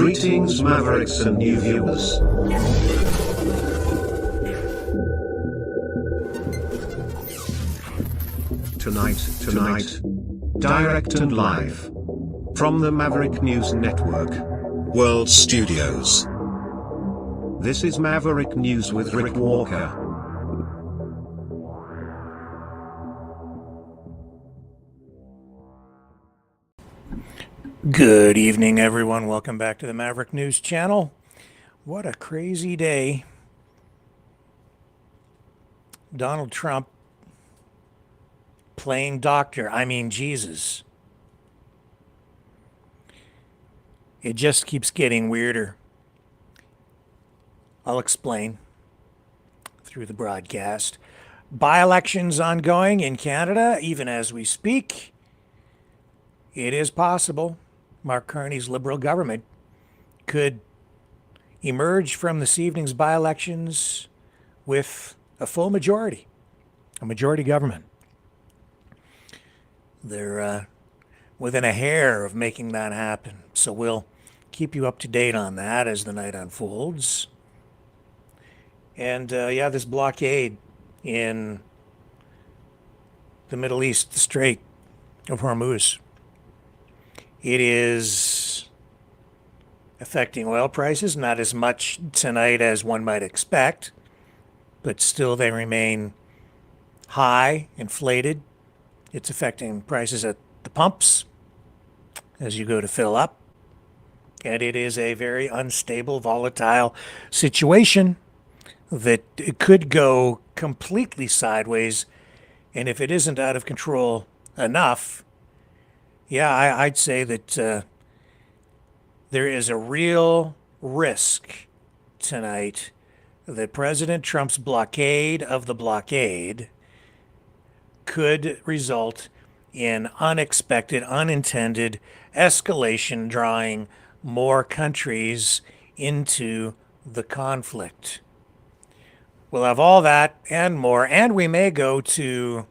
Greetings Mavericks and new viewers. Tonight, direct and live. From the Maverick News Network, World Studios. This is Maverick News with Rick Walker. Good evening, everyone. Welcome back to the Maverick News channel. What a crazy day. Donald Trump playing doctor. I mean, Jesus. It just keeps getting weirder. I'll explain through the broadcast. By-elections ongoing in Canada, even as we speak. It is possible Mark Carney's Liberal government could emerge from this evening's by-elections with a full majority, a majority government. They're within a hair of making that happen. So we'll keep you up to date on that as the night unfolds. And this blockade in the Middle East, the Strait of Hormuz. It is affecting oil prices, not as much tonight as one might expect, but still they remain high, inflated. It's affecting prices at the pumps as you go to fill up. And it is a very unstable, volatile situation that it could go completely sideways. And if it isn't out of control enough, I'd say that there is a real risk tonight that President Trump's blockade of the blockade could result in unexpected, unintended escalation, drawing more countries into the conflict. We'll have all that and more, and we may go to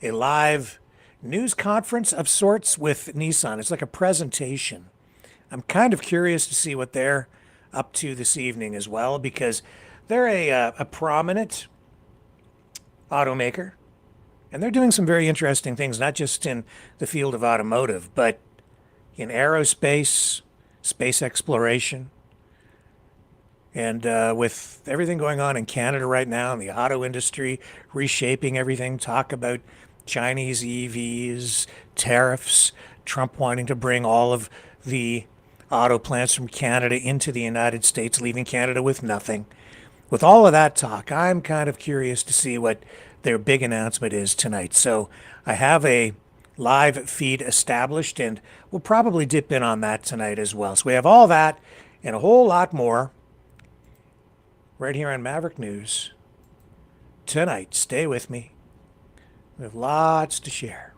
a live news conference of sorts with Nissan. It's like a presentation. I'm kind of curious to see what they're up to this evening as well, because they're a prominent automaker, and they're doing some very interesting things, not just in the field of automotive, but in aerospace, space exploration, and with everything going on in Canada right now in the auto industry, reshaping everything, talk about Chinese EVs, tariffs, Trump wanting to bring all of the auto plants from Canada into the United States, leaving Canada with nothing. With all of that talk, I'm kind of curious to see what their big announcement is tonight. So I have a live feed established, and we'll probably dip in on that tonight as well. So we have all that and a whole lot more right here on Maverick News tonight. Stay with me. We have lots to share.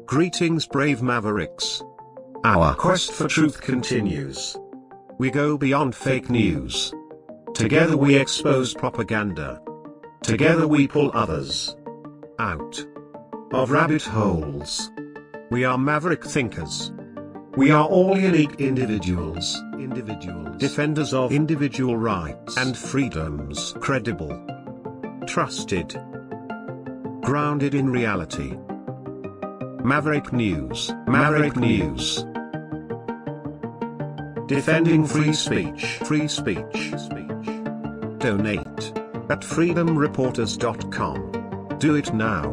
Greetings brave Mavericks. Our quest for truth continues. We go beyond fake news. Together we expose propaganda. Together we pull others out of rabbit holes. We are Maverick thinkers. We are all unique individuals, defenders of individual rights and freedoms, credible, trusted, grounded in reality. Maverick News, defending free speech, Donate at freedomreporters.com. Do it now.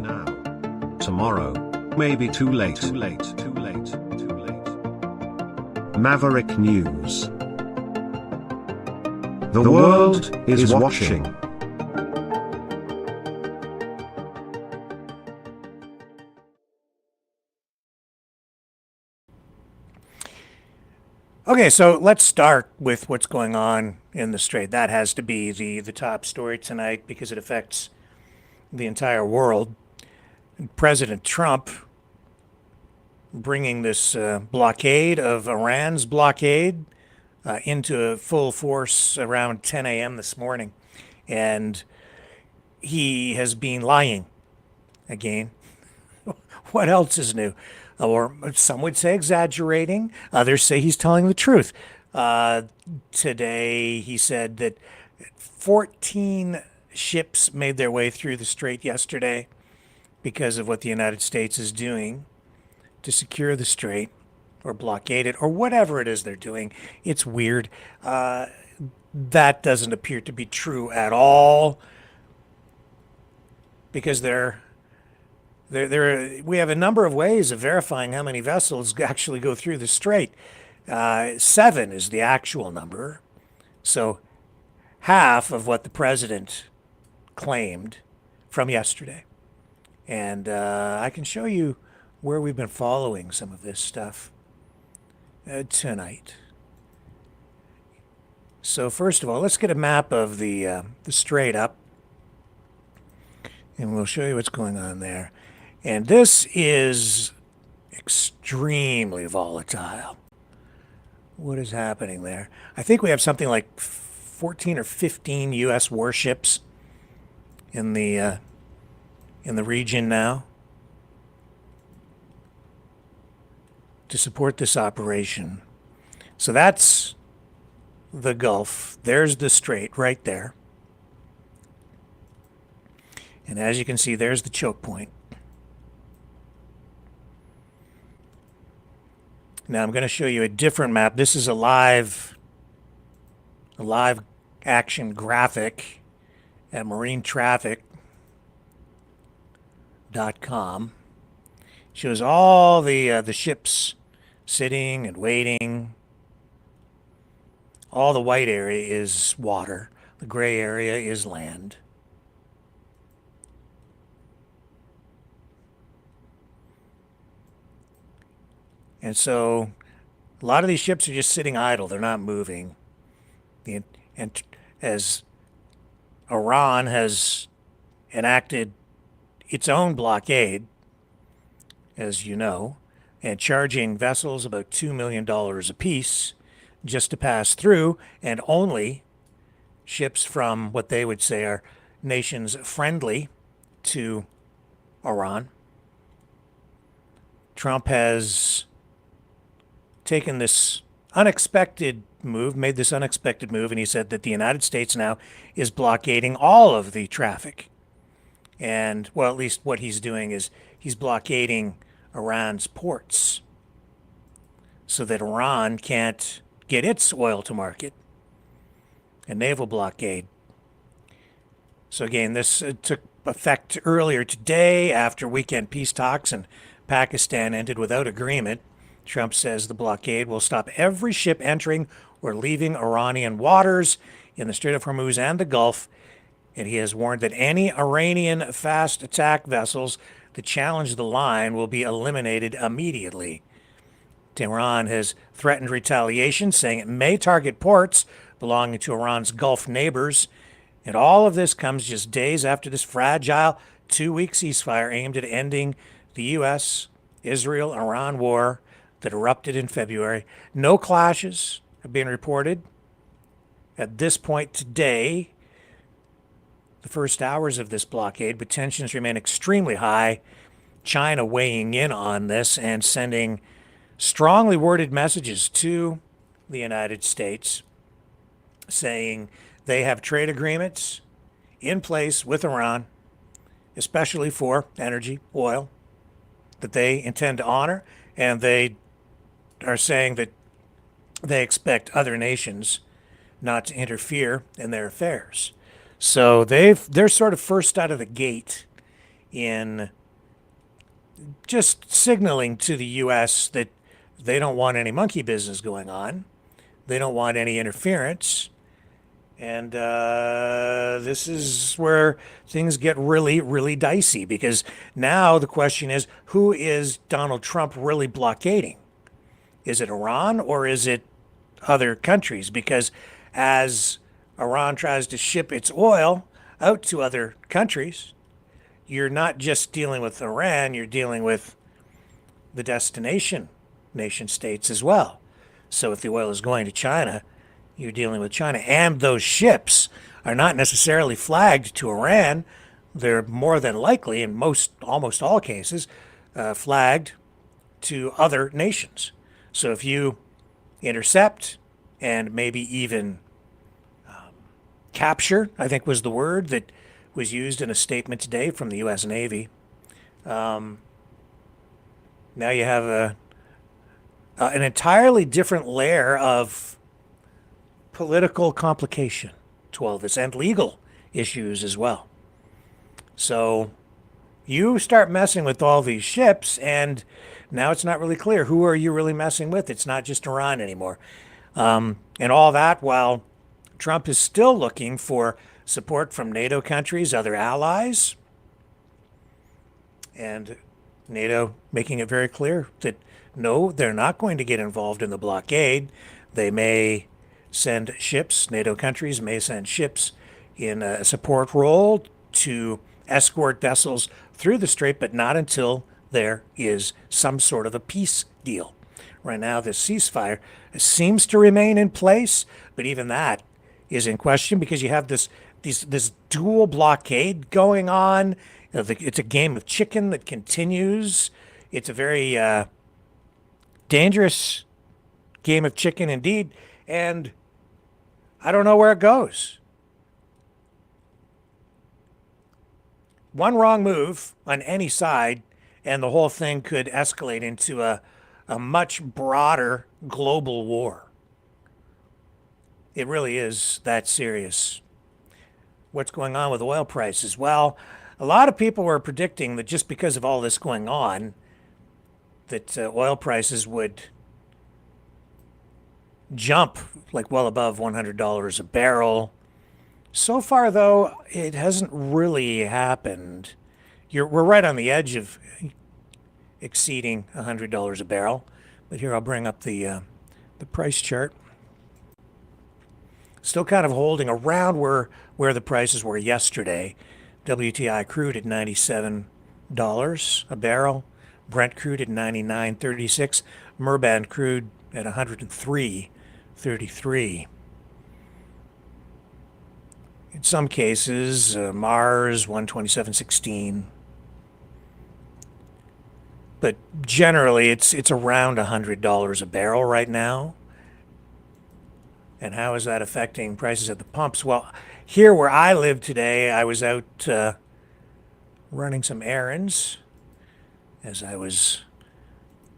Tomorrow may be too late. Maverick News. The world is watching. Okay, so let's start with what's going on in the Strait. That has to be the top story tonight because it affects the entire world. President Trump bringing this blockade of Iran's blockade into full force around 10 a.m. this morning. And he has been lying again. What else is new? Or some would say exaggerating. Others say he's telling the truth. Uh, Today, he said that 14 ships made their way through the strait yesterday because of what the United States is doing to secure the strait or blockade it or whatever it is they're doing. It's weird. That doesn't appear to be true at all because we have a number of ways of verifying how many vessels actually go through the strait. 7 is the actual number. So half of what the president claimed from yesterday. And I can show you where we've been following some of this stuff tonight. So first of all, let's get a map of the strait up, and we'll show you what's going on there. And this is extremely volatile. What is happening there? I think we have something like 14 or 15 U.S. warships in the region now to support this operation. So that's the Gulf. There's the strait right there. And as you can see, there's the choke point. Now I'm going to show you a different map. This is a live action graphic at marinetraffic.com. Shows all the ships sitting and waiting. All the white area is water. The gray area is land. And so a lot of these ships are just sitting idle. They're not moving. And as Iran has enacted its own blockade, as you know, and charging vessels about $2 million apiece just to pass through, and only ships from what they would say are nations friendly to Iran. Trump has taken this unexpected move, made this unexpected move, and he said that the United States now is blockading all of the traffic. And, well, at least what he's doing is he's blockading Iran's ports so that Iran can't get its oil to market. A naval blockade. So again, this took effect earlier today after weekend peace talks and Pakistan ended without agreement. Trump says the blockade will stop every ship entering or leaving Iranian waters in the Strait of Hormuz and the Gulf, and he has warned that any Iranian fast attack vessels that challenge the line will be eliminated immediately. Tehran has threatened retaliation, saying it may target ports belonging to Iran's Gulf neighbors, and all of this comes just days after this fragile 2-week ceasefire aimed at ending the U.S. Israel-Iran war that erupted in February. No clashes have been reported. At this point today, the first hours of this blockade, but tensions remain extremely high. China weighing in on this and sending strongly worded messages to the United States saying they have trade agreements in place with Iran, especially for energy, oil, that they intend to honor, and they are saying that they expect other nations not to interfere in their affairs. So they're sort of first out of the gate in just signaling to the U.S. that they don't want any monkey business going on. They don't want any interference. And this is where things get really, really dicey, because now the question is, who is Donald Trump really blockading? Is it Iran or is it other countries? Because as Iran tries to ship its oil out to other countries, you're not just dealing with Iran, you're dealing with the destination nation states as well. So if the oil is going to China, you're dealing with China. And those ships are not necessarily flagged to Iran. They're more than likely, in almost all cases, flagged to other nations. So if you intercept and maybe even capture, I think was the word that was used in a statement today from the U.S. Navy. Now you have an entirely different layer of political complication to all this and legal issues as well. So you start messing with all these ships, and now it's not really clear who are you really messing with. It's not just Iran anymore. And all that while Trump is still looking for support from NATO countries, other allies, and NATO making it very clear that no, they're not going to get involved in the blockade. They may send ships, NATO countries may send ships in a support role to escort vessels through the strait, but not until there is some sort of a peace deal. Right now, the ceasefire seems to remain in place, but even that is in question because you have this dual blockade going on. It's a game of chicken that continues. It's a very dangerous game of chicken indeed, and I don't know where it goes. One wrong move on any side, and the whole thing could escalate into a much broader global war. It really is that serious. What's going on with oil prices? Well, a lot of people were predicting that just because of all this going on, that oil prices would jump like well above $100 a barrel. So far, though, it hasn't really happened. We're right on the edge of exceeding $100 a barrel. But here I'll bring up the price chart. Still kind of holding around where the prices were yesterday. WTI crude at $97 a barrel. Brent crude at $99.36. Murban crude at $103.33. In some cases, Mars 127.16. But generally, it's around $100 a barrel right now. And how is that affecting prices at the pumps? Well, here where I live today, I was out running some errands as I was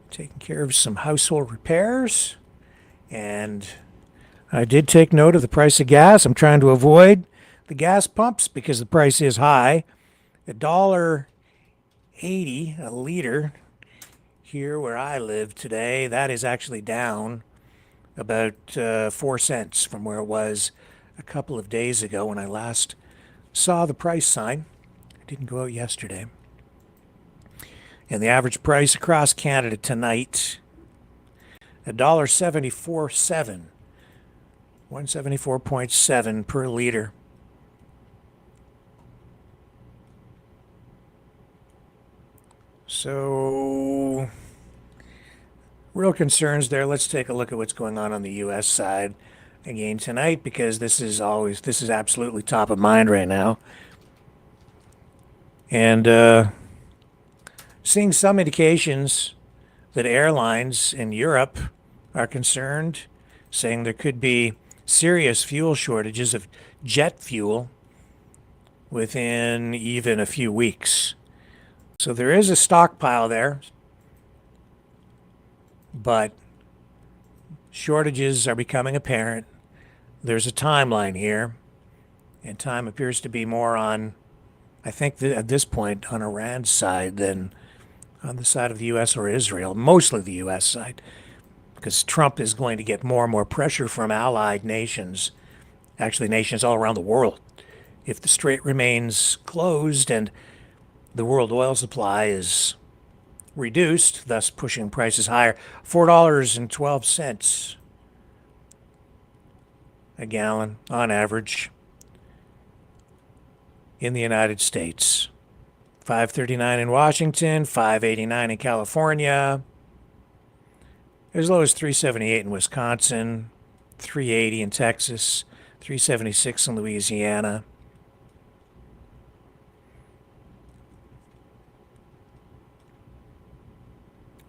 taking care of some household repairs. And I did take note of the price of gas. I'm trying to avoid the gas pumps because the price is high. $1.80 a liter here where I live today. That is actually down about 4 cents from where it was a couple of days ago when I last saw the price sign. I didn't go out yesterday. And the average price across Canada tonight, $1.74.7, 174.7 per liter. So, real concerns there. Let's take a look at what's going on the U.S. side again tonight, because this is absolutely top of mind right now. And seeing some indications that airlines in Europe are concerned, saying there could be serious fuel shortages of jet fuel within even a few weeks. So there is a stockpile there, but shortages are becoming apparent. There's a timeline here, and time appears to be more on, I think at this point, on Iran's side than on the side of the U.S. or Israel, mostly the U.S. side, because Trump is going to get more and more pressure from allied nations, actually nations all around the world. If the strait remains closed and the world oil supply is reduced, thus pushing prices higher, $4.12 a gallon on average in the United States. $5.39 in Washington, $5.89 in California, as low as $3.78 in Wisconsin, 380 in Texas, 376 in Louisiana.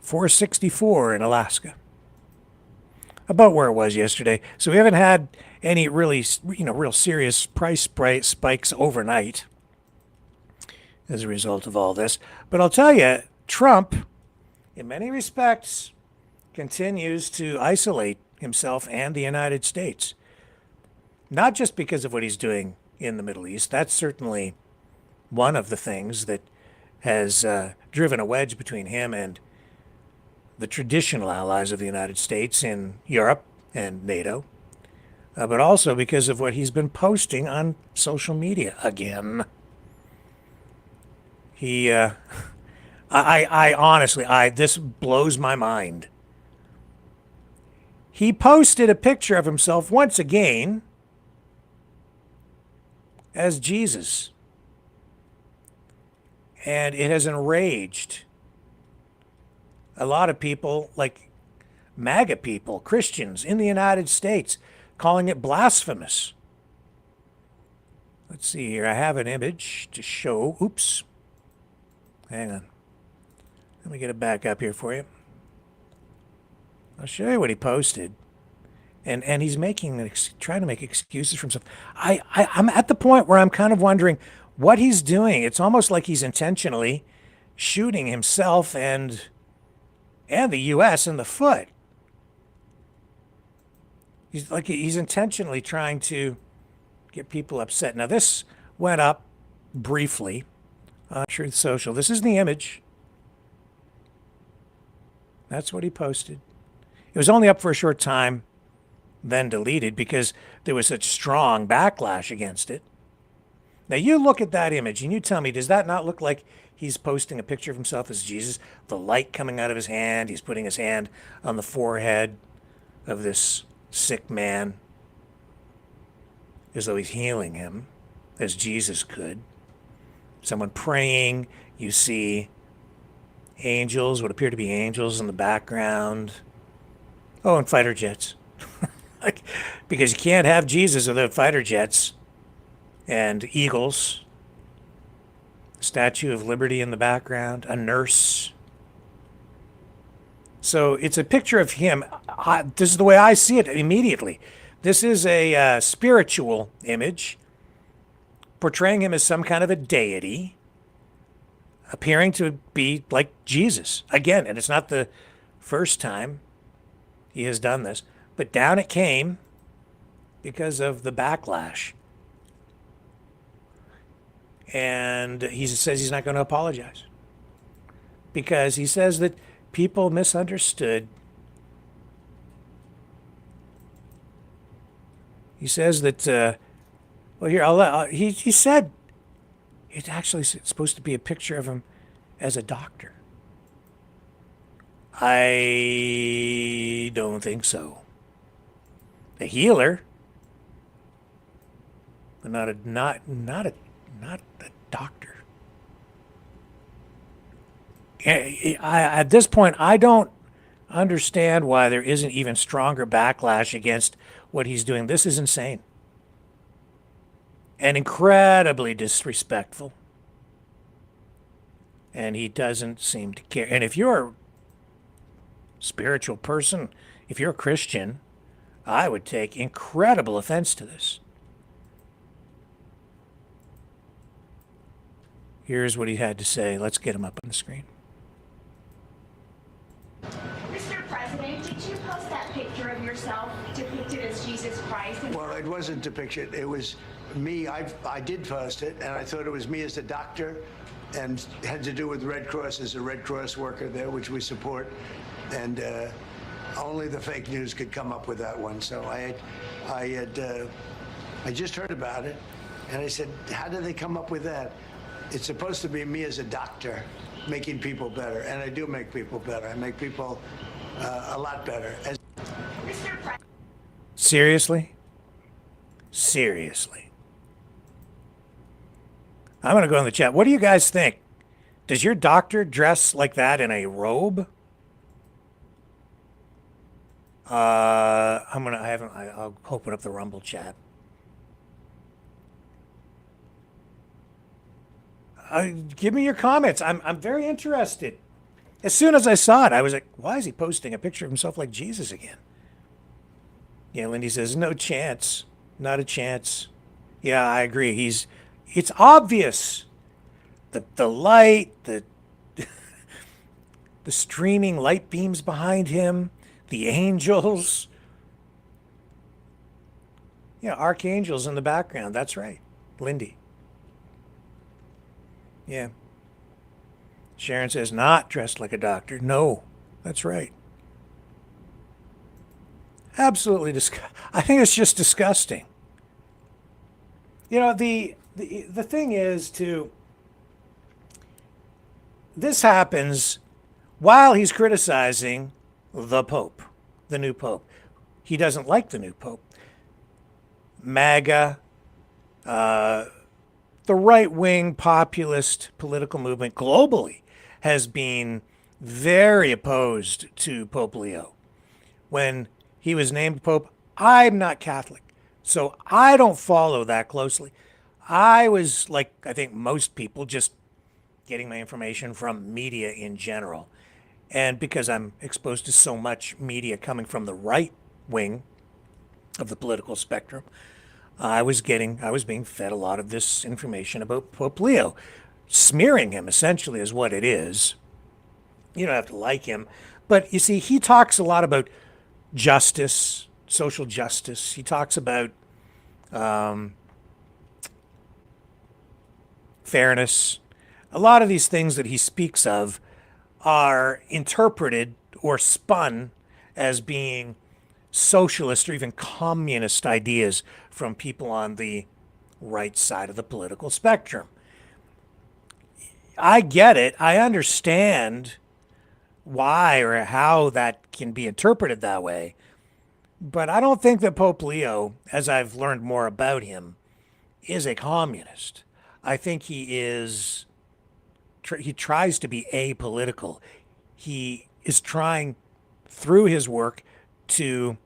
$464 in Alaska. About where it was yesterday. So we haven't had any really, real serious price spikes overnight as a result of all this. But I'll tell you, Trump, in many respects, continues to isolate himself and the United States. Not just because of what he's doing in the Middle East. That's certainly one of the things that has driven a wedge between him and the traditional allies of the United States in Europe and NATO, but also because of what he's been posting on social media again. I honestly, this blows my mind. He posted a picture of himself once again as Jesus. And it has enraged a lot of people, like MAGA people, Christians in the United States, calling it blasphemous. Let's see here. I have an image to show. Oops. Hang on. Let me get it back up here for you. I'll show you what he posted. And he's trying to make excuses for himself. I'm at the point where I'm kind of wondering what he's doing. It's almost like he's intentionally shooting himself and the U.S. in the foot. He's intentionally trying to get people upset. Now, this went up briefly on Truth Social. This is the image. That's what he posted. It was only up for a short time, then deleted because there was such strong backlash against it. Now, you look at that image and you tell me, does that not look like he's posting a picture of himself as Jesus? The light coming out of his hand. He's putting his hand on the forehead of this sick man as though he's healing him, as Jesus could. Someone praying. You see angels, what appear to be angels in the background. Oh, and fighter jets. Because you can't have Jesus without fighter jets and eagles. Statue of Liberty in the background, a nurse. So it's a picture of him. This is the way I see it immediately. This is a spiritual image portraying him as some kind of a deity, appearing to be like Jesus. Again, and it's not the first time he has done this, but down it came because of the backlash. And he says he's not going to apologize because he says that people misunderstood. He says that, well, here, he said it's actually supposed to be a picture of him as a doctor. I don't think so. A healer, but not a doctor. At this point, I don't understand why there isn't even stronger backlash against what he's doing. This is insane and incredibly disrespectful. And he doesn't seem to care. And if you're a spiritual person, if you're a Christian, I would take incredible offense to this. Here's what he had to say. Let's get him up on the screen. Mr. President, did you post that picture of yourself depicted as Jesus Christ? Well, it wasn't depicted. It was me. I did post it, and I thought it was me as a doctor, and it had to do with Red Cross as a Red Cross worker there, which we support. And only the fake news could come up with that one. So I just heard about it, and I said, how did they come up with that? It's supposed to be me as a doctor making people better, and I do make people better. I make people a lot better. Seriously? Seriously. I'm going to go in the chat. What do you guys think? Does your doctor dress like that in a robe? I'll open up the Rumble chat. Give me your comments. I'm very interested. As soon as I saw it, I was like, why is he posting a picture of himself like Jesus again? Yeah, Lindy says, no chance. Not a chance. Yeah, I agree. It's obvious. The light, the streaming light beams behind him, the angels. Yeah, archangels in the background. That's right. Lindy. Yeah. Sharon says, not dressed like a doctor. No, that's right. Absolutely disgusting. I think it's just disgusting. You know, the thing is this happens while he's criticizing the Pope, the new Pope. He doesn't like the new Pope. MAGA, the right-wing populist political movement globally has been very opposed to Pope Leo. When he was named Pope, I'm not Catholic, so I don't follow that closely. I was, like I think most people, just getting my information from media in general. And because I'm exposed to so much media coming from the right wing of the political spectrum, I was being fed a lot of this information about Pope Leo. Smearing him, essentially, is what it is. You don't have to like him. But you see, he talks a lot about justice, social justice. He talks about fairness. A lot of these things that he speaks of are interpreted or spun as being socialist or even communist ideas from people on the right side of the political spectrum. I get it. I understand why or how that can be interpreted that way. But I don't think that Pope Leo, as I've learned more about him, is a communist. I think he tries to be apolitical. He is trying, through his work, to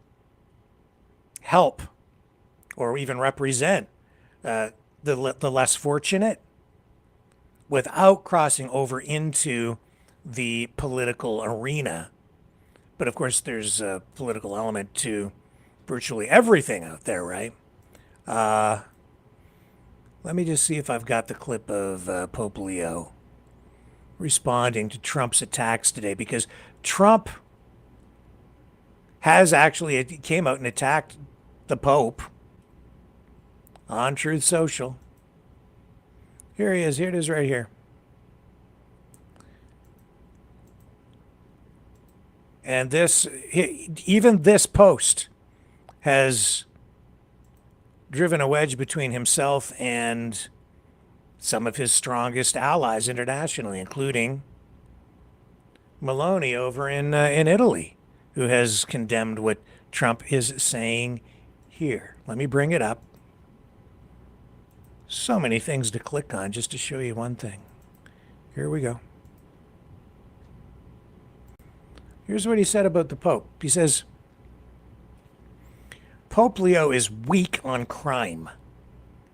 help or even represent the less fortunate without crossing over into the political arena. But of course, there's a political element to virtually everything out there, right? Let me just see if I've got the clip of Pope Leo responding to Trump's attacks today, because Trump has actually came out and attacked the Pope on Truth Social. Here he is. Here it is right here. And even this post has driven a wedge between himself and some of his strongest allies internationally, including Meloni over in Italy, who has condemned what Trump is saying here. Let me bring it up. So many things to click on just to show you one thing. Here we go. Here's what he said about the Pope. He says, Pope Leo is weak on crime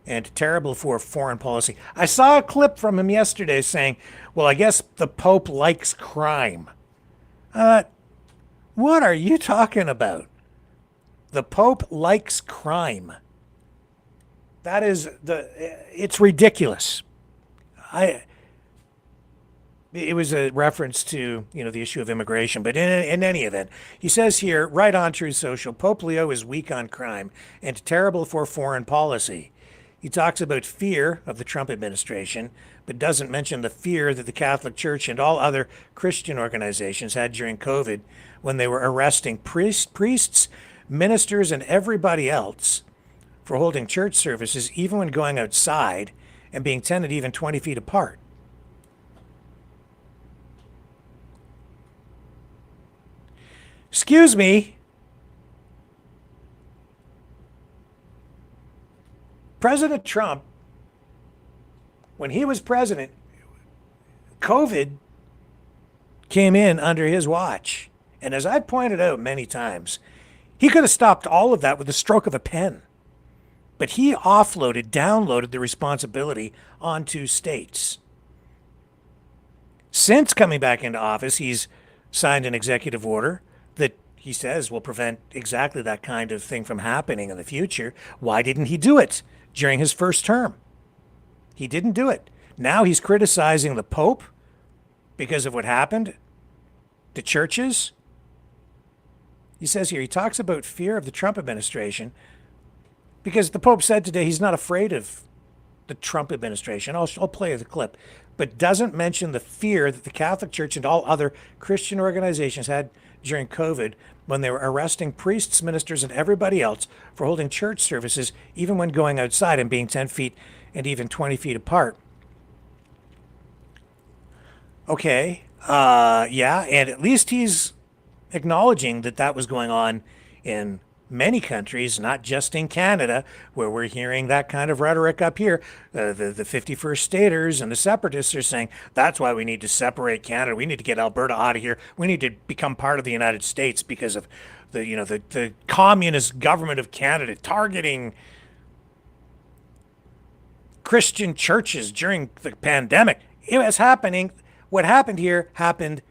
and terrible for foreign policy. I saw a clip from him yesterday saying, well, I guess the Pope likes crime. What are you talking about? The Pope likes crime. It's ridiculous. It was a reference to, the issue of immigration, but in any event, he says here, right on Truth Social, Pope Leo is weak on crime and terrible for foreign policy. He talks about fear of the Trump administration, but doesn't mention the fear that the Catholic Church and all other Christian organizations had during COVID when they were arresting priests, ministers, and everybody else for holding church services, even when going outside and being 10 and even 20 feet apart. Excuse me. President Trump, when he was president, COVID came in under his watch And as I've pointed out many times, he could have stopped all of that with the stroke of a pen. But he downloaded the responsibility onto states. Since coming back into office, he's signed an executive order that he says will prevent exactly that kind of thing from happening in the future. Why didn't he do it during his first term? He didn't do it. Now he's criticizing the Pope because of what happened to churches. He says here, he talks about fear of the Trump administration because the Pope said today he's not afraid of the Trump administration. I'll play the clip, but doesn't mention the fear that the Catholic Church and all other Christian organizations had during COVID when they were arresting priests, ministers, and everybody else for holding church services, even when going outside and being 10 feet and even 20 feet apart. Okay, yeah, and at least he's acknowledging that that was going on in many countries, not just in Canada, where we're hearing that kind of rhetoric up here. The 51st staters and the separatists are saying that's why we need to separate Canada. We need to get Alberta out of here. We need to become part of the United States because of the communist government of Canada targeting Christian churches during the pandemic. It was happening. What happened here happened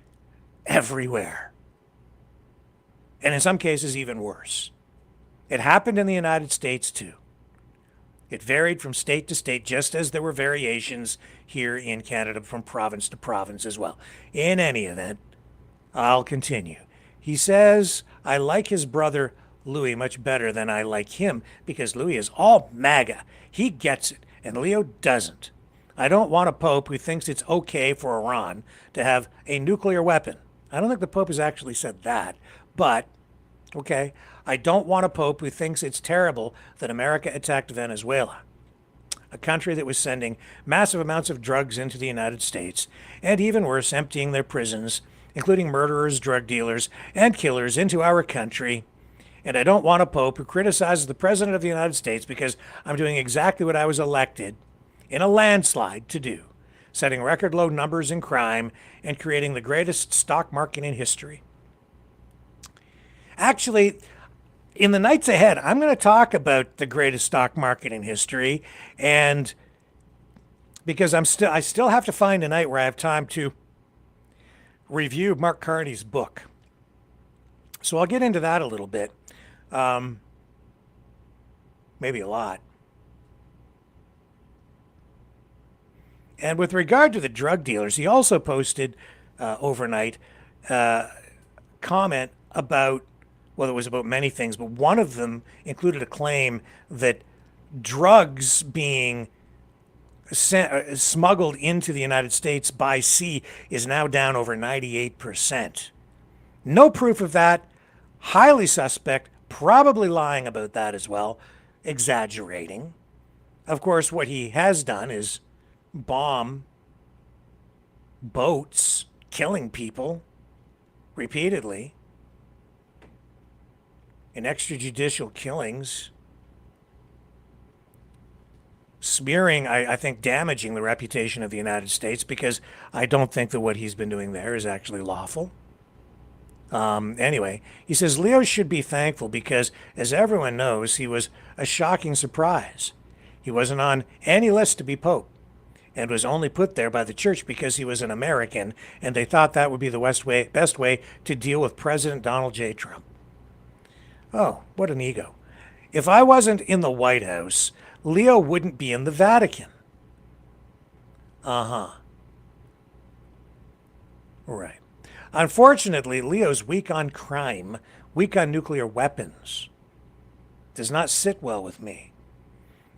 everywhere. And in some cases, even worse. It happened in the United States, too. It varied from state to state, just as there were variations here in Canada from province to province as well. In any event, I'll continue. He says, I like his brother Louis much better than I like him because Louis is all MAGA. He gets it, and Leo doesn't. I don't want a pope who thinks it's okay for Iran to have a nuclear weapon. I don't think the Pope has actually said that, but, okay, I don't want a pope who thinks it's terrible that America attacked Venezuela, a country that was sending massive amounts of drugs into the United States, and even worse, emptying their prisons, including murderers, drug dealers, and killers into our country. And I don't want a pope who criticizes the President of the United States because I'm doing exactly what I was elected in a landslide to do, setting record low numbers in crime and creating the greatest stock market in history. Actually, in the nights ahead, I'm going to talk about the greatest stock market in history, and because I still have to find a night where I have time to review Mark Carney's book. So I'll get into that a little bit, maybe a lot. And with regard to the drug dealers, he also posted overnight comment about, well, it was about many things, but one of them included a claim that drugs being smuggled into the United States by sea is now down over 98%. No proof of that, highly suspect, probably lying about that as well, exaggerating. Of course, what he has done is bomb boats, killing people repeatedly in extrajudicial killings, smearing, I think, damaging the reputation of the United States, because I don't think that what he's been doing there is actually lawful. Anyway, he says Leo should be thankful because, as everyone knows, he was a shocking surprise. He wasn't on any list to be pope, and was only put there by the church because he was an American, and they thought that would be the best way to deal with President Donald J. Trump. Oh, what an ego. If I wasn't in the White House, Leo wouldn't be in the Vatican. Right. Unfortunately, Leo's weak on crime, weak on nuclear weapons, does not sit well with me.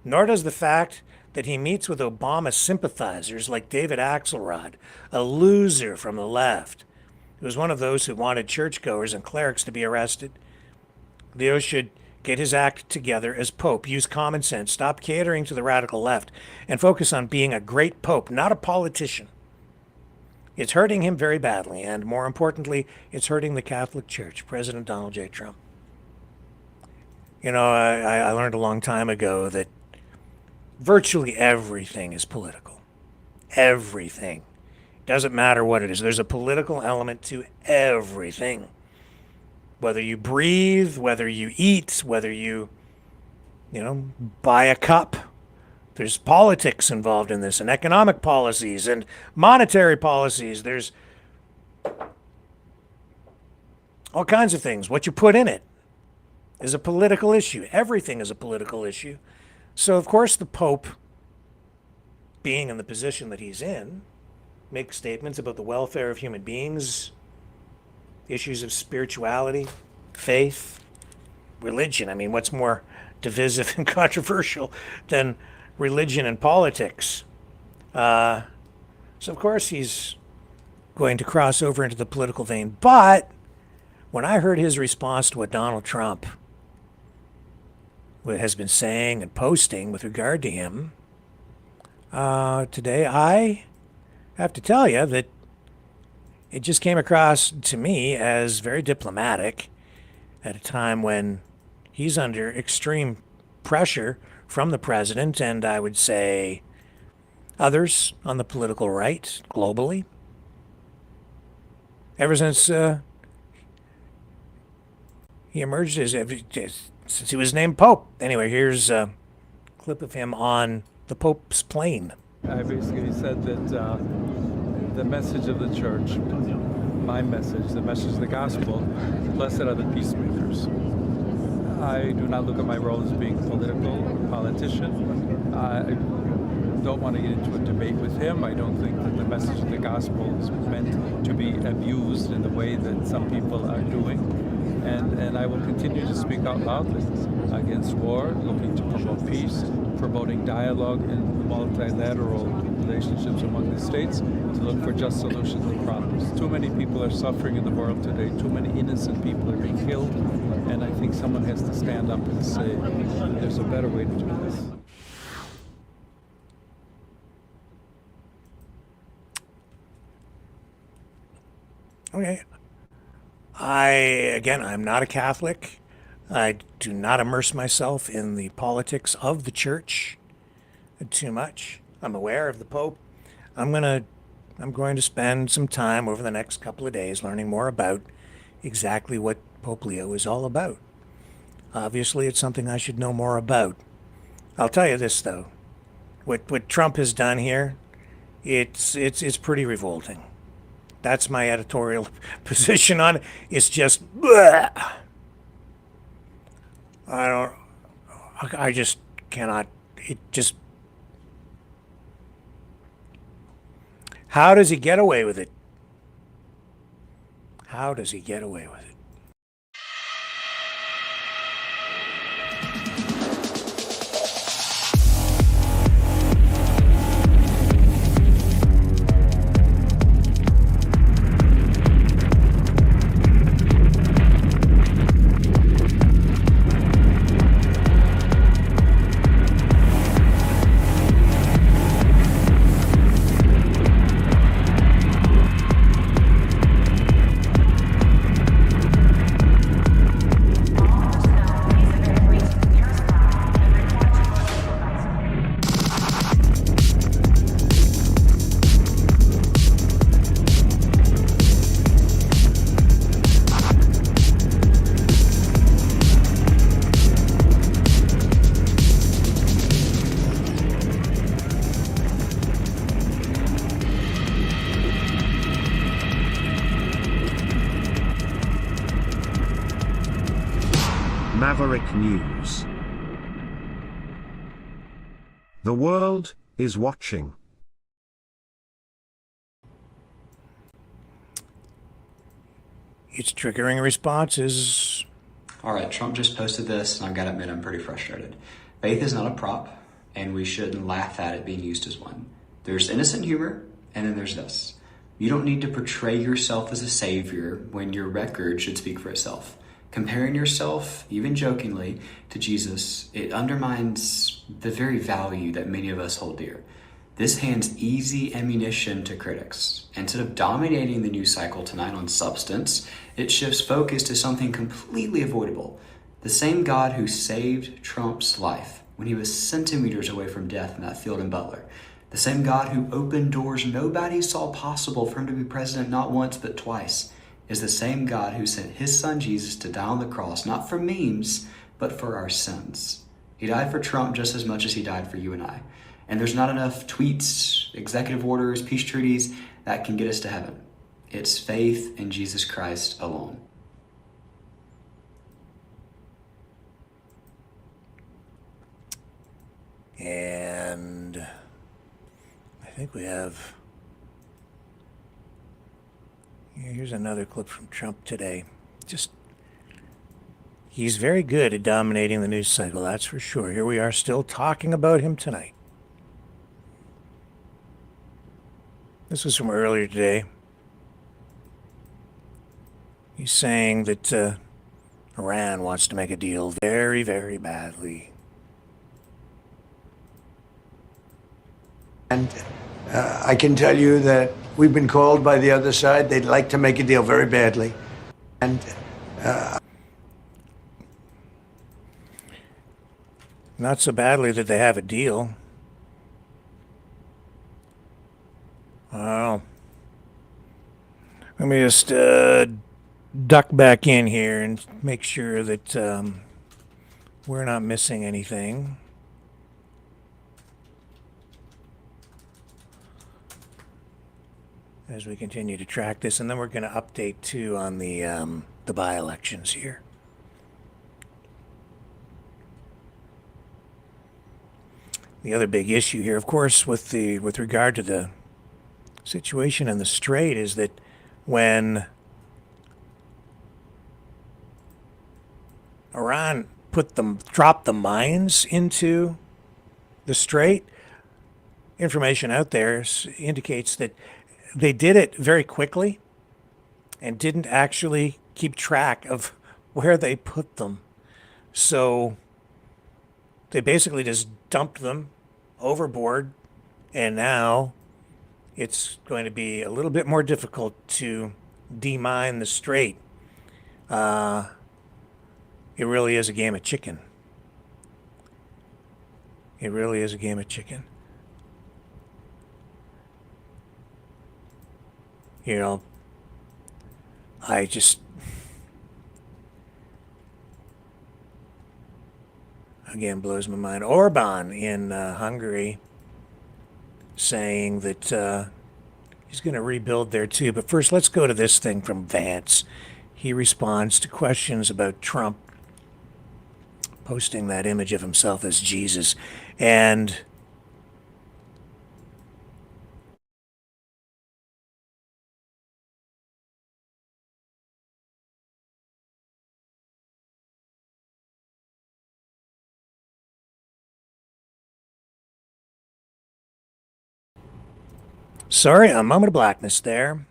Nor does the fact that he meets with Obama sympathizers like David Axelrod, a loser from the left, who was one of those who wanted churchgoers and clerics to be arrested. Leo should get his act together as Pope, use common sense, stop catering to the radical left, and focus on being a great Pope, not a politician. It's hurting him very badly, and more importantly, it's hurting the Catholic Church, President Donald J. Trump. You know, I learned a long time ago that virtually everything is political. Everything. Doesn't matter what it is. There's a political element to everything. Whether you breathe, whether you eat, whether you buy a cup. There's politics involved in this, and economic policies and monetary policies. There's all kinds of things. What you put in it is a political issue. Everything is a political issue. So, of course, the Pope, being in the position that he's in, makes statements about the welfare of human beings, issues of spirituality, faith, religion. I mean, what's more divisive and controversial than religion and politics? So, of course, he's going to cross over into the political vein. But when I heard his response to what Donald Trump has been saying and posting with regard to him today, I have to tell you that it just came across to me as very diplomatic at a time when he's under extreme pressure from the president, and I would say others on the political right globally. Ever since he emerged since he was named Pope. Anyway, here's a clip of him on the Pope's plane. I basically said that the message of the church, my message, the message of the gospel, blessed are the peacemakers. I do not look at my role as being political, politician. I don't want to get into a debate with him. I don't think that the message of the gospel is meant to be abused in the way that some people are doing. And I will continue to speak out loudly against war, looking to promote peace, promoting dialogue and multilateral relationships among the states to look for just solutions to problems. Too many people are suffering in the world today. Too many innocent people are being killed. And I think someone has to stand up and say, there's a better way to do this. Okay. I'm not a Catholic. I do not immerse myself in the politics of the church too much. I'm aware of the Pope. I'm going to spend some time over the next couple of days learning more about exactly what Pope Leo is all about. Obviously, it's something I should know more about. I'll tell you this though, what Trump has done here, it's pretty revolting. That's my editorial position on it. It's just, bleh. I just cannot, how does he get away with it? How does he get away with it? Maverick News. The world is watching. It's triggering responses. All right, Trump just posted this, and I've got to admit I'm pretty frustrated. Faith is not a prop, and we shouldn't laugh at it being used as one. There's innocent humor, and then there's this. You don't need to portray yourself as a savior when your record should speak for itself. Comparing yourself, even jokingly, to Jesus, it undermines the very value that many of us hold dear. This hands easy ammunition to critics. Instead of dominating the news cycle tonight on substance, it shifts focus to something completely avoidable. The same God who saved Trump's life when he was centimeters away from death in that field in Butler. The same God who opened doors nobody saw possible for him to be president not once but twice. is the same God who sent his son Jesus to die on the cross, not for memes, but for our sins. He died for Trump just as much as he died for you and I. And there's not enough tweets, executive orders, peace treaties that can get us to heaven. It's faith in Jesus Christ alone. And I think we have... Here's another clip from Trump today. He's very good at dominating the news cycle, that's for sure. Here we are still talking about him tonight. This was from earlier today. He's saying that Iran wants to make a deal very, very badly. And I can tell you that we've been called by the other side. They'd like to make a deal very badly. And not so badly that they have a deal. I don't know. Let me just duck back in here and make sure that we're not missing anything. As we continue to track this, and then we're going to update too on the by-elections here. The other big issue here, of course, with regard to the situation in the Strait, is that when Iran dropped the mines into the Strait, information out there indicates that they did it very quickly and didn't actually keep track of where they put them. So they basically just dumped them overboard, and now it's going to be a little bit more difficult to demine the Strait. It really is a game of chicken. It really is a game of chicken. You know, again, blows my mind. Orban in Hungary saying that he's going to rebuild there too. But first, let's go to this thing from Vance. He responds to questions about Trump posting that image of himself as Jesus. And sorry, a moment of blackness there.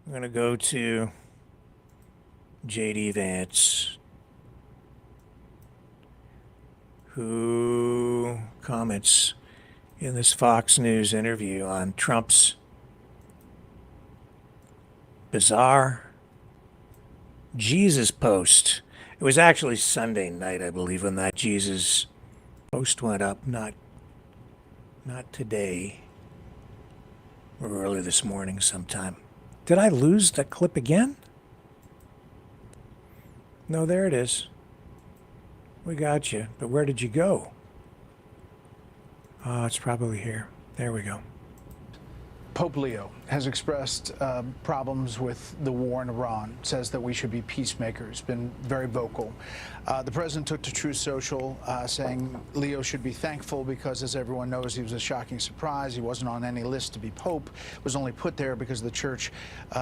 I'm going to go to J.D. Vance, who comments in this Fox News interview on Trump's bizarre Jesus post. It was actually Sunday night, I believe, when that Jesus post went up, not today. Or early this morning sometime. Did I lose that clip again? No, there it is. We got you. But where did you go? Oh, it's probably here. There we go. Pope Leo has expressed problems with the war in Iran, says that we should be peacemakers, been very vocal. The president took to Truth Social saying Leo should be thankful because, as everyone knows, he was a shocking surprise. He wasn't on any list to be Pope, was only put there because the church,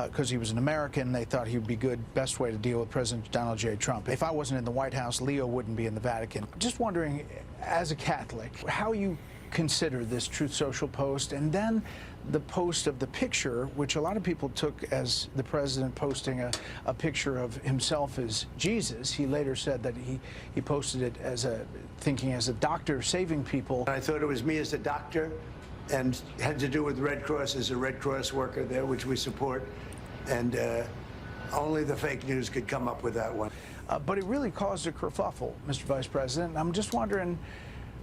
because he was an American, they thought he would be good, best way to deal with President Donald J. Trump. If I wasn't in the White House, Leo wouldn't be in the Vatican. Just wondering, as a Catholic, how you consider this Truth Social post, and then the post of the picture, which a lot of people took as the president posting a picture of himself as Jesus. He later said that he posted it as thinking as a doctor saving people. I thought it was me as a doctor, and had to do with Red Cross as a Red Cross worker there, which we support. And only the fake news could come up with that one. But it really caused a kerfuffle, Mr. Vice President. I'm just wondering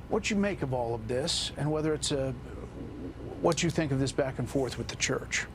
what you make of all of this, and whether it's what you think of this back and forth with the church.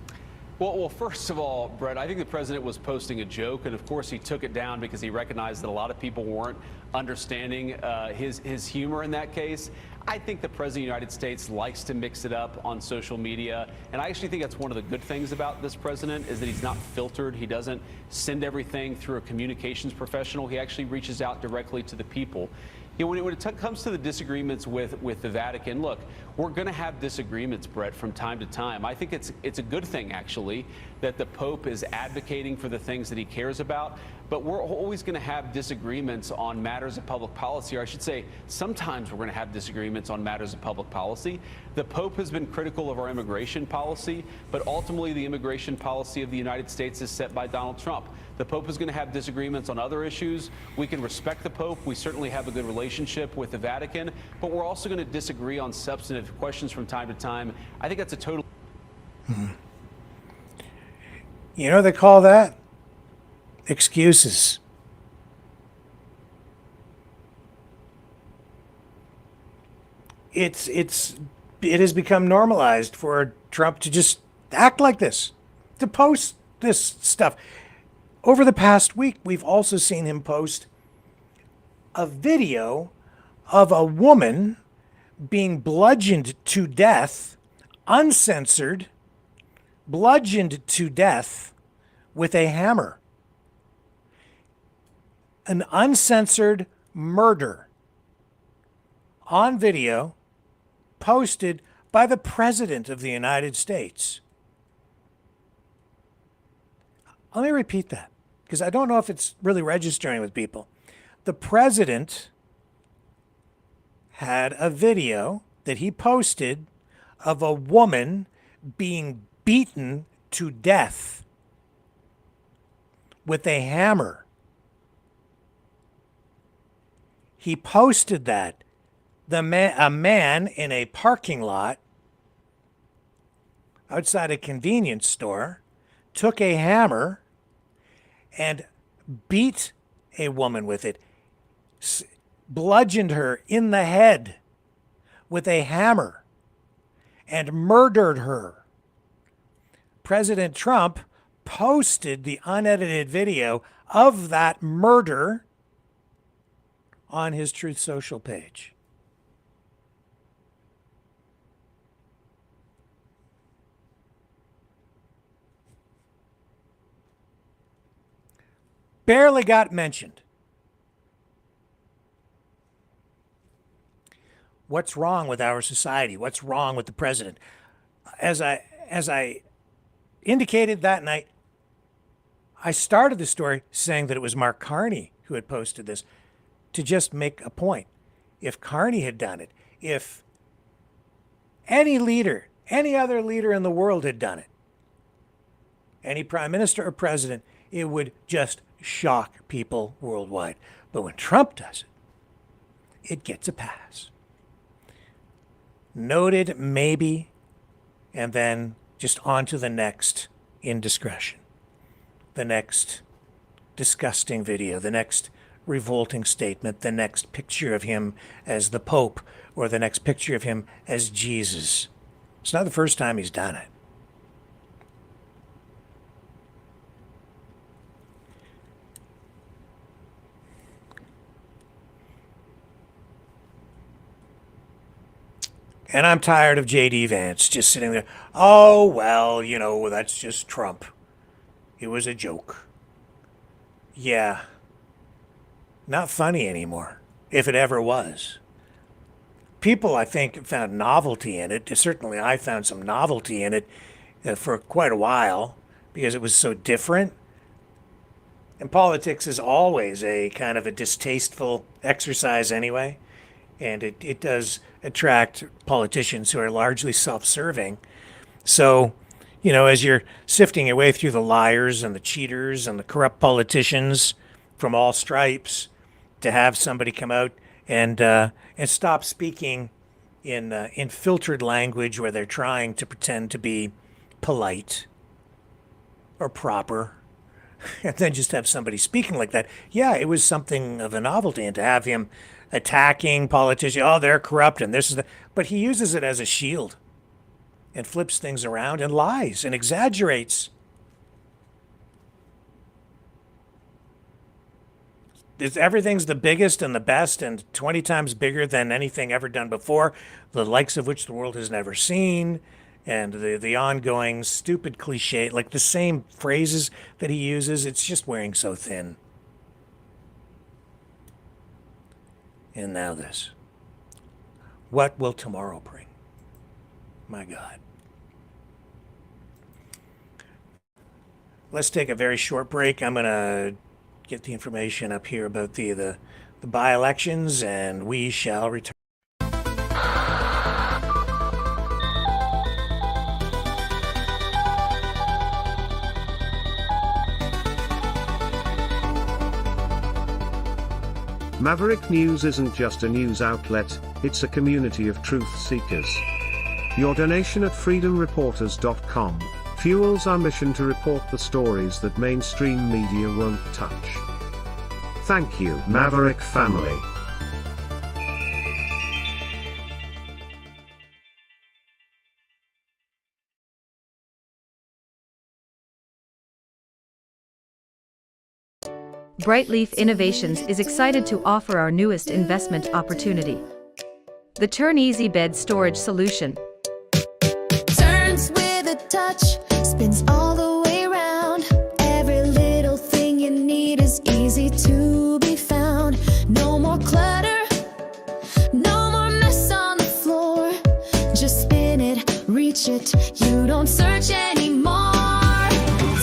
Well, first of all, Brett, I think the president was posting a joke, and of course he took it down because he recognized that a lot of people weren't understanding his humor in that case. I think the president of the United States likes to mix it up on social media, and I actually think that's one of the good things about this president is that he's not filtered. He doesn't send everything through a communications professional. He actually reaches out directly to the people. You know, when it comes to the disagreements with the Vatican, look, we're going to have disagreements, Brett, from time to time. I think it's a good thing, actually, that the Pope is advocating for the things that he cares about. But we're always going to have disagreements on matters of public policy, or I should say, sometimes we're going to have disagreements on matters of public policy. The Pope has been critical of our immigration policy, but ultimately the immigration policy of the United States is set by Donald Trump. The Pope is going to have disagreements on other issues. We can respect the Pope. We certainly have a good relationship with the Vatican, but we're also going to disagree on substantive questions from time to time. I think that's a total. You know what they call that? Excuses. It has become normalized for Trump to just act like this, to post this stuff. Over the past week, we've also seen him post a video of a woman being bludgeoned to death, uncensored, bludgeoned to death with a hammer. An uncensored murder on video posted by the President of the United States. Let me repeat that, because I don't know if it's really registering with people. The President had a video that he posted of a woman being beaten to death with a hammer. He posted that. A man in a parking lot outside a convenience store took a hammer and beat a woman with it, bludgeoned her in the head with a hammer, and murdered her. President Trump posted the unedited video of that murder on his Truth Social page. Barely got mentioned. What's wrong with our society? What's wrong with the president? As I indicated that night, I started the story saying that it was Mark Carney who had posted this, to just make a point. If Carney had done it, if any leader, any other leader in the world had done it, any prime minister or president, it would just shock people worldwide. But when Trump does it, it gets a pass. Noted, maybe, and then just on to the next indiscretion, the next disgusting video, the next revolting statement, the next picture of him as the Pope, or the next picture of him as Jesus. It's not the first time he's done it. And I'm tired of J.D. Vance just sitting there. Oh, well, you know, that's just Trump. It was a joke. Yeah. Not funny anymore, if it ever was. People, I think, found novelty in it. Certainly I found some novelty in it for quite a while because it was so different. And politics is always a kind of a distasteful exercise anyway. And it does attract politicians who are largely self-serving. So, you know, as you're sifting your way through the liars and the cheaters and the corrupt politicians from all stripes, to have somebody come out and stop speaking in filtered language where they're trying to pretend to be polite or proper, and then just have somebody speaking like that. Yeah, it was something of a novelty, and to have him attacking politicians, oh, they're corrupt, and this is the, but he uses it as a shield. and flips things around and lies and exaggerates. Everything's the biggest and the best and 20 times bigger than anything ever done before, the likes of which the world has never seen, and the ongoing stupid cliche, like the same phrases that he uses, it's just wearing so thin. And now this. What will tomorrow bring? My God. Let's take a very short break. I'm going to get the information up here about the by-elections, and we shall return. Maverick News isn't just a news outlet, it's a community of truth seekers. Your donation at freedomreporters.com fuels our mission to report the stories that mainstream media won't touch. Thank you, Maverick family. Brightleaf Innovations is excited to offer our newest investment opportunity. The Turn Easy Bed Storage Solution. Turns with a touch, spins all the way around. Every little thing you need is easy to be found. No more clutter, no more mess on the floor. Just spin it, reach it, you don't search anymore.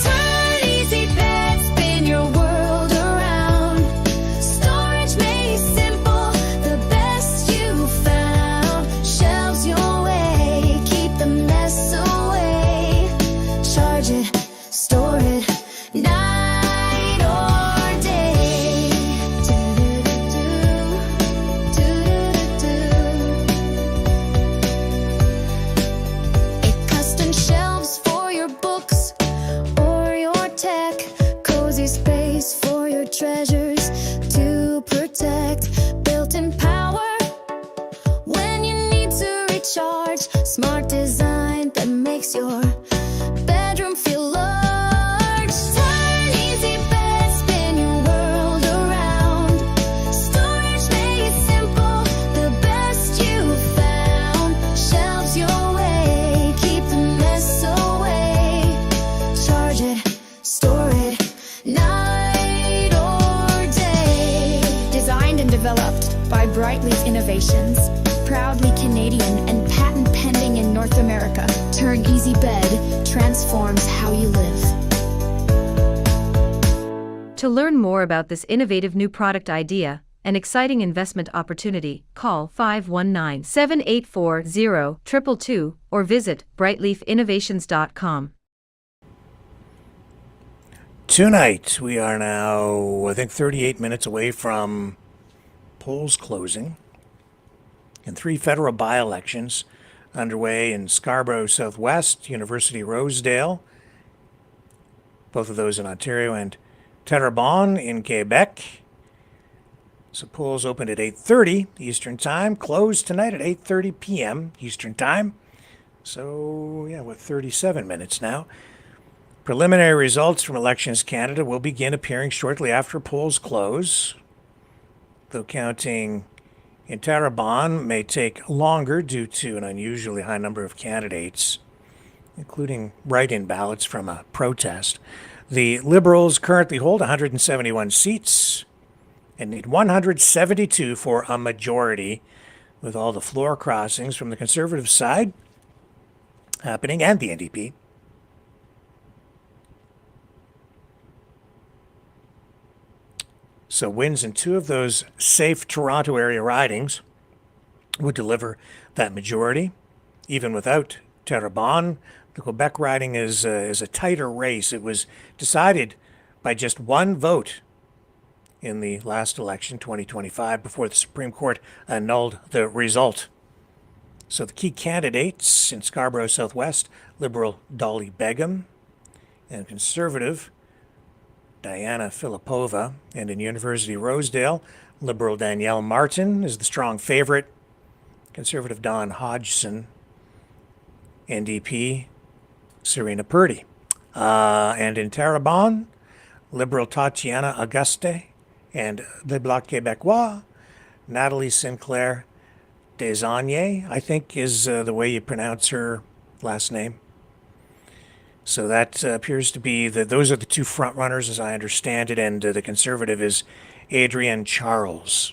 Turn Easy Bed, spin your world around. Storage made simple, the best you found. Shelves your way, keep the mess away. Charge it, store it, night or day. It custom shelves for your books or your tech. Cozy space for your treasures to protect. Built-in power when you need to recharge. Smart design that makes your bedroom feel large. Turn Easy Bed, spin your world around. Storage made simple, the best you found. Shelves your way, keep the mess away. Charge it, store it, night or day. Designed and developed by Brightleaf Innovations. Proudly Canadian and patent pending in North America. Turn Easy Bed transforms how you live. To learn more about this innovative new product idea, an exciting investment opportunity, call 519-784-0222 or visit brightleafinnovations.com. Tonight, we are now, I think, 38 minutes away from polls closing, and 3 federal by-elections underway in Scarborough Southwest, University Rosedale, both of those in Ontario, and Terrebonne in Quebec. So polls opened at 8:30 Eastern Time, closed tonight at 8:30 p.m. Eastern Time. So, yeah, with 37 minutes now. Preliminary results from Elections Canada will begin appearing shortly after polls close, though counting in Terrebonne may take longer due to an unusually high number of candidates, including write-in ballots from a protest. The Liberals currently hold 171 seats and need 172 for a majority, with all the floor crossings from the Conservative side happening and the NDP. So wins in 2 of those safe Toronto area ridings would deliver that majority. Even without Terrebonne, the Quebec riding is a tighter race. It was decided by just 1 vote in the last election, 2025, before the Supreme Court annulled the result. So the key candidates in Scarborough Southwest, Liberal Dolly Begum and Conservative Diana Filipova, and in University Rosedale, Liberal Danielle Martin is the strong favorite. Conservative Don Hodgson NDP, Serena Purdy. And in Terrebonne, Liberal Tatiana Auguste and Le Bloc Québécois, Natalie Sinclair Desagne, I think is the way you pronounce her last name. So that appears to be those are the two front runners, as I understand it, and the Conservative is Adrienne Charles.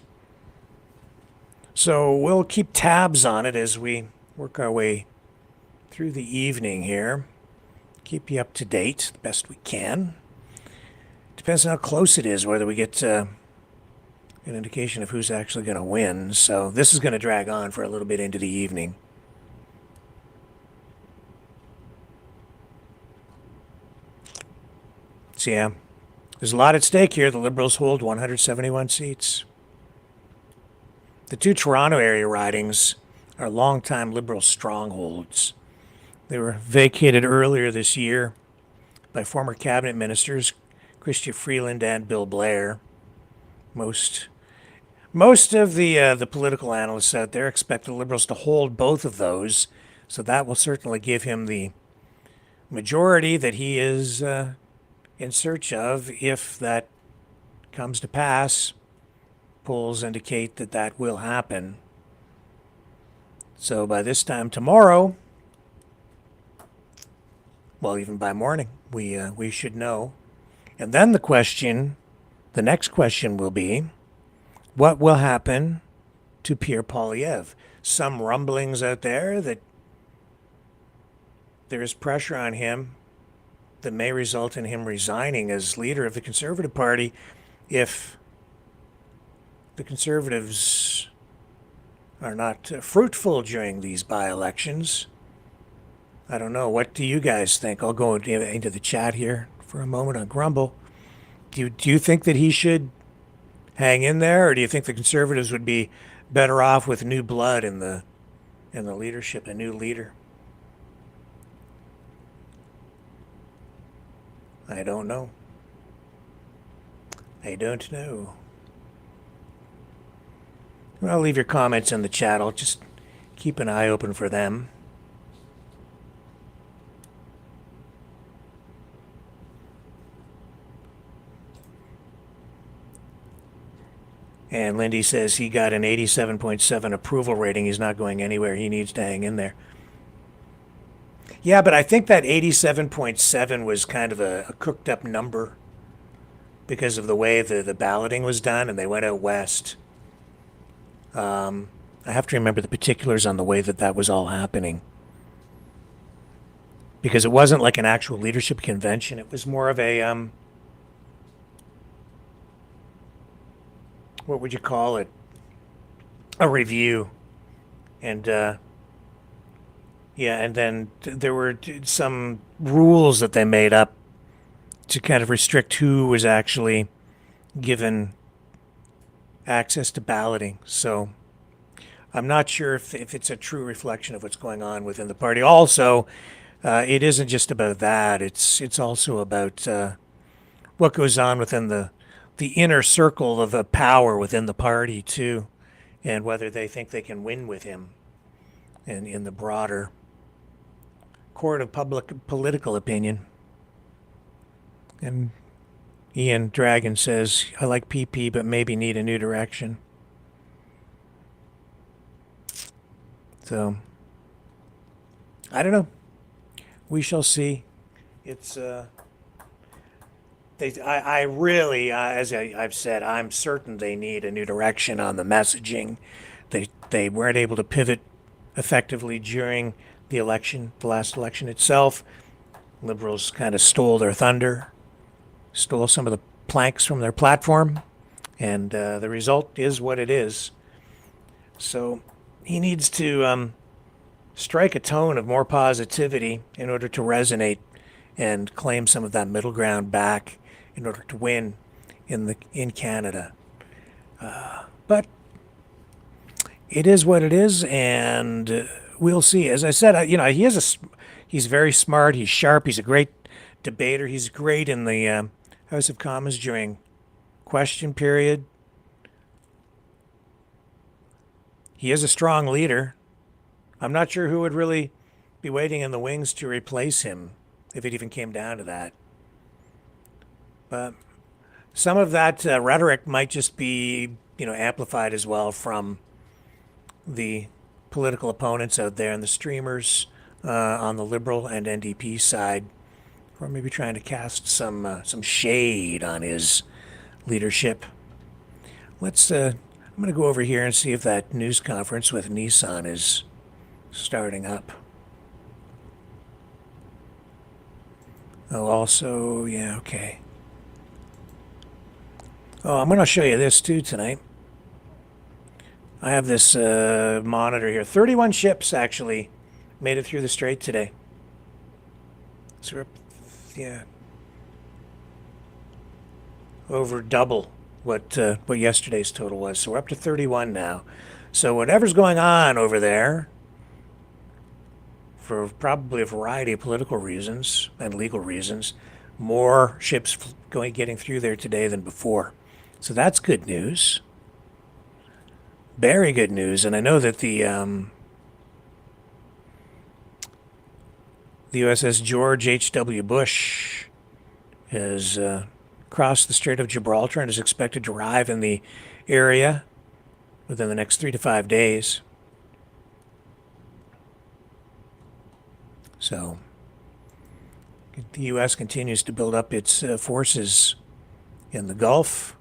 So we'll keep tabs on it as we work our way through the evening here. Keep you up to date the best we can. Depends on how close it is, whether we get an indication of who's actually going to win. So this is going to drag on for a little bit into the evening. So yeah, there's a lot at stake here. The Liberals hold 171 seats. The two Toronto area ridings are longtime Liberal strongholds. They were vacated earlier this year by former cabinet ministers Chrystia Freeland and Bill Blair. Most of the political analysts out there expect the Liberals to hold both of those, so that will certainly give him the majority that he is in search of. If that comes to pass, polls indicate that that will happen. So by this time tomorrow, well, even by morning, we should know. And then the next question will be, what will happen to Pierre Poilievre? Some rumblings out there that there is pressure on him that may result in him resigning as leader of the Conservative Party if the Conservatives are not fruitful during these by-elections. I don't know. What do you guys think? I'll go into the chat here for a moment on Grumble. Do you think that he should hang in there, or do you think the Conservatives would be better off with new blood in the leadership, a new leader? I don't know. I don't know. Well, I'll leave your comments in the chat. I'll just keep an eye open for them. And Lindy says he got an 87.7 approval rating. He's not going anywhere. He needs to hang in there. Yeah, but I think that 87.7 was kind of a cooked up number because of the way the balloting was done, and they went out west. I have to remember the particulars on the way that was all happening. Because it wasn't like an actual leadership convention. It was more of a, what would you call it? A review. And, yeah, and then there were some rules that they made up to kind of restrict who was actually given access to balloting. So I'm not sure if it's a true reflection of what's going on within the party. Also, it isn't just about that. It's also about what goes on within the inner circle of power within the party too, and whether they think they can win with him and in the broader court of public political opinion. And Ian Dragon says, I like PP, but maybe need a new direction. So, I don't know. We shall see. It's, I really, as I've said, I'm certain they need a new direction on the messaging. They weren't able to pivot effectively during the election, the last election itself. Liberals kind of stole their thunder, stole some of the planks from their platform, and the result is what it is. So he needs to strike a tone of more positivity in order to resonate and claim some of that middle ground back in order to win in Canada. But it is what it is, and we'll see. As I said, he's very smart. He's sharp. He's a great debater. He's great in the House of Commons during question period. He is a strong leader. I'm not sure who would really be waiting in the wings to replace him, if it even came down to that. But some of that rhetoric might just be, amplified as well from the political opponents out there and the streamers on the Liberal and NDP side, or maybe trying to cast some shade on his leadership. I'm going to go over here and see if that news conference with Nissan is starting up. Oh, also, yeah, okay. Oh, I'm going to show you this too tonight. I have this monitor here. 31 ships actually made it through the Strait today. So, yeah, over double what yesterday's total was. So we're up to 31 now. So whatever's going on over there, for probably a variety of political reasons and legal reasons, more ships getting through there today than before. So that's good news. Very good news. And I know that the USS George H.W. Bush has crossed the Strait of Gibraltar and is expected to arrive in the area within the next 3 to 5 days. So the U.S. continues to build up its forces in the Gulf.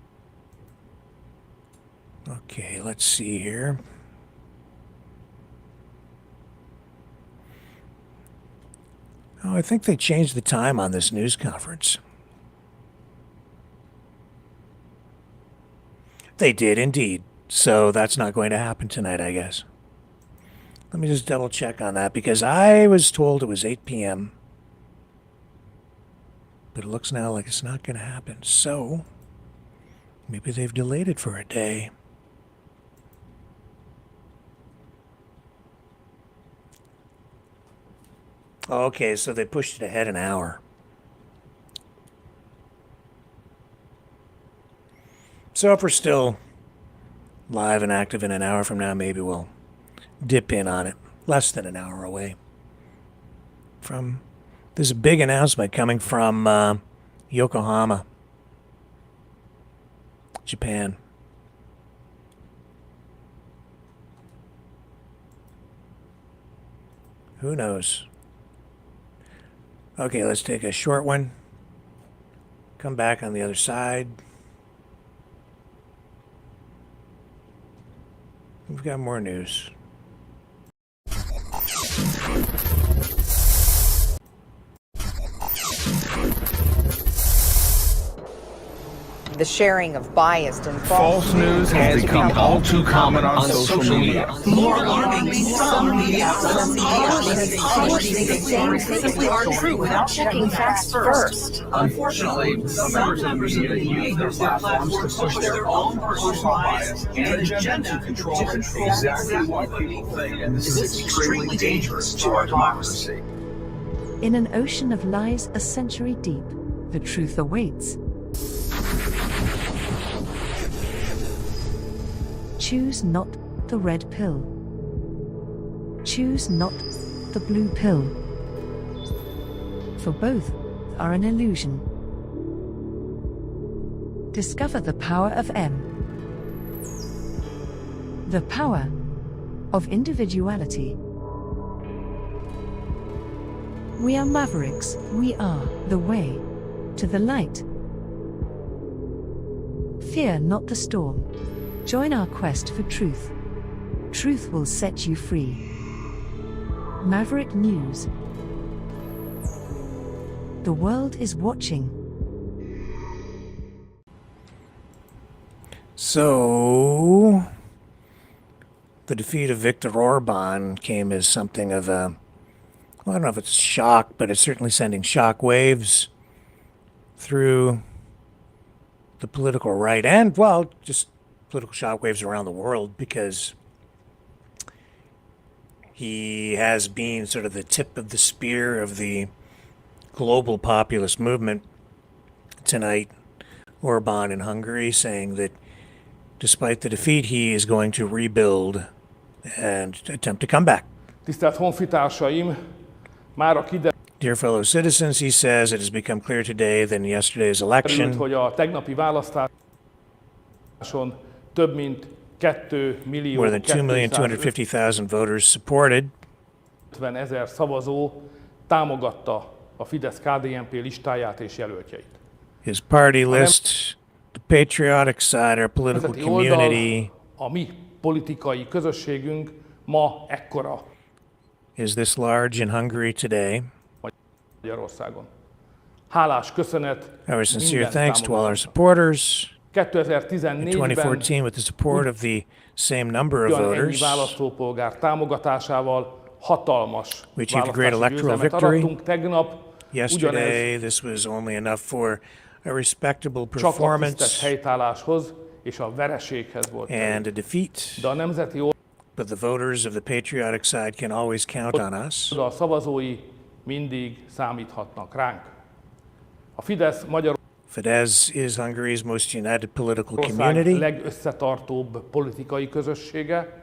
Okay, let's see here. Oh, I think they changed the time on this news conference. They did indeed. So that's not going to happen tonight, I guess. Let me just double check on that because I was told it was 8 p.m. But it looks now like it's not going to happen. So maybe they've delayed it for a day. Okay, so they pushed it ahead an hour. So if we're still live and active in an hour from now, maybe we'll dip in on it. Less than an hour away. There's a big announcement coming from Yokohama, Japan. Who knows? Okay, let's take a short one. Come back on the other side. We've got more news. The sharing of biased and false news has become all too common on social media. More alarmingly, some media outlets simply aren't true without checking facts first. Unfortunately, some members of the media use their platforms to push their own personal bias and agenda to control exactly what people think, and this is extremely dangerous to our democracy. In an ocean of lies a century deep, the truth awaits. Choose not the red pill. Choose not the blue pill. For both are an illusion. Discover the power of M. The power of individuality. We are Mavericks. We are the way to the light. Fear not the storm. Join our quest for truth. Truth will set you free. Maverick News. The world is watching. So, the defeat of Viktor Orban came as something of a, well, I don't know if it's shock, but it's certainly sending shock waves through the political right and, well, just political shockwaves around the world, because he has been sort of the tip of the spear of the global populist movement. Tonight, Orban in Hungary saying that despite the defeat, he is going to rebuild and attempt to come back. Tisztelt honfitársaim, Mára kiderült, Dear fellow citizens, he says, it has become clear today than yesterday's election hogy a tegnapi választáson több mint 2 millió more than 2,250,000 voters supported 50,000 szavazó támogatta a Fidesz-KDNP listáját és jelöltjeit. his party list, the patriotic side, our political Nemzeti oldal, community. a mi politikai közösségünk ma ekkora Is this large in Hungary today? Magyarországon. Hálás köszönet Our sincere minden thanks to all our támogatónak. supporters. In 2014-ben 2014, with the support of the same number of ugyanennyi voters, választópolgár támogatásával hatalmas we achieved a great választási electoral győzelmet victory. arattunk. Tegnap Yesterday, ugyanez this was only enough for a respectable csak a tisztes performance helytálláshoz és a vereséghez volt. and a defeat. De a nemzeti But the voters of the patriotic side can always count on us. oldal szavazói mindig számíthatnak ránk. A Fidesz Fidesz is Hungary's most united political Magyarország community. legösszetartóbb politikai közössége.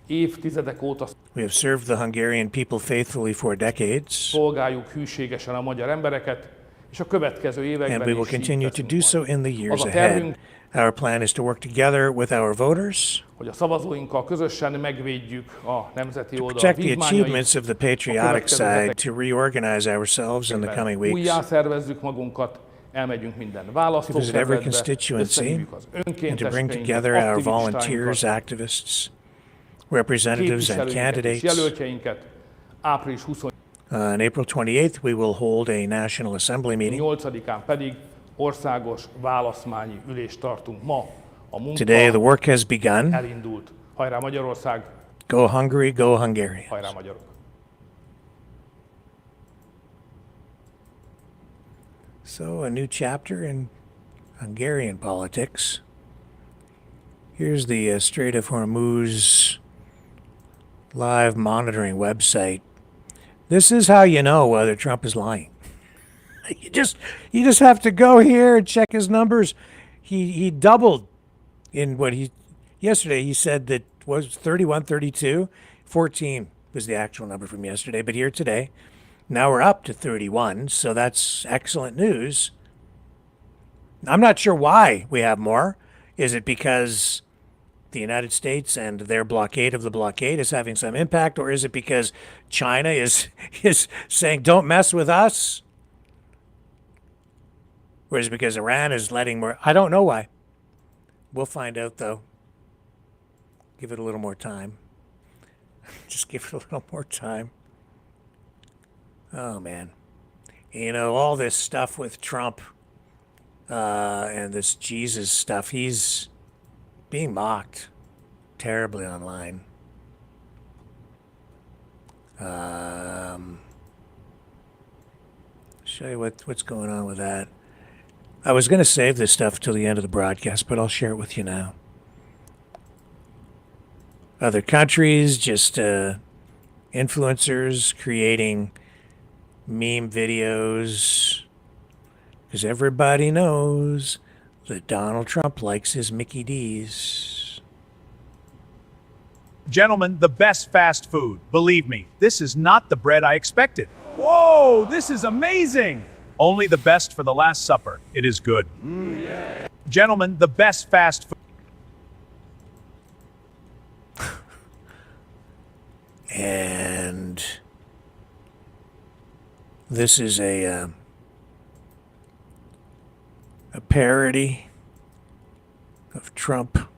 Évtizedek óta We have served the Hungarian people faithfully for decades, szolgáljuk hűségesen a magyar embereket, és a következő években and we will is így continue to teszünk do so majd. in the years Az a ahead. tervünk, Our plan is to work together with our voters hogy a szavazóinkkal közösen megvédjük a nemzeti oldal protect the vívmányait, achievements of the patriotic side, to reorganize ourselves in the coming weeks, újjá szervezzük magunkat, elmegyünk minden to visit every választókerületbe, constituency, összehívjuk az and to bring önkénteseinket, together our volunteers, aktivistáinkat, activists, representatives, and képviselőinket és candidates. jelöltjeinket. Április On April 28th, we will hold a National Assembly meeting. 28-án pedig országos választmányi ülést tartunk ma. A munka Today, the work has begun. elindult. Hajrá Magyarország, Go Hungary, go Hungarians. hajrá magyarok! So, a new chapter in Hungarian politics. Here's the Strait of Hormuz live monitoring website. This is how you know whether Trump is lying. You just have to go here and check his numbers. He doubled in what yesterday he said that was 31, 32, 14 was the actual number from yesterday, but here today, now we're up to 31, so that's excellent news. I'm not sure why we have more. Is it because the United States and their blockade of the blockade is having some impact, or is it because China is saying, don't mess with us? Or is it because Iran is letting more? I don't know why. We'll find out, though. Give it a little more time. Just give it a little more time. Oh, man. You know, all this stuff with Trump and this Jesus stuff, he's being mocked terribly online. Show you what's going on with that. I was going to save this stuff till the end of the broadcast, but I'll share it with you now. Other countries, just influencers creating meme videos, because everybody knows that Donald Trump likes his Mickey D's. Gentlemen, the best fast food. Believe me, this is not the bread I expected. Whoa, this is amazing! Only the best for the Last Supper. It is good. Yeah. Gentlemen, the best fast food. And this is a parody of Trump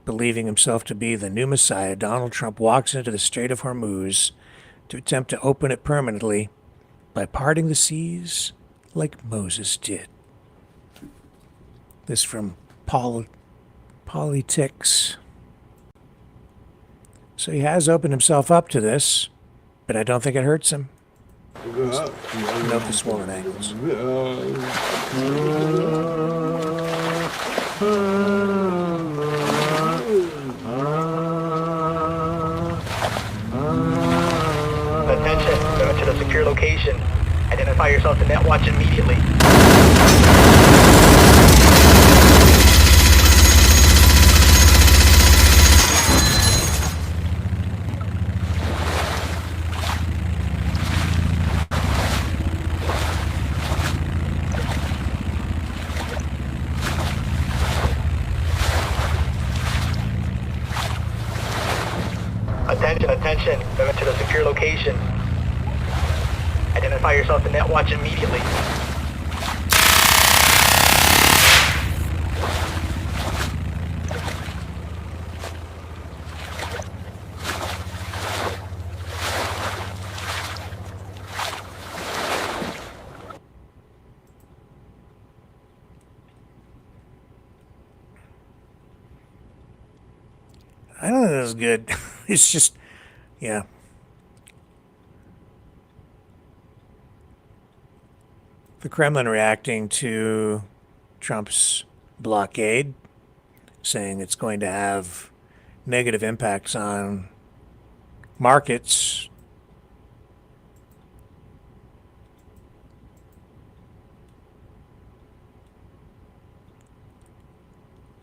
believing himself to be the new Messiah. Donald Trump walks into the Strait of Hormuz to attempt to open it permanently by parting the seas like Moses did. This from Politics. So he has opened himself up to this, but I don't think it hurts him. Note the swollen ankles. Attention, go to the secure location. Identify yourself to NetWatch immediately. Attention, move to the secure location. Identify yourself to net watch immediately. I don't think that's good. It's just, yeah. The Kremlin reacting to Trump's blockade, saying it's going to have negative impacts on markets.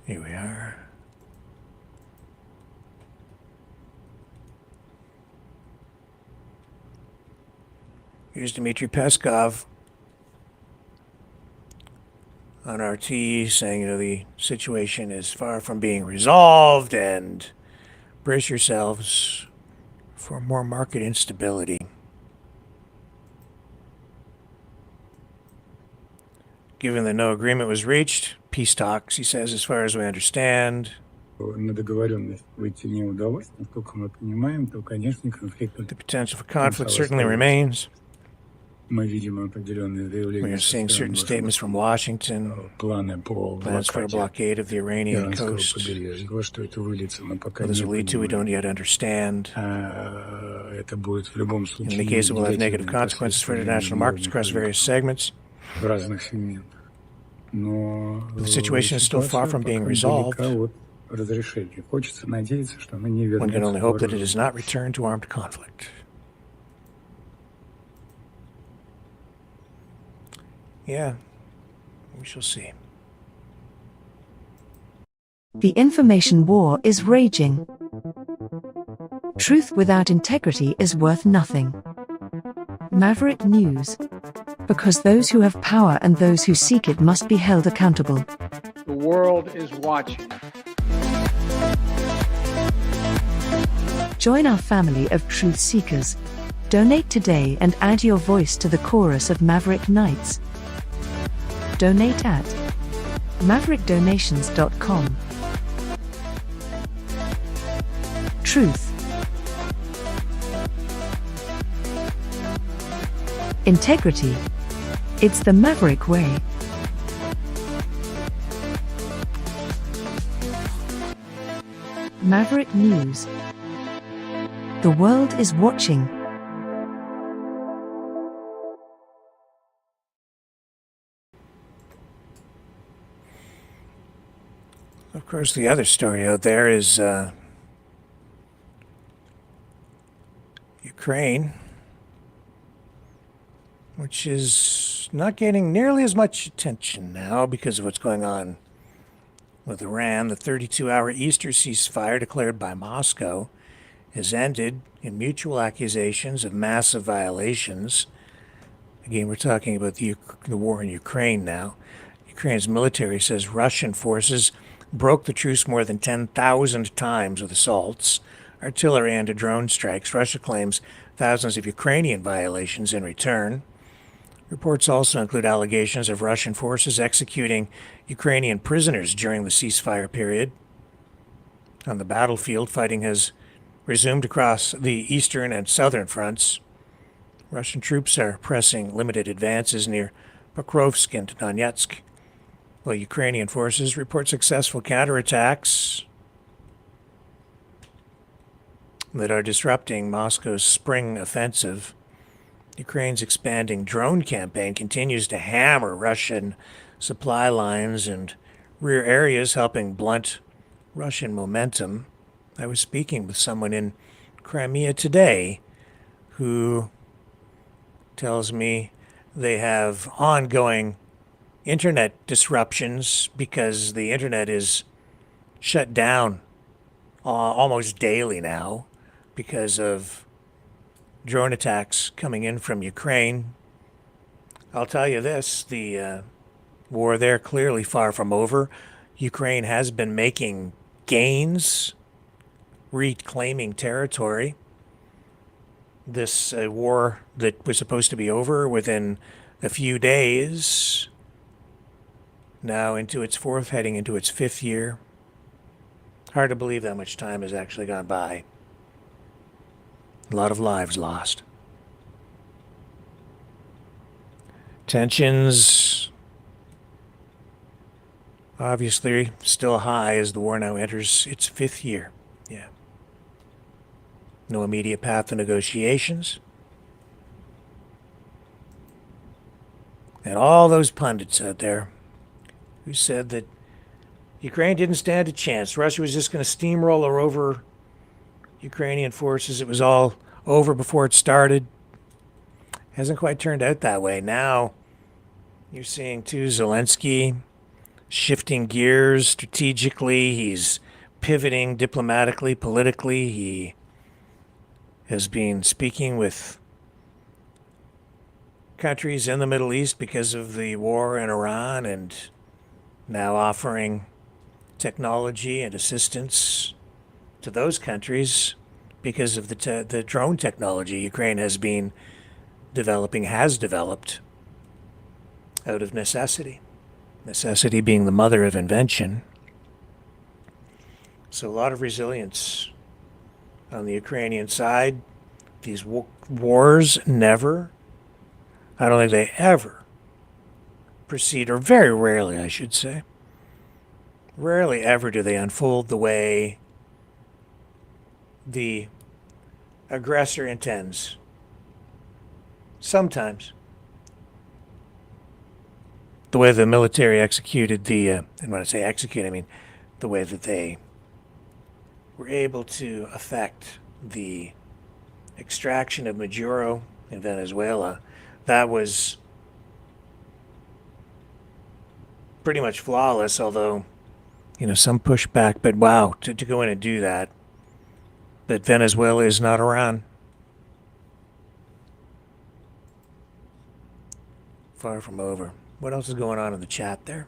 Here we are. Here's Dmitry Peskov on RT saying, the situation is far from being resolved and brace yourselves for more market instability. Given that no agreement was reached, peace talks, he says, as far as we understand. The potential for conflict certainly remains. We are seeing certain statements from Washington, plans for a blockade of the Iranian coast. What this will lead to, we don't yet understand. In the case, it will have negative consequences for international markets across various segments. The situation is still far from being resolved. One can only hope that it does not return to armed conflict. Yeah, we shall see. The information war is raging. Truth without integrity is worth nothing. Maverick News. Because those who have power and those who seek it must be held accountable. The world is watching. Join our family of truth seekers. Donate today and add your voice to the chorus of Maverick Knights. Donate at maverickdonations.com. Truth. Integrity. It's the Maverick way. Maverick News. The world is watching. Of course, the other story out there is Ukraine, which is not getting nearly as much attention now because of what's going on with Iran. The 32-hour Easter ceasefire declared by Moscow has ended in mutual accusations of massive violations. Again, we're talking about the war in Ukraine now. Ukraine's military says Russian forces broke the truce more than 10,000 times with assaults, artillery, and drone strikes. Russia claims thousands of Ukrainian violations in return. Reports also include allegations of Russian forces executing Ukrainian prisoners during the ceasefire period. On the battlefield, fighting has resumed across the eastern and southern fronts. Russian troops are pressing limited advances near Pokrovsk and Donetsk, while Ukrainian forces report successful counterattacks that are disrupting Moscow's spring offensive. Ukraine's expanding drone campaign continues to hammer Russian supply lines and rear areas, helping blunt Russian momentum. I was speaking with someone in Crimea today who tells me they have ongoing internet disruptions because the internet is shut down almost daily now because of drone attacks coming in from Ukraine. I'll tell you this, the war there clearly far from over. Ukraine has been making gains, reclaiming territory. this war that was supposed to be over within a few days, now into its fourth, heading into its fifth year. Hard to believe that much time has actually gone by. A lot of lives lost. Tensions obviously still high as the war now enters its fifth year. Yeah. No immediate path to negotiations. And all those pundits out there who said that Ukraine didn't stand a chance. Russia was just going to steamroller over Ukrainian forces. It was all over before it started. Hasn't quite turned out that way. Now you're seeing, too, Zelensky shifting gears strategically. He's pivoting diplomatically, politically. He has been speaking with countries in the Middle East because of the war in Iran, and now offering technology and assistance to those countries because of the drone technology Ukraine has developed out of necessity. Necessity being the mother of invention. So a lot of resilience on the Ukrainian side. These wars never, I don't think they ever proceed, or very rarely, I should say. Rarely ever do they unfold the way the aggressor intends. Sometimes. The way the military executed and when I say execute, I mean the way that they were able to affect the extraction of Maduro in Venezuela, that was pretty much flawless, although, some pushback, but wow, to go in and do that. But Venezuela is not around. Far from over. What else is going on in the chat there?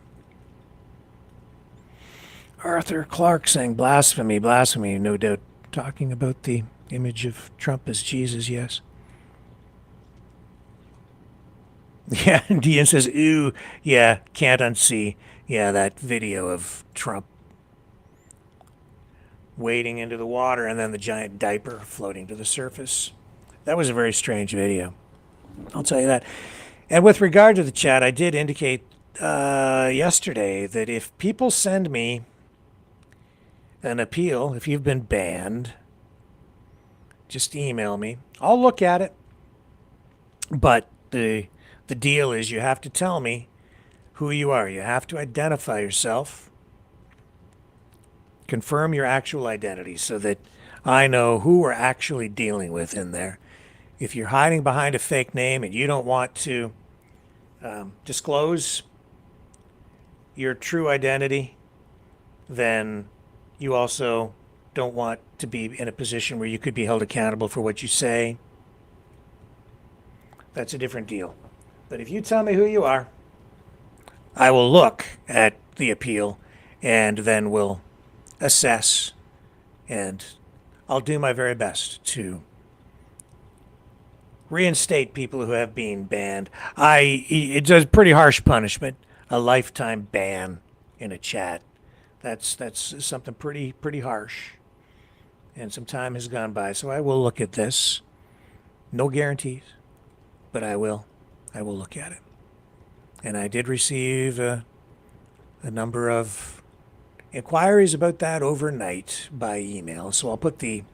Arthur Clark saying blasphemy, blasphemy, no doubt talking about the image of Trump as Jesus, yes. Yeah, Dean says, ooh, yeah, can't unsee. Yeah, that video of Trump wading into the water and then the giant diaper floating to the surface. That was a very strange video. I'll tell you that. And with regard to the chat, I did indicate yesterday that if people send me an appeal, if you've been banned, just email me. I'll look at it. But the deal is you have to tell me who you are. You have to identify yourself. Confirm your actual identity so that I know who we're actually dealing with in there. If you're hiding behind a fake name and you don't want to disclose your true identity, then you also don't want to be in a position where you could be held accountable for what you say. That's a different deal. But if you tell me who you are, I will look at the appeal and then we'll assess, and I'll do my very best to reinstate people who have been banned. It's a pretty harsh punishment, a lifetime ban in a chat. That's something pretty harsh, and some time has gone by. So I will look at this. No guarantees, but I will look at it. And I did receive a number of inquiries about that overnight by email. So I'll put the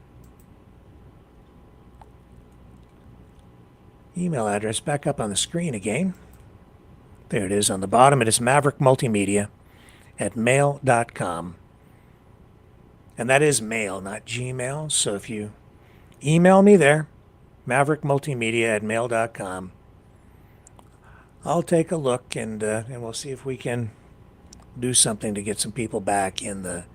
email address back up on the screen again. There it is on the bottom. It is maverickmultimedia@mail.com. And that is mail, not Gmail. So if you email me there, maverickmultimedia@mail.com, I'll take a look and we'll see if we can do something to get some people back in the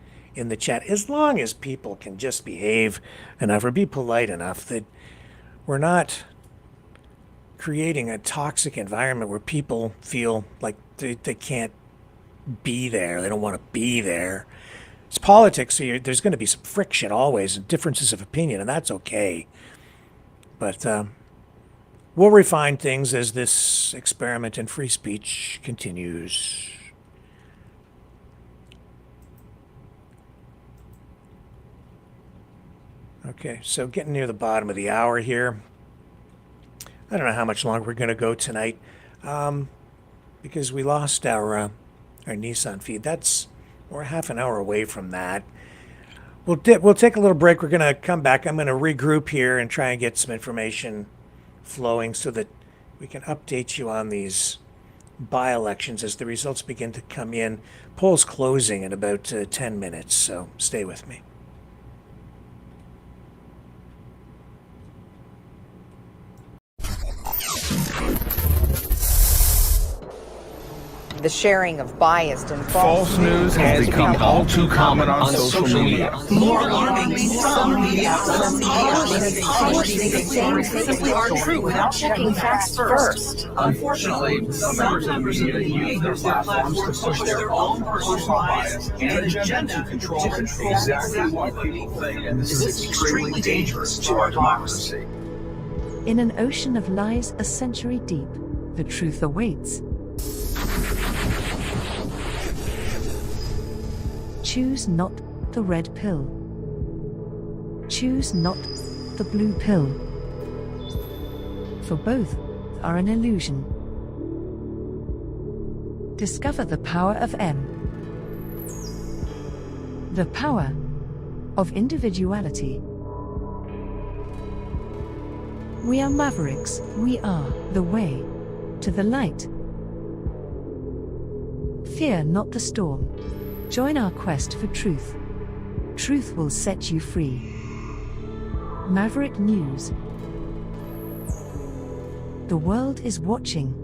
chat. As long as people can just behave enough or be polite enough that we're not creating a toxic environment where people feel like they can't be there. They don't want to be there. It's politics, so there's going to be some friction always and differences of opinion, and that's okay. But we'll refine things as this experiment in free speech continues. Okay, so getting near the bottom of the hour here. I don't know how much longer we're going to go tonight, because we lost our Nissan feed. We're half an hour away from that. We'll take a little break. We're going to come back. I'm going to regroup here and try and get some information flowing so that we can update you on these by-elections as the results begin to come in. Polls closing in about 10 minutes, so stay with me. The sharing of biased and False news has become all too common on social media. More alarmingly, some media outlets publish things simply aren't true without checking facts first. Unfortunately, some members of the media use their platforms to push their own personal bias and agenda to control exactly what people think, and this is extremely dangerous to our democracy. In an ocean of lies a century deep, the truth awaits. Choose not the red pill. Choose not the blue pill. For both are an illusion. Discover the power of M. The power of individuality. We are Mavericks. We are the way to the light. Fear not the storm. Join our quest for truth. Truth will set you free. Maverick News. The world is watching.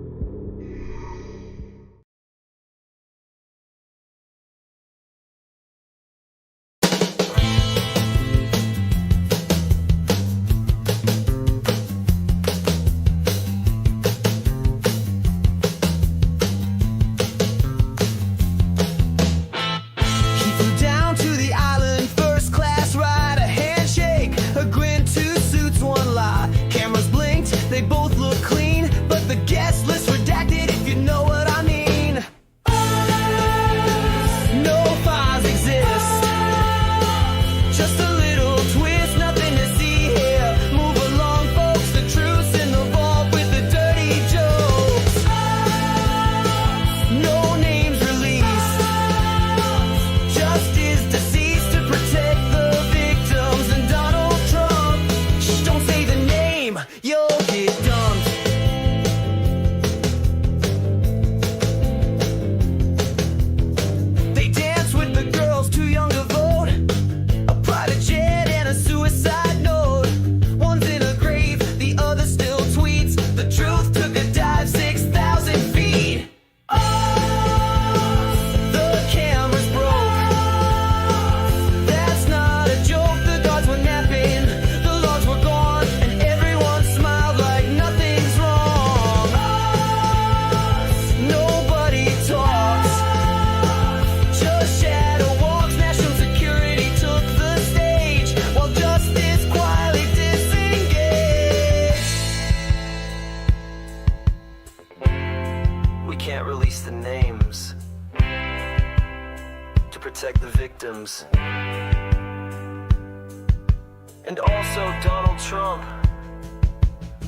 And also Donald Trump.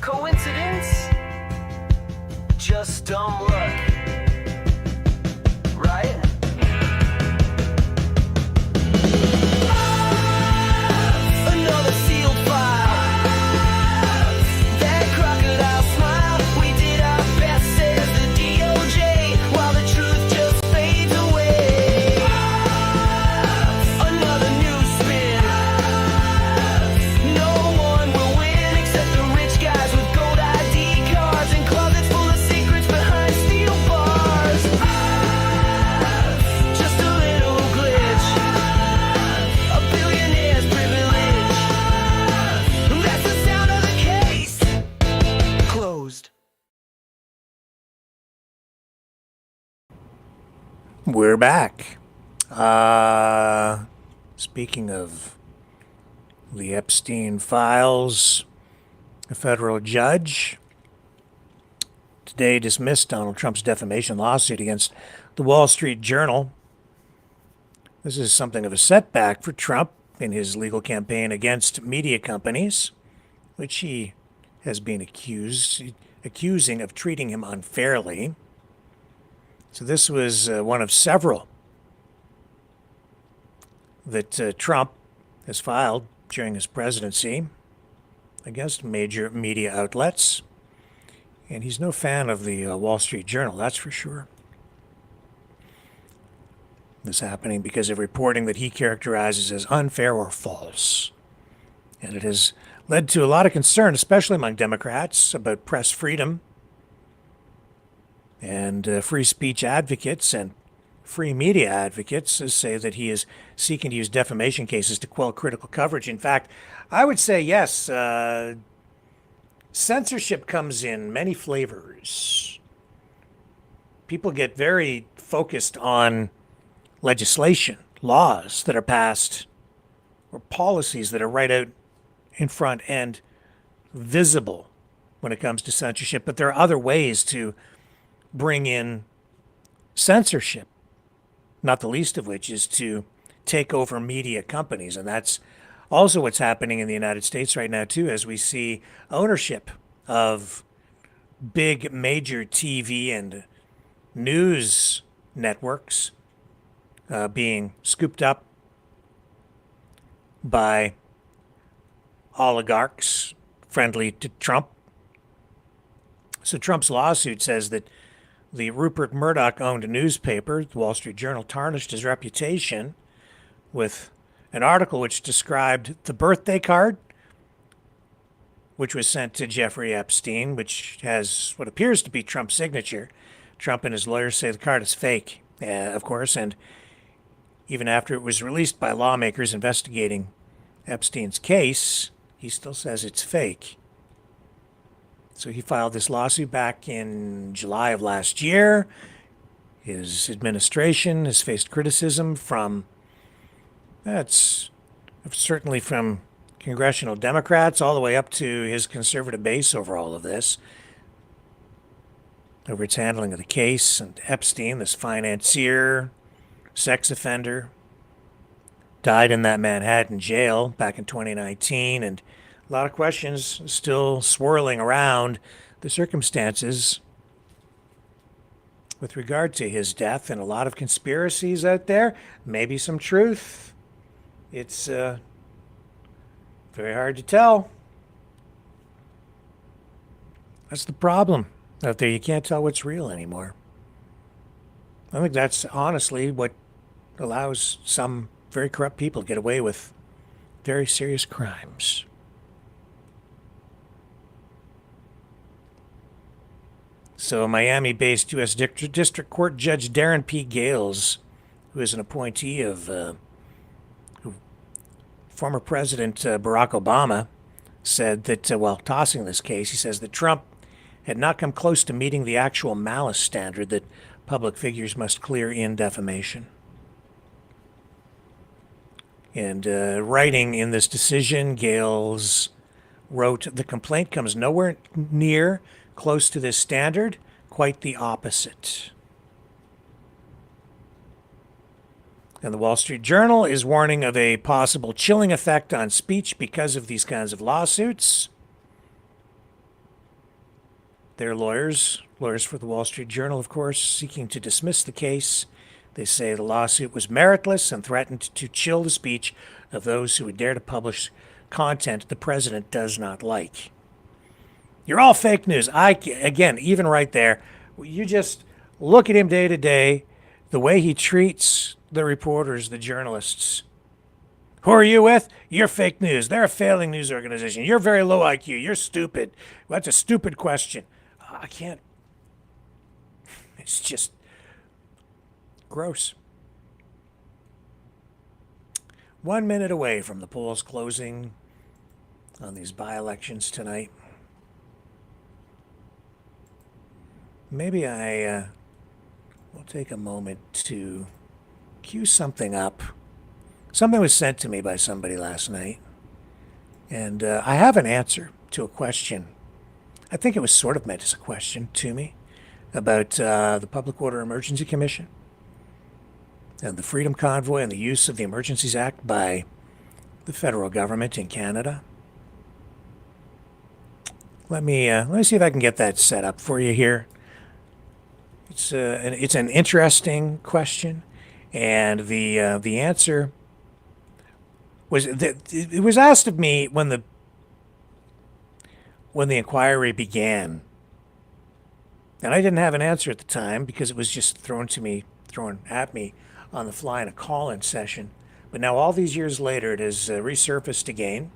Coincidence? Just dumb luck. Right? Another sealed file. That crocodile smile. We did our best, says the DOJ, while the truth just fades away. Another news spin. No one will win except the rich guys with gold ID cards and closets full of secrets behind steel bars. Just a little glitch. A billionaire's privilege. That's the sound of the case. Closed. We're back. Speaking of the Epstein files, A federal judge today dismissed Donald Trump's defamation lawsuit against the Wall Street Journal. This is something of a setback for Trump in his legal campaign against media companies, which he has been accusing of treating him unfairly. So this was one of several that Trump has filed during his presidency against major media outlets. And he's no fan of the Wall Street Journal, that's for sure. This happening because of reporting that he characterizes as unfair or false. And it has led to a lot of concern, especially among Democrats, about press freedom and free speech advocates and free media advocates say that he is seeking to use defamation cases to quell critical coverage. In fact, I would say yes, censorship comes in many flavors. People get very focused on legislation, laws that are passed, or policies that are right out in front and visible when it comes to censorship. But there are other ways to bring in censorship, not the least of which is to take over media companies. And that's also what's happening in the United States right now, too, as we see ownership of big major TV and news networks being scooped up by oligarchs friendly to Trump. So Trump's lawsuit says that the Rupert Murdoch-owned newspaper, the Wall Street Journal, tarnished his reputation with an article which described the birthday card, which was sent to Jeffrey Epstein, which has what appears to be Trump's signature. Trump and his lawyers say the card is fake, of course, and even after it was released by lawmakers investigating Epstein's case, he still says it's fake. So he filed this lawsuit back in July of last year. His administration has faced criticism from, certainly from congressional Democrats all the way up to his conservative base over all of this, over its handling of the case. And Epstein, this financier, sex offender, died in that Manhattan jail back in 2019, and a lot of questions still swirling around the circumstances with regard to his death, and a lot of conspiracies out there, maybe some truth. It's very hard to tell. That's the problem out there. You can't tell what's real anymore. I think that's honestly what allows some very corrupt people to get away with very serious crimes. So Miami-based U.S. District Court Judge Darren P. Gales, who is an appointee of former President Barack Obama, said that while tossing this case, he says that Trump had not come close to meeting the actual malice standard that public figures must clear in defamation. And writing in this decision, Gales wrote, "The complaint comes nowhere near close to this standard, quite the opposite." And the Wall Street Journal is warning of a possible chilling effect on speech because of these kinds of lawsuits. Their lawyers for the Wall Street Journal, of course, seeking to dismiss the case. They say the lawsuit was meritless and threatened to chill the speech of those who would dare to publish content the president does not like. You're all fake news. Again, even right there, you just look at him day to day, the way he treats the reporters, the journalists. Who are you with? You're fake news. They're a failing news organization. You're very low IQ. You're stupid. Well, that's a stupid question. I can't. It's just gross. 1 minute away from the polls closing on these by-elections tonight. Maybe I will take a moment to cue something up. Something was sent to me by somebody last night, and I have an answer to a question. I think it was sort of meant as a question to me about the Public Order Emergency Commission and the Freedom Convoy and the use of the Emergencies Act by the federal government in Canada. Let me see if I can get that set up for you here. It's an interesting question, and the answer was that it was asked of me when the inquiry began, and I didn't have an answer at the time because it was just thrown at me on the fly in a call-in session. But now, all these years later, it has resurfaced again,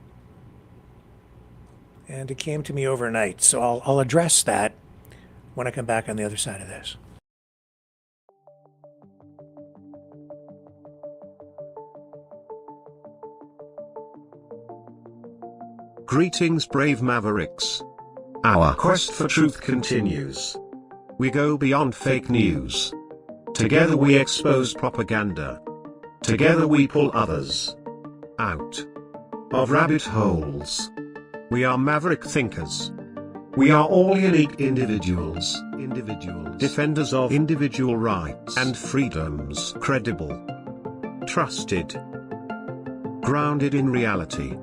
and it came to me overnight. So I'll address that when I come back on the other side of this. Greetings, brave Mavericks. Our quest for truth continues. We go beyond fake news. Together we expose propaganda. Together we pull others out of rabbit holes. We are maverick thinkers. We are all unique individuals, defenders of individual rights and freedoms, credible, trusted, grounded in reality.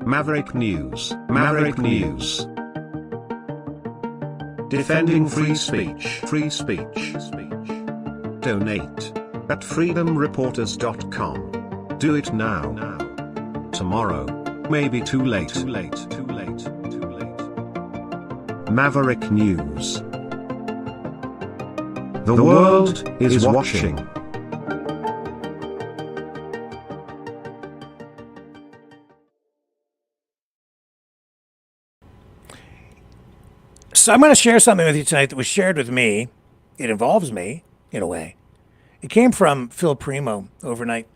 Maverick News, Maverick News. Defending free speech, free speech. Donate at freedomreporters.com. Do it now. Tomorrow may be too late. Maverick News. The world is watching. So I'm going to share something with you tonight that was shared with me. It involves me, in a way. It came from Phil Primo overnight.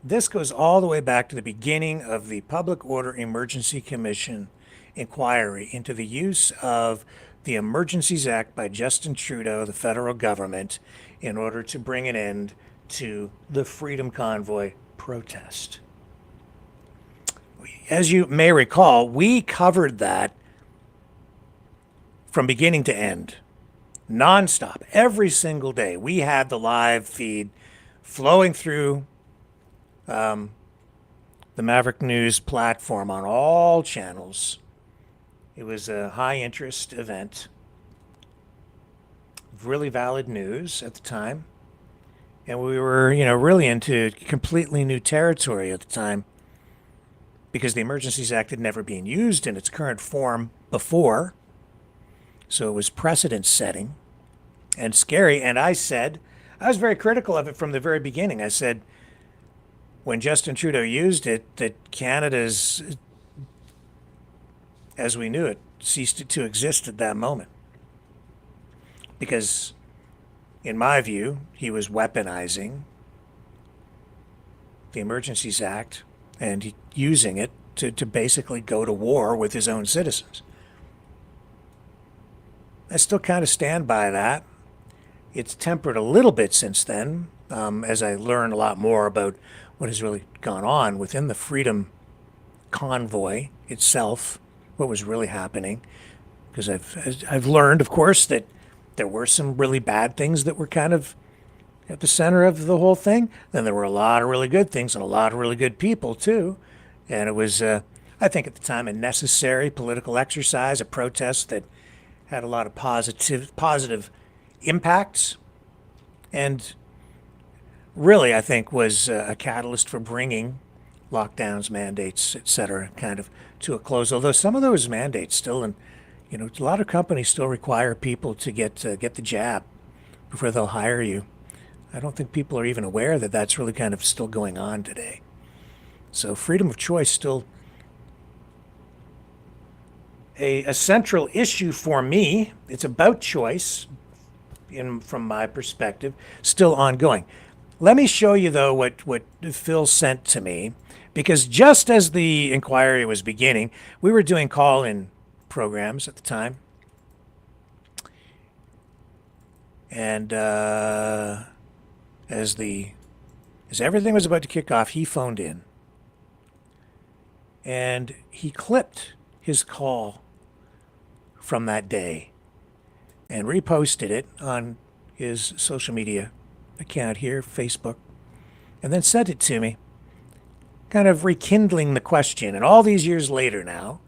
This goes all the way back to the beginning of the Public Order Emergency Commission inquiry into the use of the Emergencies Act by Justin Trudeau, the federal government, in order to bring an end to the Freedom Convoy protest. As you may recall, we covered that from beginning to end, nonstop, every single day. We had the live feed flowing through the Maverick News platform on all channels. It was a high-interest event, really valid news at the time, and we were, really into completely new territory at the time because the Emergencies Act had never been used in its current form before. So it was precedent-setting and scary. And I was very critical of it from the very beginning. I said, when Justin Trudeau used it, that Canada's, as we knew it, ceased to exist at that moment. Because, in my view, he was weaponizing the Emergencies Act and using it to basically go to war with his own citizens. I still kind of stand by that. It's tempered a little bit since then, as I learn a lot more about what has really gone on within the Freedom Convoy itself, what was really happening. Because I've learned, of course, that there were some really bad things that were kind of at the center of the whole thing. Then there were a lot of really good things and a lot of really good people, too. And it was, I think at the time, a necessary political exercise, a protest that had a lot of positive impacts, and really, I think, was a catalyst for bringing lockdowns, mandates, etc., kind of to a close. Although some of those mandates still, a lot of companies still require people to get the jab before they'll hire you. I don't think people are even aware that that's really kind of still going on today. So freedom of choice still a central issue for me. It's about choice, from my perspective, still ongoing. Let me show you, though, what Phil sent to me, because just as the inquiry was beginning, we were doing call-in programs at the time. And as everything was about to kick off, he phoned in. And he clipped his call from that day and reposted it on his social media account here, Facebook, and then sent it to me, kind of rekindling the question. And all these years later now,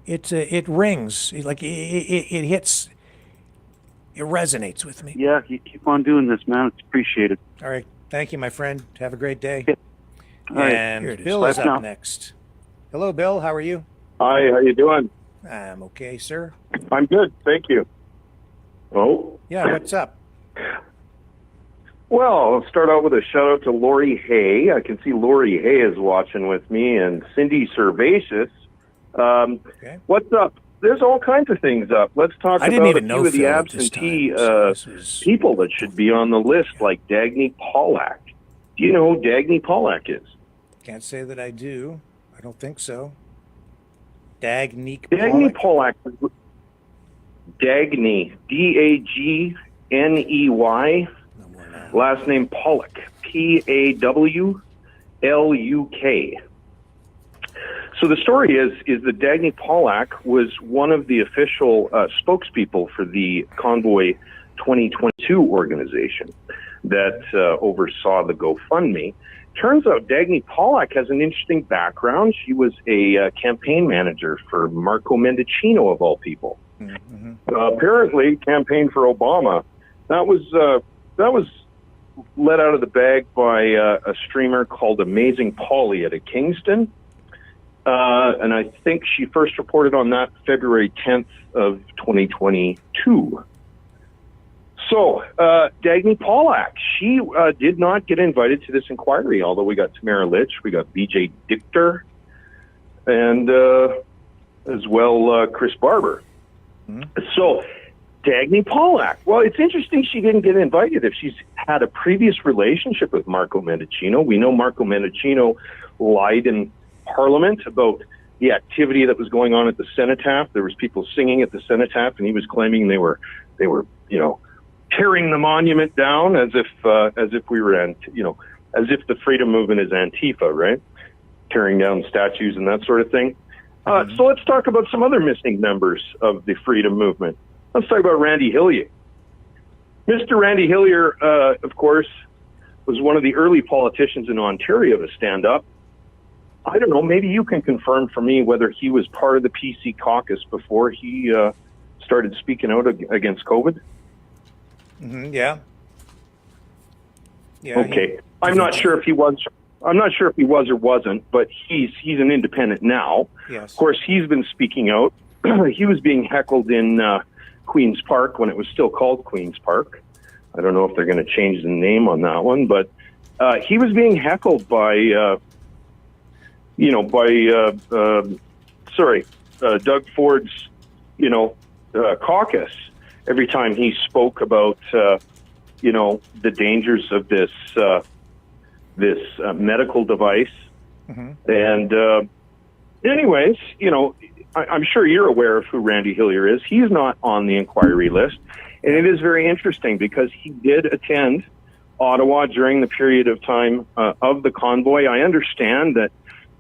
it rings, like it hits, it resonates with me. Yeah, you keep on doing this, man. It's appreciated. All right. Thank you, my friend. Have a great day. All right. And Here it is. Bill is Bye up now. next. Hello, Bill. How are you? Hi, how you doing? I'm okay, sir. I'm good, thank you. Oh? Yeah, what's up? Well, I'll start out with a shout out to Lori Hay. I can see Lori Hay is watching with me, and Cindy Servatius. What's up? There's all kinds of things up. Let's talk about a few of the absentee people that should be on the list, like Dagny Pollack. Do you know who Dagny Pollack is? Can't say that I do. I don't think so. Dagny Pollack. Dagny, Dagney. Last name Pollock, Pawluk. So the story is that Dagny Pollack was one of the official spokespeople for the Convoy 2022 organization that oversaw the GoFundMe. Turns out Dagny Pollack has an interesting background. She was a campaign manager for Marco Mendicino, of all people. Apparently campaigned for Obama. That was let out of the bag by a streamer called Amazing Polly out of Kingston. And I think she first reported on that February 10th of 2022. So, Dagny Pollack, she did not get invited to this inquiry, although we got Tamara Litch, we got BJ Dichter, and as well Chris Barber. So, Dagny Pollack, well, it's interesting she didn't get invited if she's had a previous relationship with Marco Mendicino. We know Marco Mendicino lied in Parliament about the activity that was going on at the cenotaph. There was people singing at the cenotaph, and he was claiming they were, tearing the monument down as if we were, as if the freedom movement is Antifa, right? Tearing down statues and that sort of thing. So let's talk about some other missing members of the freedom movement. Let's talk about Randy Hillier. Mr. Randy Hillier, of course, was one of the early politicians in Ontario to stand up. I don't know, maybe you can confirm for me whether he was part of the PC caucus before he started speaking out against COVID. Yeah. Okay. I'm not sure if he was or wasn't, but he's an independent now. Yes. Of course, he's been speaking out. He was being heckled in Queen's Park when it was still called Queen's Park. I don't know if they're going to change the name on that one, but he was being heckled by Doug Ford's, caucus every time he spoke about, the dangers of this medical device. And anyways, I'm sure you're aware of who Randy Hillier is. He's not on the inquiry list. And it is very interesting because he did attend Ottawa during the period of time of the convoy. I understand that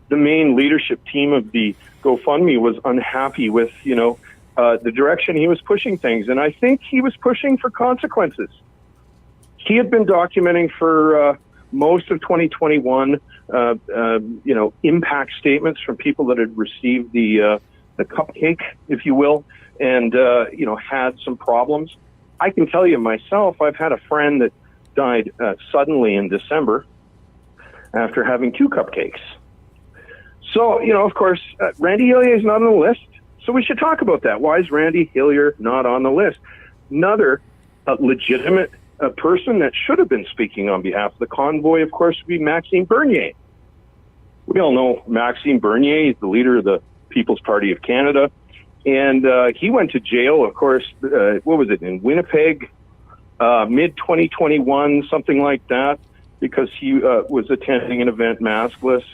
the main leadership team of the GoFundMe was unhappy with, the direction he was pushing things. And I think he was pushing for consequences. He had been documenting for most of 2021, impact statements from people that had received the cupcake, if you will, and, had some problems. I can tell you myself, I've had a friend that died suddenly in December after having 2 cupcakes. So, of course, Randy Hillier is not on the list, so we should talk about that. Why is Randy Hillier not on the list? Another legitimate person that should have been speaking on behalf of the convoy, of course, would be Maxime Bernier. We all know Maxime Bernier. He's the leader of the People's Party of Canada, and he went to jail, of course, in Winnipeg, mid-2021, something like that, because he was attending an event maskless.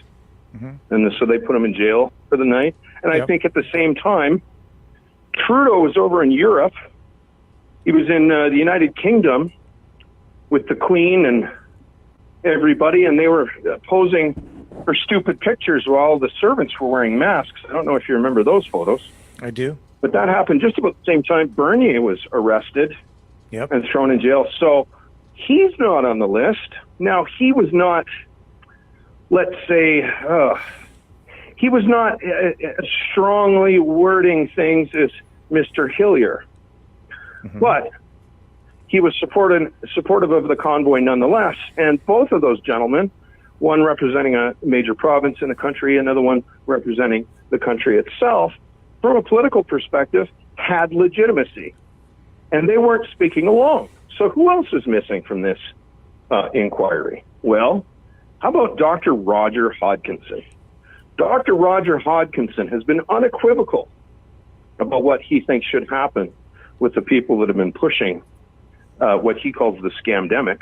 And so they put him in jail for the night. And I think at the same time, Trudeau was over in Europe. He was in the United Kingdom with the Queen and everybody, and they were posing for stupid pictures while the servants were wearing masks. I don't know if you remember those photos. I do. But that happened just about the same time Bernier was arrested and thrown in jail. So he's not on the list. Now, he was not, let's say, he was not strongly wording things as Mr. Hillier. But he was supportive of the convoy nonetheless. And both of those gentlemen, one representing a major province in the country, another one representing the country itself, from a political perspective, had legitimacy. And they weren't speaking alone. So who else is missing from this inquiry? Well, how about Dr. Roger Hodkinson? Dr. Roger Hodkinson has been unequivocal about what he thinks should happen with the people that have been pushing what he calls the scamdemic.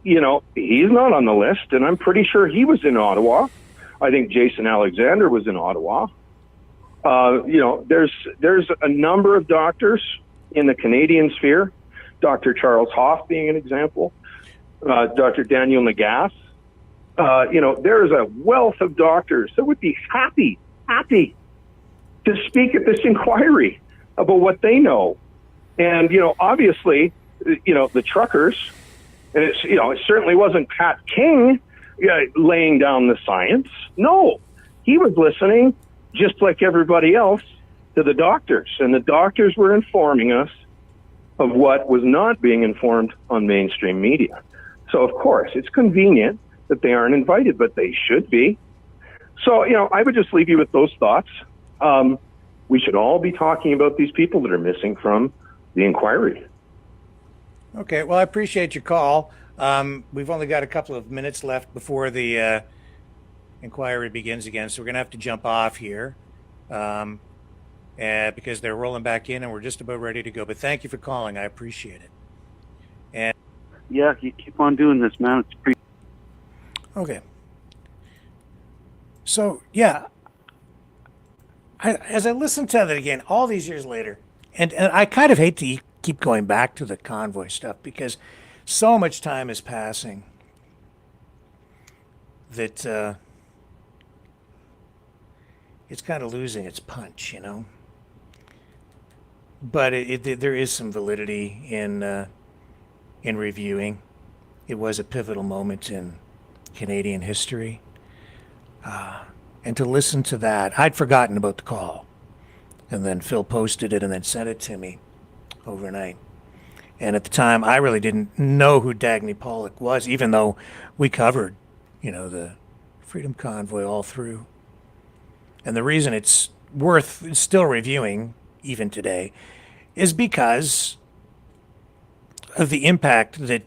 You know, he's not on the list, and I'm pretty sure he was in Ottawa. I think Jason Alexander was in Ottawa. You know, there's a number of doctors in the Canadian sphere, Dr. Charles Hoff being an example, Dr. Daniel Nagath. You know, there is a wealth of doctors that would be happy to speak at this inquiry about what they know. And, you know, obviously, you know, the truckers, and it's, you know, it certainly wasn't Pat King laying down the science. No, he was listening just like everybody else to the doctors, and the doctors were informing us of what was not being informed on mainstream media. So, of course, it's convenient that they aren't invited, but they should be. So, you know, I would just leave you with those thoughts. We should all be talking about these people that are missing from the inquiry. Okay, well, I appreciate your call. We've only got a couple of minutes left before the inquiry begins again, so we're going to have to jump off here because they're rolling back in and we're just about ready to go. But thank you for calling. I appreciate it. And yeah, you keep on doing this, man. It's pretty. Okay. So, yeah, as I listen to that again, all these years later, and I kind of hate to keep going back to the convoy stuff because so much time is passing that it's kind of losing its punch, you know. But there is some validity in reviewing. It was a pivotal moment in Canadian history. And to listen to that, I'd forgotten about the call. And then Phil posted it and then sent it to me overnight. And at the time, I really didn't know who Dagny Pollock was, even though we covered, you know, the Freedom Convoy all through. And the reason it's worth still reviewing, even today, is because of the impact that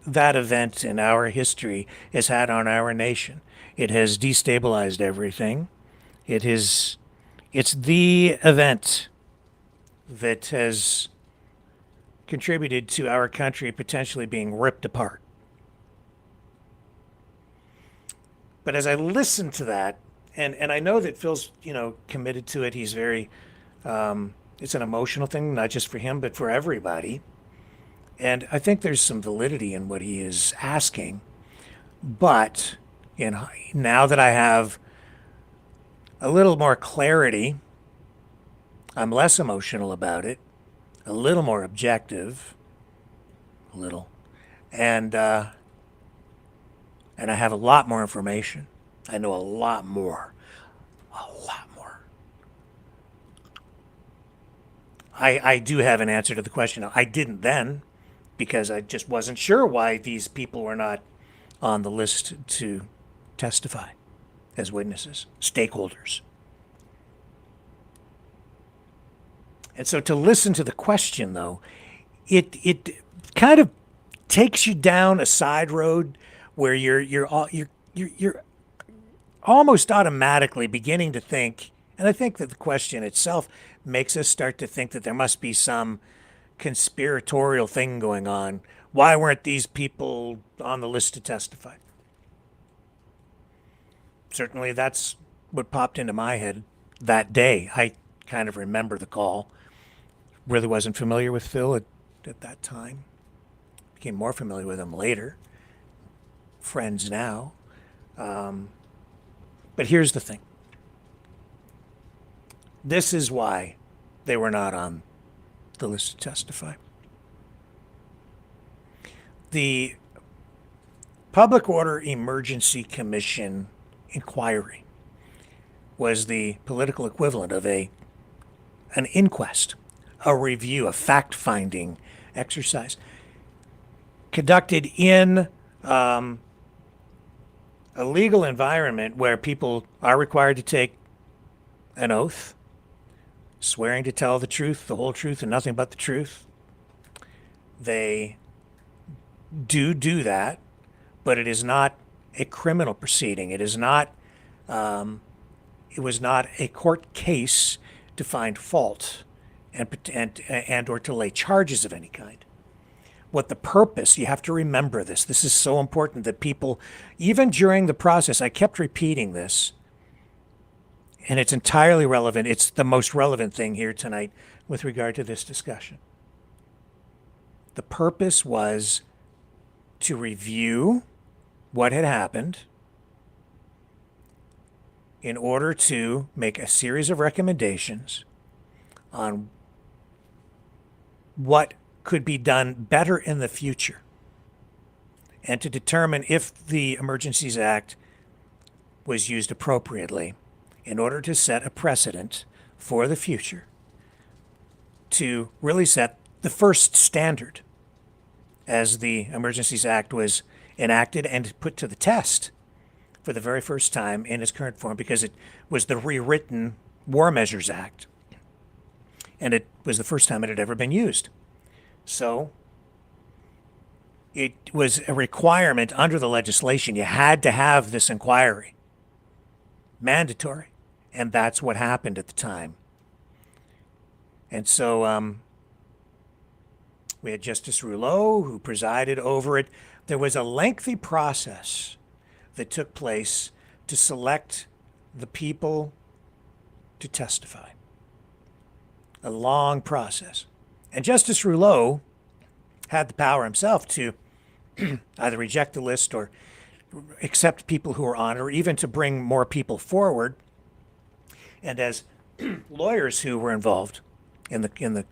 that event in our history has had on our nation. It has destabilized everything. It's the event that has contributed to our country potentially being ripped apart. But as I listen to that, and I know that Phil's, you know, committed to it. He's very, it's an emotional thing, not just for him, but for everybody. And I think there's some validity in what he is asking. But now that I have a little more clarity, I'm less emotional about it, a little more objective, and I have a lot more information. I know a lot more. I do have an answer to the question. I didn't then, because I just wasn't sure why these people were not on the list to testify as witnesses, stakeholders. And so to listen to the question, though, it kind of takes you down a side road where you're almost automatically beginning to think, and I think that the question itself makes us start to think that there must be some conspiratorial thing going on. Why weren't these people on the list to testify? Certainly that's what popped into my head that day. I kind of remember the call. Really wasn't familiar with Phil at that time. Became more familiar with him later. friends now. But here's the thing. This is why they were not on the list to testify. The Public Order Emergency Commission inquiry was the political equivalent of an inquest, a review, a fact-finding exercise conducted in a legal environment where people are required to take an oath, swearing to tell the truth, the whole truth, and nothing but the truth. They do that, but it is not a criminal proceeding. It is not. It was not a court case to find fault and or to lay charges of any kind. What the purpose, you have to remember this. This is so important that people, even during the process, I kept repeating this, and it's entirely relevant. It's the most relevant thing here tonight with regard to this discussion. The purpose was to review what had happened in order to make a series of recommendations on what could be done better in the future, and to determine if the Emergencies Act was used appropriately in order to set a precedent for the future, to really set the first standard as the Emergencies Act was enacted and put to the test for the very first time in its current form, because it was the rewritten War Measures Act, and it was the first time it had ever been used. So it was a requirement under the legislation. You had to have this inquiry, mandatory, and that's what happened at the time. And so we had Justice Rouleau, who presided over it. There was a lengthy process that took place to select the people to testify. A long process. And Justice Rouleau had the power himself to either reject the list or accept people who were on it, or even to bring more people forward. And as lawyers who were involved in the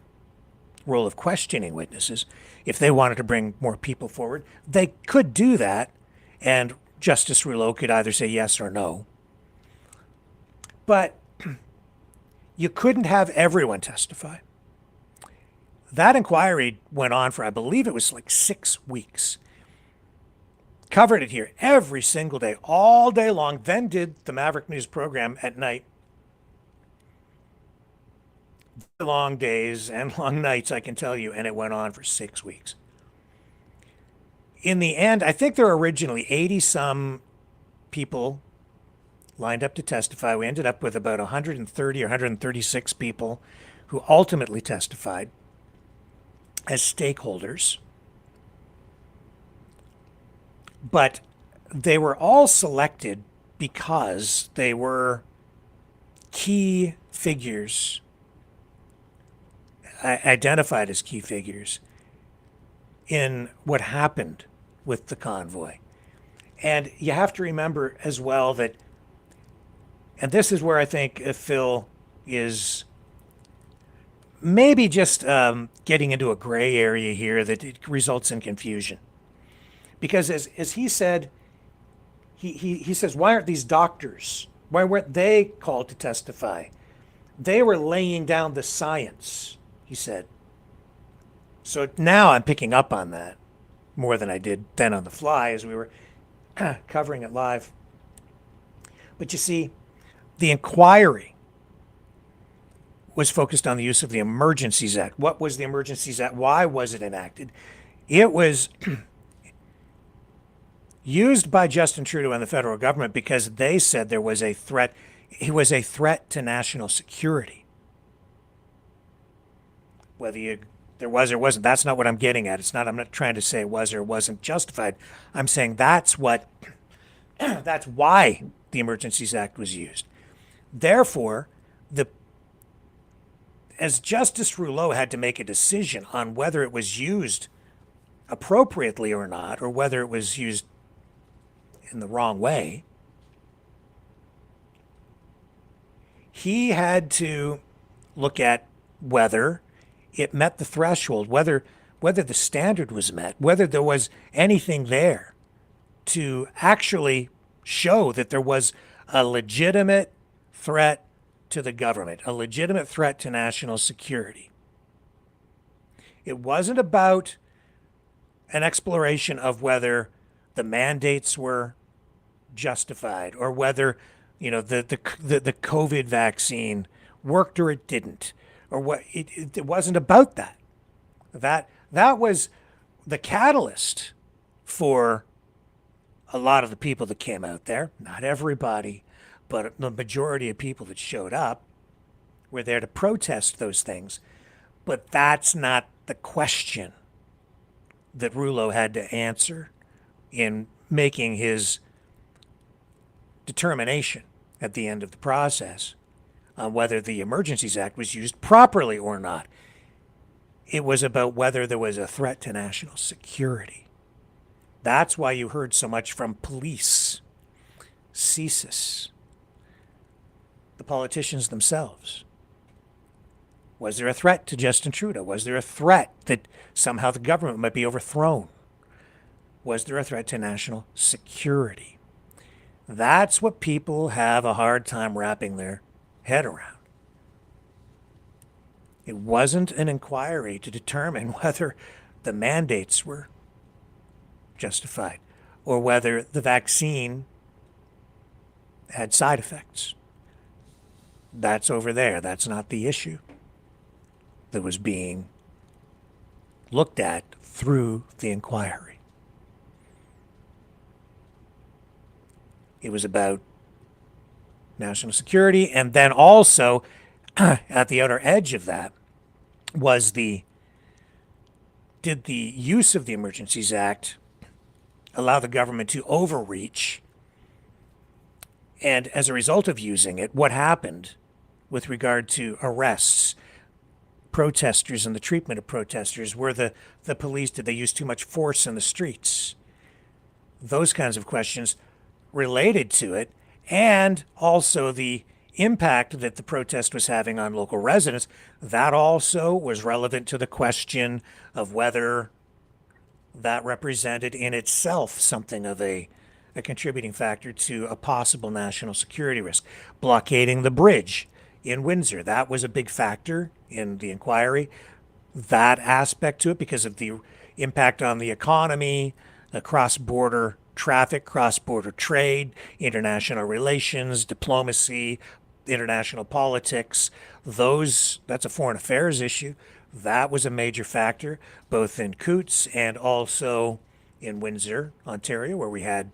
role of questioning witnesses, if they wanted to bring more people forward, they could do that, and Justice Rouleau could either say yes or no. But you couldn't have everyone testify. That inquiry went on for, I believe it was like 6 weeks. Covered it here every single day, all day long, then did the Maverick News program at night. Long days and long nights, I can tell you, and it went on for 6 weeks. In the end, I think there were originally 80-some people lined up to testify. We ended up with about 130 or 136 people who ultimately testified as stakeholders. But they were all selected because they were key figures, identified as key figures in what happened with the convoy. And you have to remember as well that, and this is where I think Phil is maybe just getting into a gray area here, that it results in confusion. Because as he said, he says, why aren't these doctors, why weren't they called to testify? They were laying down the science, he said. So now I'm picking up on that more than I did then on the fly as we were covering it live. But you see, the inquiry was focused on the use of the Emergencies Act. What was the Emergencies Act? Why was it enacted? It was used by Justin Trudeau and the federal government because they said there was a threat. It was a threat to national security. Whether there was or wasn't, that's not what I'm getting at. It's not. I'm not trying to say it was or wasn't justified. I'm saying that's why the Emergencies Act was used. Therefore, as Justice Rouleau had to make a decision on whether it was used appropriately or not, or whether it was used in the wrong way. He had to look at whether it met the threshold, whether the standard was met, whether there was anything there to actually show that there was a legitimate threat to the government, a legitimate threat to national security. It wasn't about an exploration of whether the mandates were justified or whether, you know, the COVID vaccine worked or it didn't, or what. It wasn't about that. That was the catalyst for a lot of the people that came out there. Not everybody, but the majority of people that showed up were there to protest those things. But that's not the question that Rouleau had to answer in making his determination at the end of the process on whether the Emergencies Act was used properly or not. It was about whether there was a threat to national security. That's why you heard so much from police, CSIS, the politicians themselves. Was there a threat to Justin Trudeau? Was there a threat that somehow the government might be overthrown? Was there a threat to national security? That's what people have a hard time wrapping their head around. It wasn't an inquiry to determine whether the mandates were justified or whether the vaccine had side effects. That's over there. That's not the issue that was being looked at through the inquiry. It was about national security, and then also at the outer edge of that was did the use of the Emergencies Act allow the government to overreach? And as a result of using it, what happened with regard to arrests, protesters, and the treatment of protesters? Were the police, did they use too much force in the streets? Those kinds of questions related to it, and also the impact that the protest was having on local residents. That also was relevant to the question of whether that represented in itself something of a contributing factor to a possible national security risk. Blockading the bridge in Windsor, that was a big factor in the inquiry. That aspect to it, because of the impact on the economy, the cross-border traffic, cross-border trade, international relations, diplomacy, international politics, that's a foreign affairs issue. That was a major factor, both in Coutts and also in Windsor, Ontario, where we had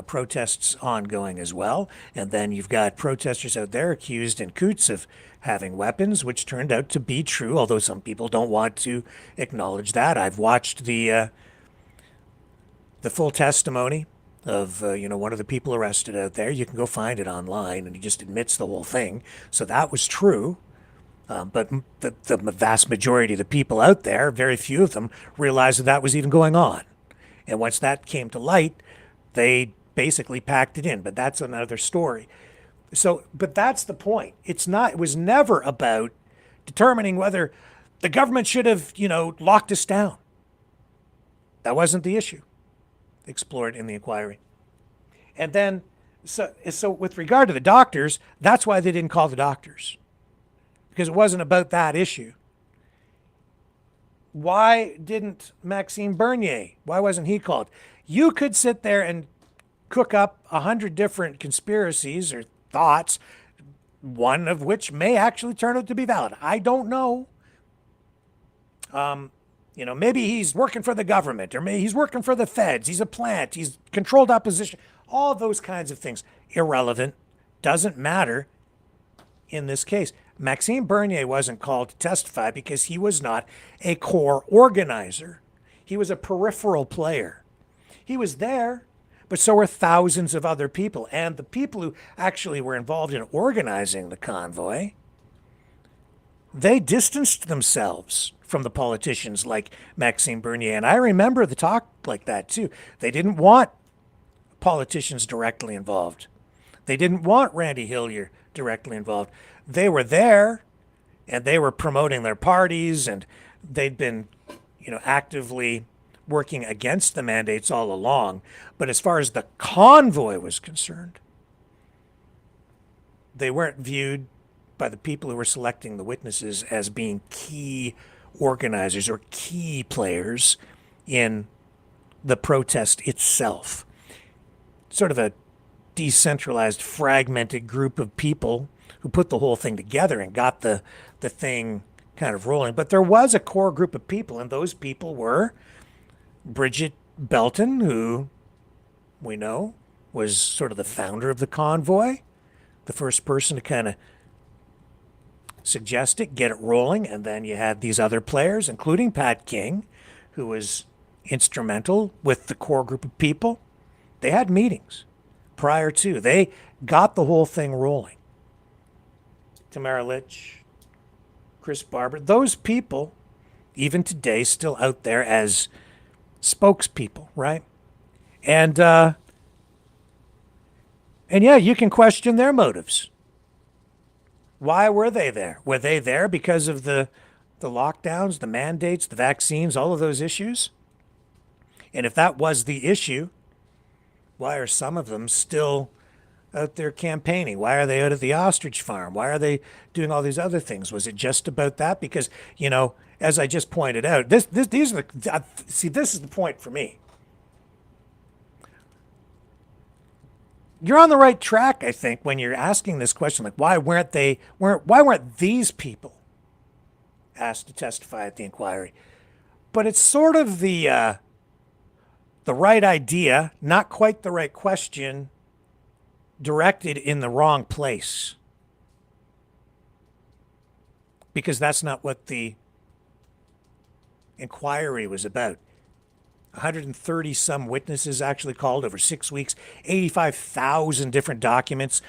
protests ongoing as well. And then you've got protesters out there accused in Coutts of having weapons, which turned out to be true, although some people don't want to acknowledge that. I've watched the full testimony of one of the people arrested out there. You can go find it online, and he just admits the whole thing. So that was true. But the vast majority of the people out there, very few of them, realized that was even going on. And once that came to light, they basically packed it in. But that's another story. So, but that's the point. It was never about determining whether the government should have, locked us down. That wasn't the issue explored in the inquiry. And then, so with regard to the doctors, that's why they didn't call the doctors, because it wasn't about that issue. Why didn't Maxime Bernier, why wasn't he called? You could sit there and cook up 100 different conspiracies or thoughts, one of which may actually turn out to be valid. I don't know. Maybe he's working for the government, or maybe he's working for the feds. He's a plant. He's controlled opposition. All those kinds of things. Irrelevant. Doesn't matter in this case. Maxime Bernier wasn't called to testify because he was not a core organizer. He was a peripheral player. He was there, but so were thousands of other people. And the people who actually were involved in organizing the convoy, they distanced themselves from the politicians like Maxime Bernier. And I remember the talk like that too. They didn't want politicians directly involved. They didn't want Randy Hillier directly involved. They were there, and they were promoting their parties, and they'd been, actively working against the mandates all along. But as far as the convoy was concerned, they weren't viewed by the people who were selecting the witnesses as being key organizers or key players in the protest itself. Sort of a decentralized, fragmented group of people who put the whole thing together and got the thing kind of rolling. But there was a core group of people, and those people were Bridget Belton, who we know was sort of the founder of the convoy, the first person to kind of suggest it, get it rolling. And then you had these other players, including Pat King, who was instrumental with the core group of people. They had meetings prior to. They got the whole thing rolling. Tamara Litch, Chris Barber, those people, even today, still out there as spokespeople, right? And yeah, you can question their motives. Why were they there? Were they there because of the lockdowns, the mandates, the vaccines, all of those issues? And if that was the issue, why are some of them still out there campaigning? Why are they out at the ostrich farm? Why are they doing all these other things? Was it just about that? Because, as I just pointed out, this is the point for me. You're on the right track, I think, when you're asking this question, like why weren't these people asked to testify at the inquiry? But it's sort of the right idea, not quite the right question, directed in the wrong place. Because that's not what the inquiry was about. 130 some witnesses actually called over 6 weeks, 85,000 different documents,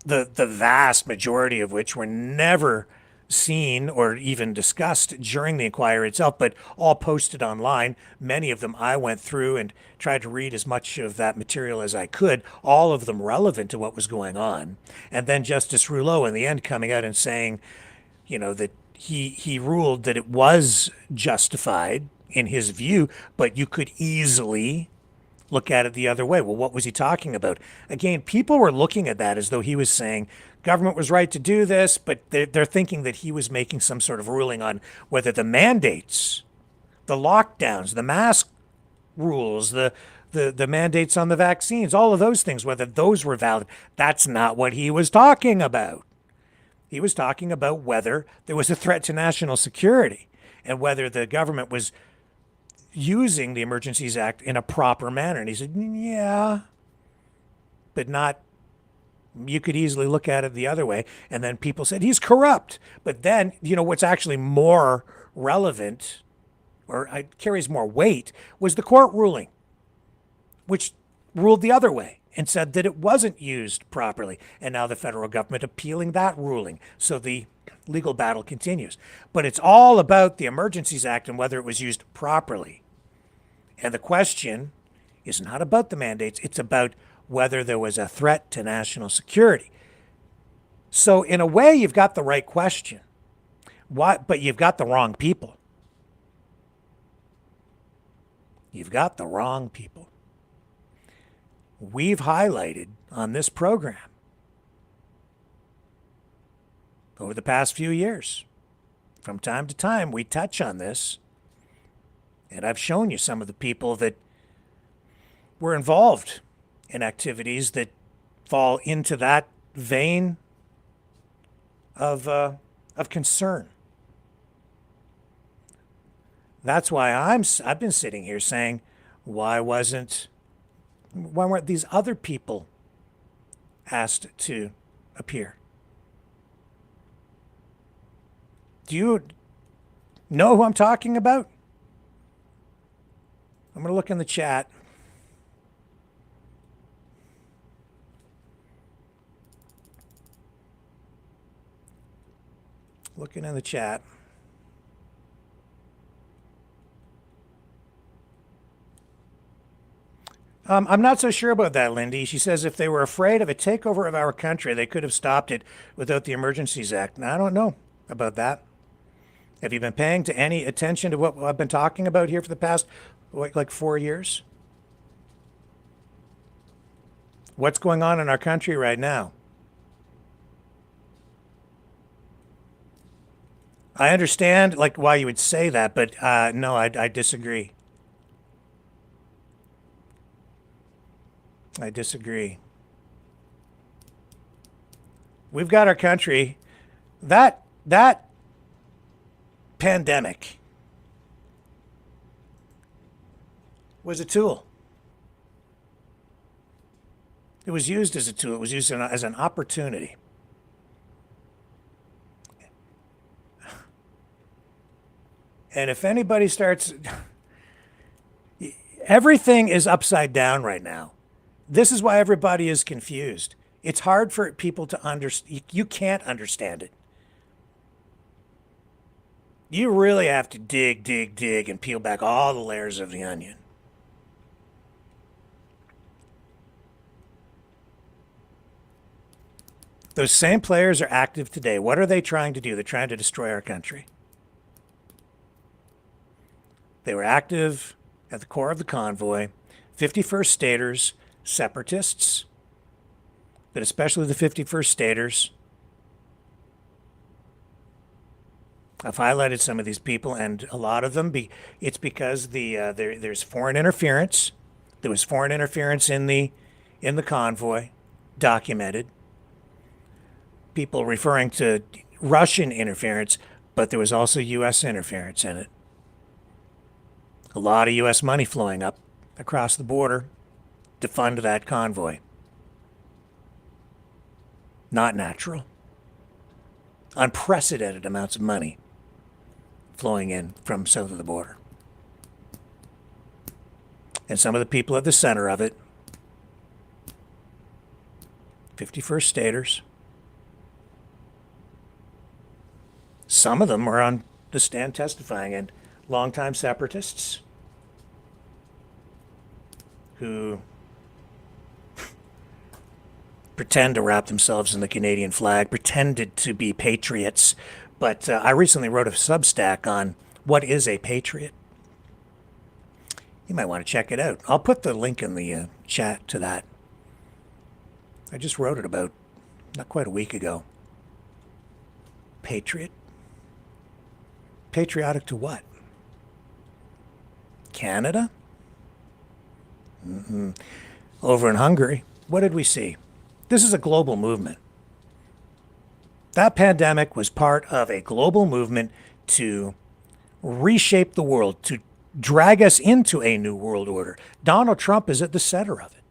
the vast majority of which were never seen or even discussed during the inquiry itself, but all posted online. Many of them I went through and tried to read as much of that material as I could, all of them relevant to what was going on. And then Justice Rouleau in the end coming out and saying, that he ruled that it was justified in his view, but you could easily look at it the other way. Well, what was he talking about? Again, people were looking at that as though he was saying government was right to do this, but they're thinking that he was making some sort of ruling on whether the mandates, the lockdowns, the mask rules, the mandates on the vaccines, all of those things, whether those were valid. That's not what he was talking about. He was talking about whether there was a threat to national security and whether the government was using the Emergencies Act in a proper manner. And he said, yeah, but not, you could easily look at it the other way. And then people said, he's corrupt. But then, what's actually more relevant or carries more weight was the court ruling, which ruled the other way and said that it wasn't used properly. And now the federal government appealing that ruling. So the legal battle continues. But it's all about the Emergencies Act and whether it was used properly. And the question is not about the mandates. It's about whether there was a threat to national security. So in a way, you've got the right question. But you've got the wrong people. You've got the wrong people. We've highlighted on this program over the past few years, from time to time, we touch on this. And I've shown you some of the people that were involved in activities that fall into that vein of concern. That's why I've been sitting here saying, why weren't these other people asked to appear? Do you know who I'm talking about? I'm going to look in the chat. Looking in the chat. I'm not so sure about that, Lindy. She says if they were afraid of a takeover of our country, they could have stopped it without the Emergencies Act. Now, I don't know about that. Have you been paying to any attention to what I've been talking about here for the past, like 4 years? What's going on in our country right now? I understand, like, why you would say that, but no, I disagree. I disagree. We've got our country. That pandemic was a tool. It was used as a tool. It was used as an opportunity. And if anybody starts, everything is upside down right now. This is why everybody is confused. It's hard for people to understand. You can't understand it. You really have to dig, and peel back all the layers of the onion. Those same players are active today. What are they trying to do? They're trying to destroy our country. They were active at the core of the convoy. 51st Staters, separatists, but especially the 51st Staters. I've highlighted some of these people, and a lot of them, it's because there's foreign interference. There was foreign interference in the convoy, documented. People referring to Russian interference, but there was also U.S. interference in it. A lot of U.S. money flowing up across the border to fund that convoy. Not natural. Unprecedented amounts of money flowing in from south of the border. And some of the people at the center of it, 51st Staters, some of them were on the stand testifying, and longtime separatists who pretend to wrap themselves in the Canadian flag, pretended to be patriots. But I recently wrote a Substack on what is a patriot. You might want to check it out. I'll put the link in the chat to that. I just wrote it about not quite a week ago. Patriot? Patriotic to what? Canada? Mm-hmm. Over in Hungary, what did we see? This is a global movement. That pandemic was part of a global movement to reshape the world, to drag us into a new world order. Donald Trump is at the center of it.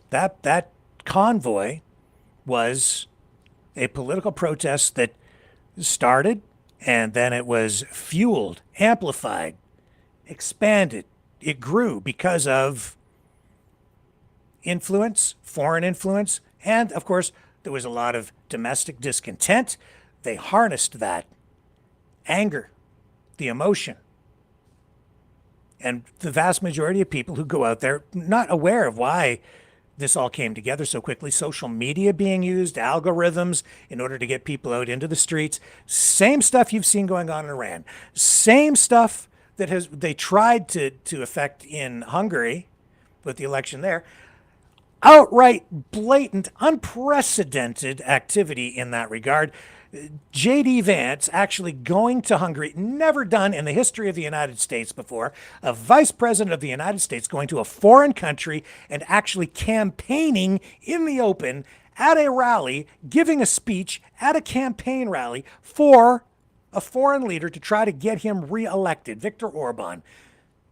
That convoy was a political protest that started, and then it was fueled, amplified, expanded. It grew because of influence, foreign influence, and of course, there was a lot of domestic discontent. They harnessed that anger, the emotion. And the vast majority of people who go out there, not aware of why this all came together so quickly, social media being used, algorithms in order to get people out into the streets, same stuff you've seen going on in Iran, same stuff that they tried to affect in Hungary with the election there. Outright, blatant, unprecedented activity in that regard. J.D. Vance actually going to Hungary, never done in the history of the United States before, a vice president of the United States going to a foreign country and actually campaigning in the open at a rally, giving a speech at a campaign rally for a foreign leader to try to get him reelected, Viktor Orban.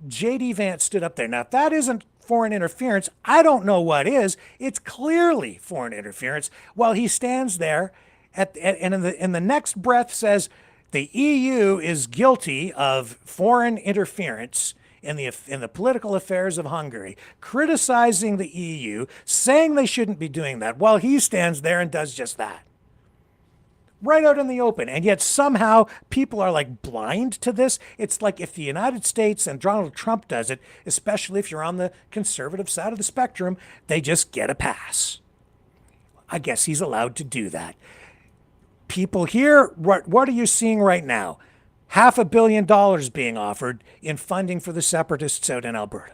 J.D. Vance stood up there. Now, if that isn't foreign interference, I don't know what is. It's clearly foreign interference while he stands there and in the next breath says the EU is guilty of foreign interference in the political affairs of Hungary, criticizing the EU, saying they shouldn't be doing that, while he stands there and does just that. right out in the open. And yet somehow people are like blind to this. It's like if the United States and Donald Trump does it, especially if you're on the conservative side of the spectrum, they just get a pass. I guess he's allowed to do that. People here, what are you seeing right now? $500 million being offered in funding for the separatists out in Alberta.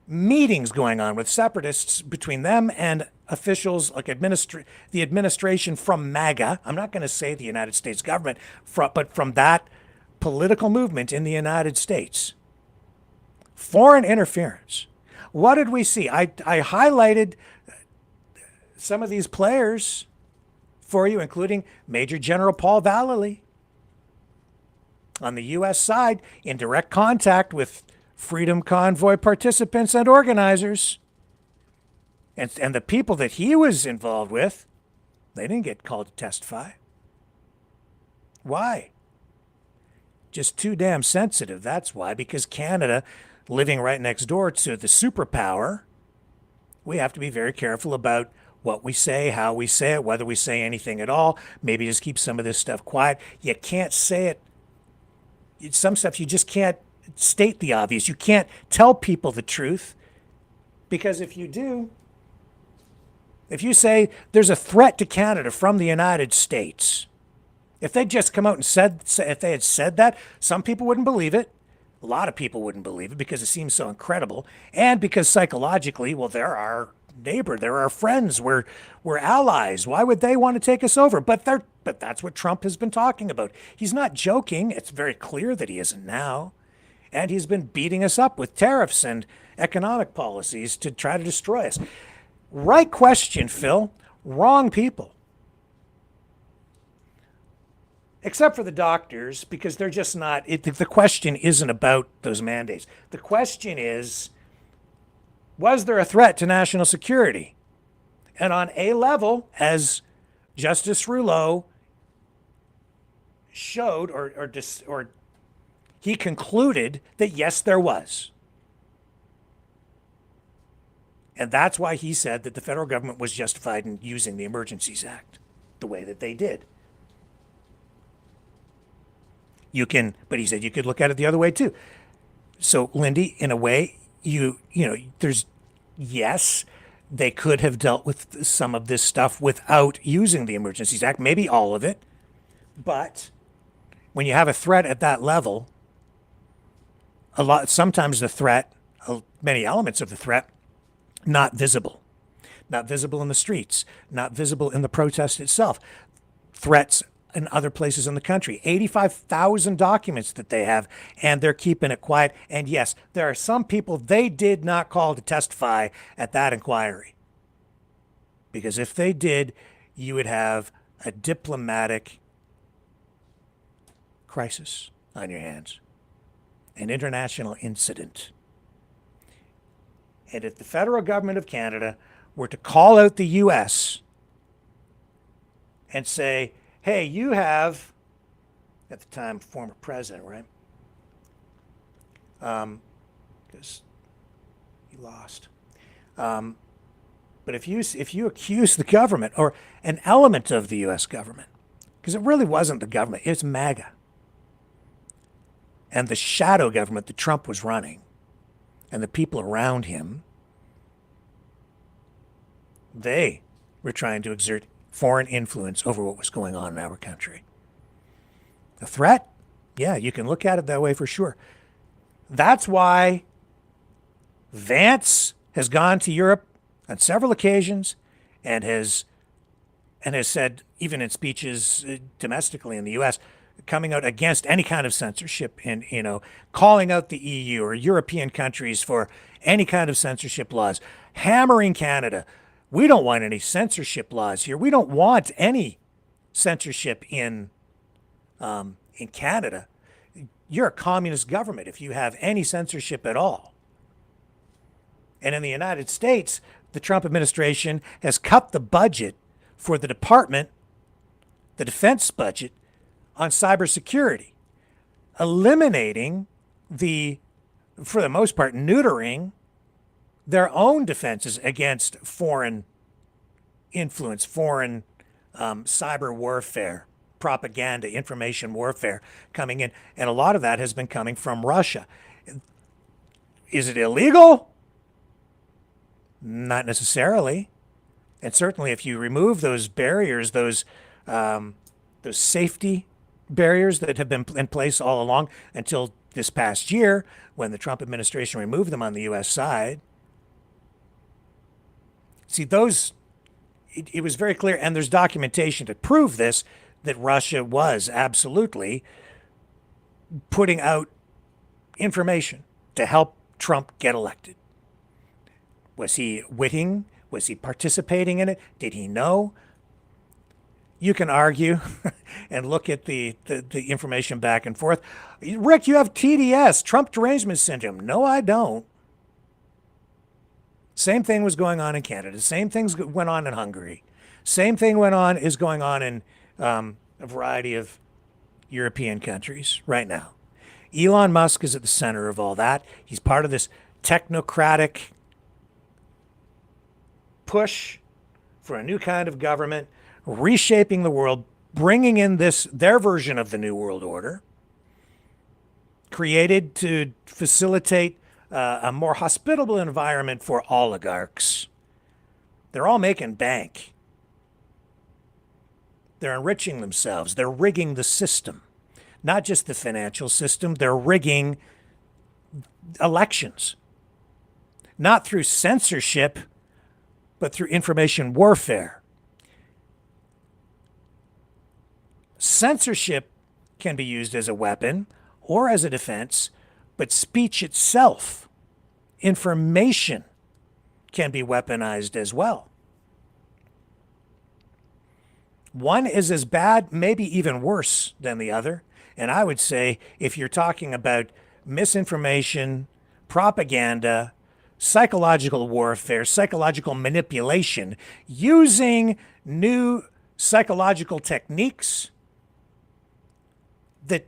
Meetings going on with separatists between them and officials like the administration from MAGA. I'm not going to say the United States government, but from that political movement in the United States. Foreign interference. What did we see? I highlighted some of these players for you, including Major General Paul Vallely on the U.S. side in direct contact with Freedom Convoy participants and organizers. And the people that he was involved with, they didn't get called to testify. Why? Just too damn sensitive, that's why. Because Canada, living right next door to the superpower, we have to be very careful about what we say, how we say it, whether we say anything at all. Maybe just keep some of this stuff quiet. You can't say it. Some stuff you just can't state the obvious. You can't tell people the truth, because if you do, if you say there's a threat to Canada from the United States, if they'd just come out and if they had said that, some people wouldn't believe it. A lot of people wouldn't believe it because it seems so incredible. And because psychologically, well, they're our neighbor, they're our friends, we're allies. Why would they want to take us over? But that's what Trump has been talking about. He's not joking. It's very clear that he isn't now. And he's been beating us up with tariffs and economic policies to try to destroy us. Right question, Phil. Wrong people. Except for the doctors, because they're just not, the question isn't about those mandates. The question is, was there a threat to national security? And on a level, as Justice Rouleau showed, or he concluded that yes, there was. And that's why he said that the federal government was justified in using the Emergencies Act the way that they did. But he said you could look at it the other way too. So, Lindy, in a way, yes, they could have dealt with some of this stuff without using the Emergencies Act, maybe all of it. But when you have a threat at that level, sometimes the threat, many elements of the threat, not visible in the streets, not visible in the protest itself. Threats in other places in the country, 85,000 documents that they have, and they're keeping it quiet. And yes, there are some people they did not call to testify at that inquiry. Because if they did, you would have a diplomatic crisis on your hands, an international incident. And if the federal government of Canada were to call out the U.S. and say, hey, you have, at the time, former president, right? Because he lost. But if you accuse the government or an element of the U.S. government, because it really wasn't the government, it's MAGA, and the shadow government that Trump was running, and the people around him, they were trying to exert foreign influence over what was going on in our country. A threat? Yeah, you can look at it that way for sure. That's why Vance has gone to Europe on several occasions and has said, even in speeches domestically in the U.S., coming out against any kind of censorship and, calling out the EU or European countries for any kind of censorship laws, hammering Canada. We don't want any censorship laws here. We don't want any censorship in Canada. You're a communist government if you have any censorship at all. And in the United States, the Trump administration has cut the budget for the department, the defense budget, on cybersecurity, eliminating for the most part, neutering their own defenses against foreign influence, foreign cyber warfare, propaganda, information warfare coming in. And a lot of that has been coming from Russia. Is it illegal? Not necessarily. And certainly if you remove those barriers, those safety barriers that have been in place all along until this past year when the Trump administration removed them on the U.S. side. See, it was very clear, and there's documentation to prove this, that Russia was absolutely putting out information to help Trump get elected. Was he witting? Was he participating in it? Did he know? You can argue and look at the information back and forth. Rick, you have TDS, Trump derangement syndrome. No, I don't. Same thing was going on in Canada. Same things went on in Hungary. Same thing is going on in a variety of European countries right now. Elon Musk is at the center of all that. He's part of this technocratic push for a new kind of government, reshaping the world, bringing in their version of the New World Order, created to facilitate a more hospitable environment for oligarchs. They're all making bank. They're enriching themselves. They're rigging the system. Not just the financial system, they're rigging elections. Not through censorship, but through information warfare. Censorship can be used as a weapon or as a defense, but speech itself, information, can be weaponized as well. One is as bad, maybe even worse than the other. And I would say if you're talking about misinformation, propaganda, psychological warfare, psychological manipulation, using new psychological techniques that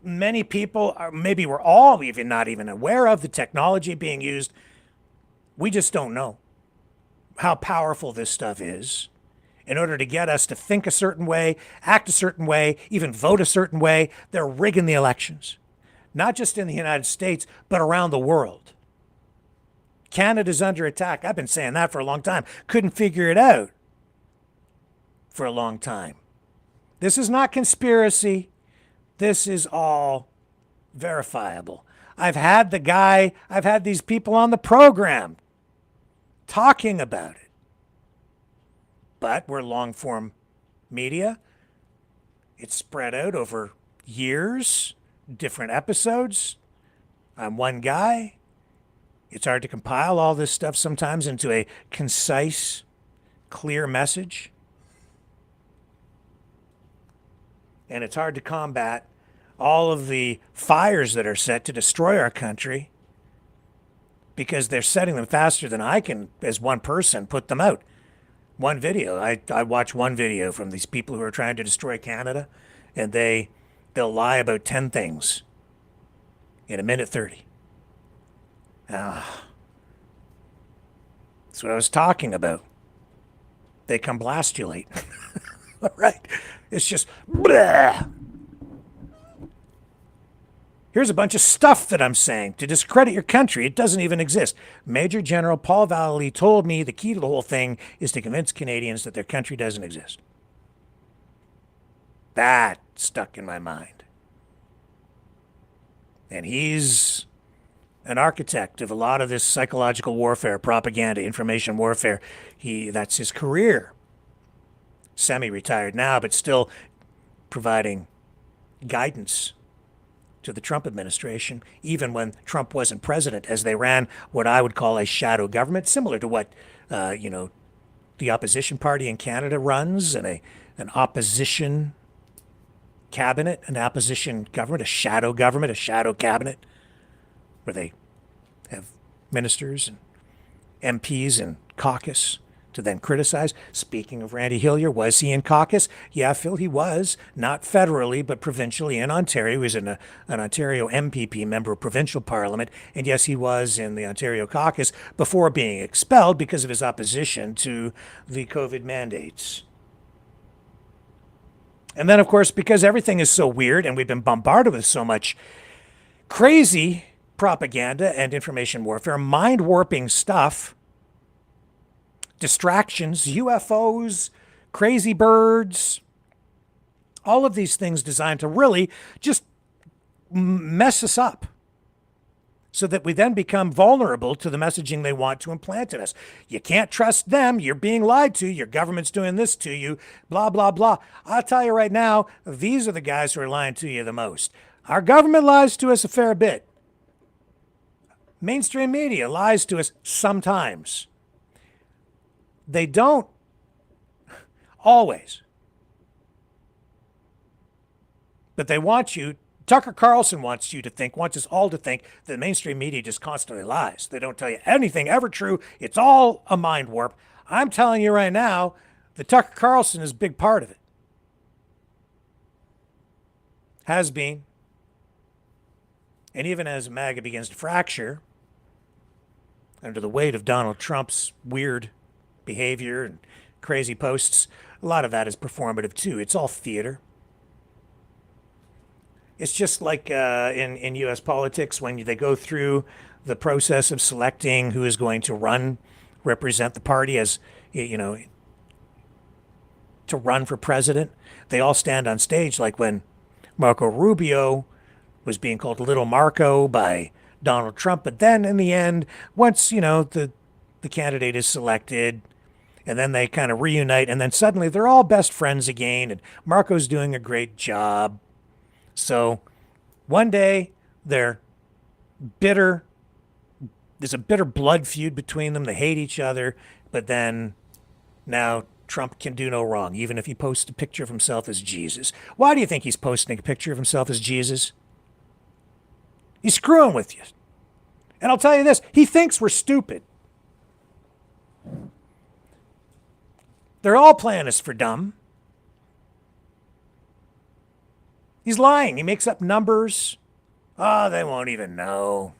many people are, maybe we're all even not even aware of the technology being used. We just don't know how powerful this stuff is in order to get us to think a certain way, act a certain way, even vote a certain way. They're rigging the elections, not just in the United States, but around the world. Canada's under attack. I've been saying that for a long time. Couldn't figure it out for a long time. This is not conspiracy. This is all verifiable. I've had these people on the program talking about it. But we're long-form media. It's spread out over years, different episodes. I'm one guy. It's hard to compile all this stuff sometimes into a concise, clear message. And it's hard to combat all of the fires that are set to destroy our country because they're setting them faster than I can, as one person, put them out. One video. I watched one video from these people who are trying to destroy Canada, and they'll lie about 10 things in a minute 30. That's what I was talking about. They combustulate. All right. It's just blah. Here's a bunch of stuff that I'm saying to discredit your country. It doesn't even exist. Major General Paul Vallely told me the key to the whole thing is to convince Canadians that their country doesn't exist. That stuck in my mind. And he's an architect of a lot of this psychological warfare, propaganda, information warfare. That's his career. Semi-retired now, but still providing guidance to the Trump administration, even when Trump wasn't president, as they ran what I would call a shadow government, similar to what, the opposition party in Canada runs, and an opposition cabinet, an opposition government, a shadow cabinet, where they have ministers and MPs and caucus to then criticize. Speaking of Randy Hillier, was he in caucus? Yeah, Phil, he was. Not federally, but provincially in Ontario. He was an Ontario MPP, member of provincial parliament. And yes, he was in the Ontario caucus before being expelled because of his opposition to the COVID mandates. And then, of course, because everything is so weird and we've been bombarded with so much crazy propaganda and information warfare, mind-warping stuff, distractions, UFOs, crazy birds, all of these things designed to really just mess us up so that we then become vulnerable to the messaging they want to implant in us. You can't trust them. You're being lied to. Your government's doing this to you, blah, blah, blah. I'll tell you right now, these are the guys who are lying to you the most. Our government lies to us a fair bit. Mainstream media lies to us sometimes. They don't always. But they want you, Tucker Carlson wants us all to think that the mainstream media just constantly lies. They don't tell you anything ever true. It's all a mind warp. I'm telling you right now that Tucker Carlson is a big part of it. Has been. And even as MAGA begins to fracture under the weight of Donald Trump's weird behavior and crazy posts, a lot of that is performative too. It's all theater. It's just like in U.S. politics when they go through the process of selecting who is going to represent the party as, to run for president. They all stand on stage, like when Marco Rubio was being called Little Marco by Donald Trump. But then in the end, once, the candidate is selected, and then they kind of reunite, and then suddenly they're all best friends again, and Marco's doing a great job. So one day they're bitter. There's a bitter blood feud between them. They hate each other. But then now Trump can do no wrong, even if he posts a picture of himself as Jesus. Why do you think he's posting a picture of himself as Jesus? He's screwing with you. And I'll tell you this, he thinks we're stupid. They're all playing us for dumb. He's lying. He makes up numbers. Oh, they won't even know.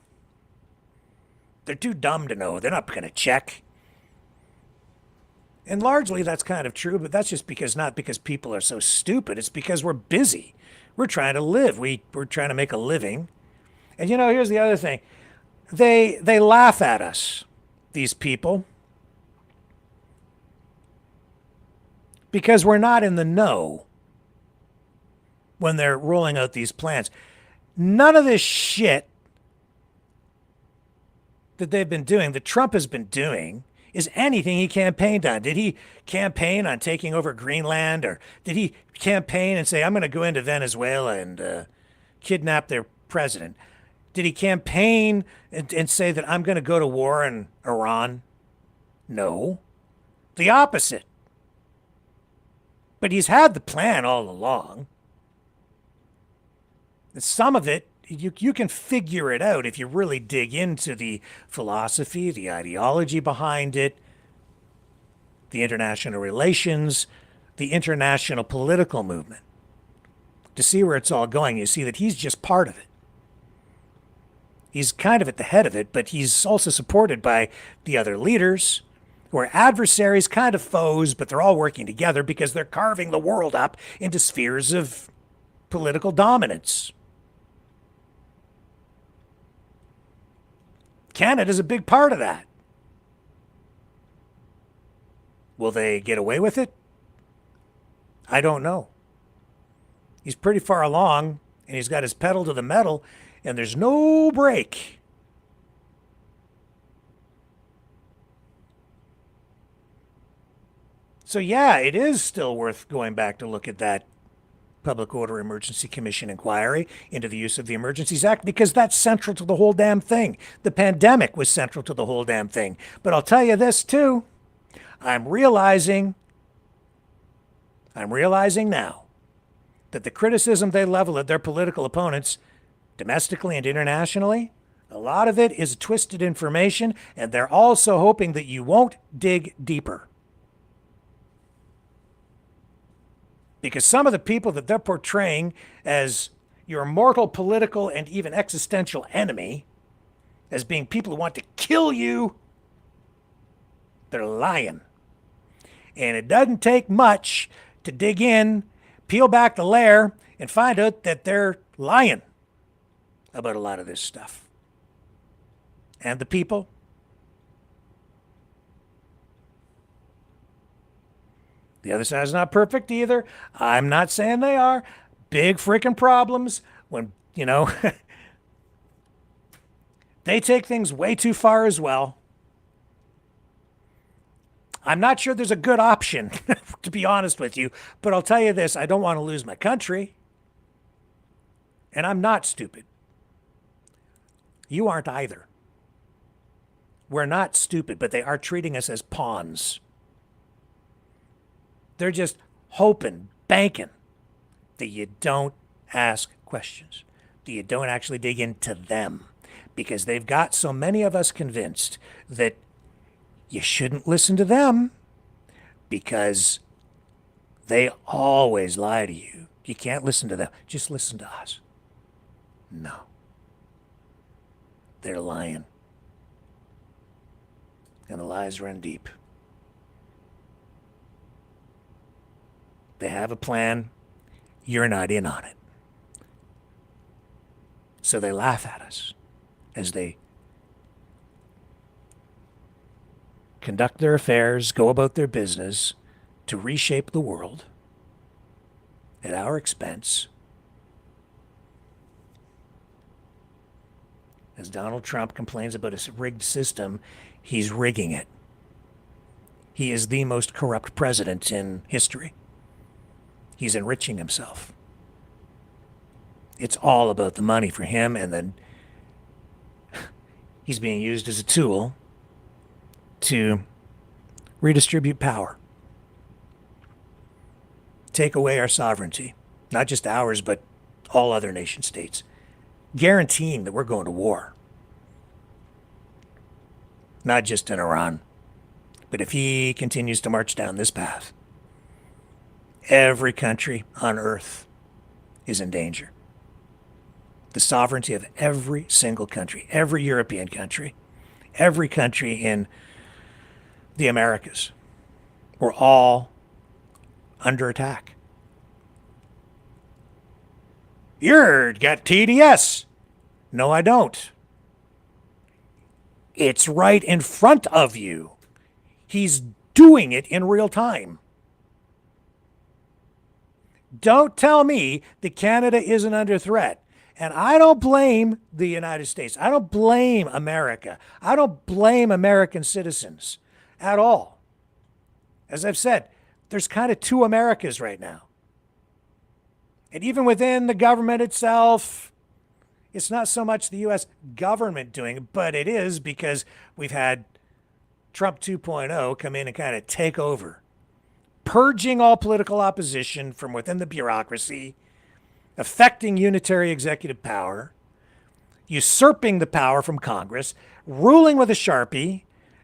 They're too dumb to know. They're not going to check. And largely that's kind of true, but that's just not because people are so stupid. It's because we're busy. We're trying to live. We're trying to make a living. And here's the other thing. They laugh at us, these people, because we're not in the know when they're rolling out these plans. None of this shit that they've been doing, that Trump has been doing, is anything he campaigned on. Did he campaign on taking over Greenland? Or did he campaign and say, I'm going to go into Venezuela and kidnap their president? Did he campaign and say that I'm going to go to war in Iran? No. The opposite. But he's had the plan all along. Some of it, you can figure it out if you really dig into the philosophy, the ideology behind it, the international relations, the international political movement. To see where it's all going, you see that he's just part of it. He's kind of at the head of it, but he's also supported by the other leaders who are adversaries, kind of foes, but they're all working together because they're carving the world up into spheres of political dominance. Canada's a big part of that. Will they get away with it? I don't know. He's pretty far along, and he's got his pedal to the metal, and there's no break. So yeah, it is still worth going back to look at that Public Order Emergency Commission inquiry into the use of the Emergencies Act, because that's central to the whole damn thing. The pandemic was central to the whole damn thing. But I'll tell you this too. I'm realizing now that the criticism they level at their political opponents, domestically and internationally, a lot of it is twisted information, and they're also hoping that you won't dig deeper. Because some of the people that they're portraying as your mortal political and even existential enemy, as being people who want to kill you, they're lying. And it doesn't take much to dig in peel back the layer and find out that they're lying about a lot of this stuff. And the people, the other side's not perfect either. I'm not saying they are. Big freaking problems when, they take things way too far as well. I'm not sure there's a good option, to be honest with you, but I'll tell you this, I don't want to lose my country. And I'm not stupid. You aren't either. We're not stupid, but they are treating us as pawns. They're just hoping, banking that you don't ask questions, that you don't actually dig into them, because they've got so many of us convinced that you shouldn't listen to them because they always lie to you. You can't listen to them. Just listen to us. No. They're lying. And the lies run deep. They have a plan. You're not in on it. So they laugh at us as they conduct their affairs, go about their business to reshape the world at our expense. As Donald Trump complains about a rigged system, he's rigging it. He is the most corrupt president in history. He's enriching himself. It's all about the money for him, and then he's being used as a tool to redistribute power. Take away our sovereignty, not just ours, but all other nation states, guaranteeing that we're going to war. Not just in Iran, but if he continues to march down this path, every country on earth is in danger. The sovereignty of every single country, every European country, every country in the Americas, we're all under attack. You're got TDS. No, I don't. It's right in front of you. He's doing it in real time. Don't tell me that Canada isn't under threat. And I don't blame the United States. I don't blame America. I don't blame American citizens at all. As I've said, there's kind of two Americas right now. And even within the government itself, it's not so much the U.S. government doing it, but it is because we've had Trump 2.0 come in and kind of take over, purging all political opposition from within the bureaucracy, affecting unitary executive power, usurping the power from Congress, ruling with a Sharpie.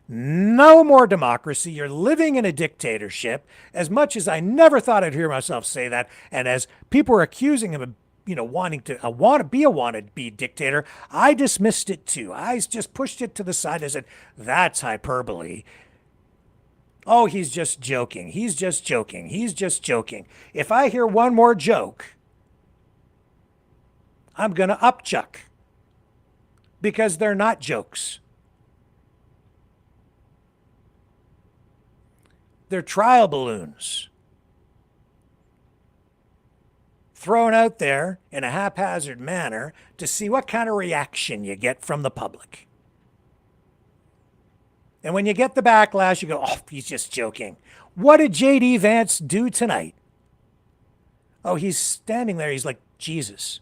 No more democracy. You're living in a dictatorship. As much as I never thought I'd hear myself say that, and as people were accusing him of, wanting to be a wanted-be dictator, I dismissed it too. I just pushed it to the side and said, that's hyperbole. Oh, he's just joking. He's just joking. He's just joking. If I hear one more joke, I'm going to upchuck, because they're not jokes. They're trial balloons thrown out there in a haphazard manner to see what kind of reaction you get from the public. And when you get the backlash, you go, oh, he's just joking. What did J.D. Vance do tonight? Oh, he's standing there. He's like Jesus.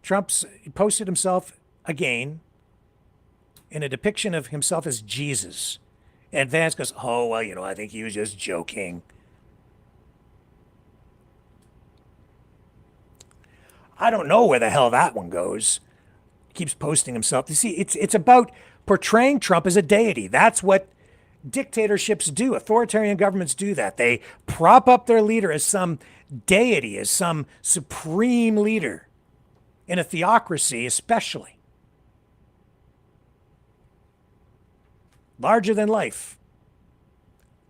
Trump's posted himself again in a depiction of himself as Jesus. And Vance goes, oh, well, I think he was just joking. I don't know where the hell that one goes. He keeps posting himself. You see, it's about portraying Trump as a deity. That's what dictatorships do. Authoritarian governments do that. They prop up their leader as some deity, as some supreme leader. In a theocracy, especially. Larger than life.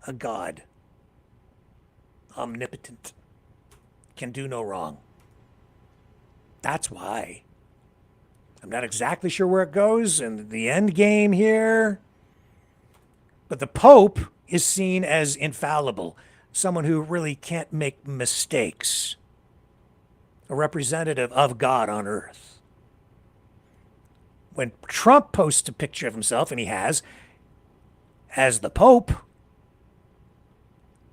A god. omnipotent, can do no wrong. That's why. I'm not exactly sure where it goes in the end game here, but the Pope is seen as infallible, someone who really can't make mistakes, a representative of God on earth. When Trump posts a picture of himself, and he has, as the Pope,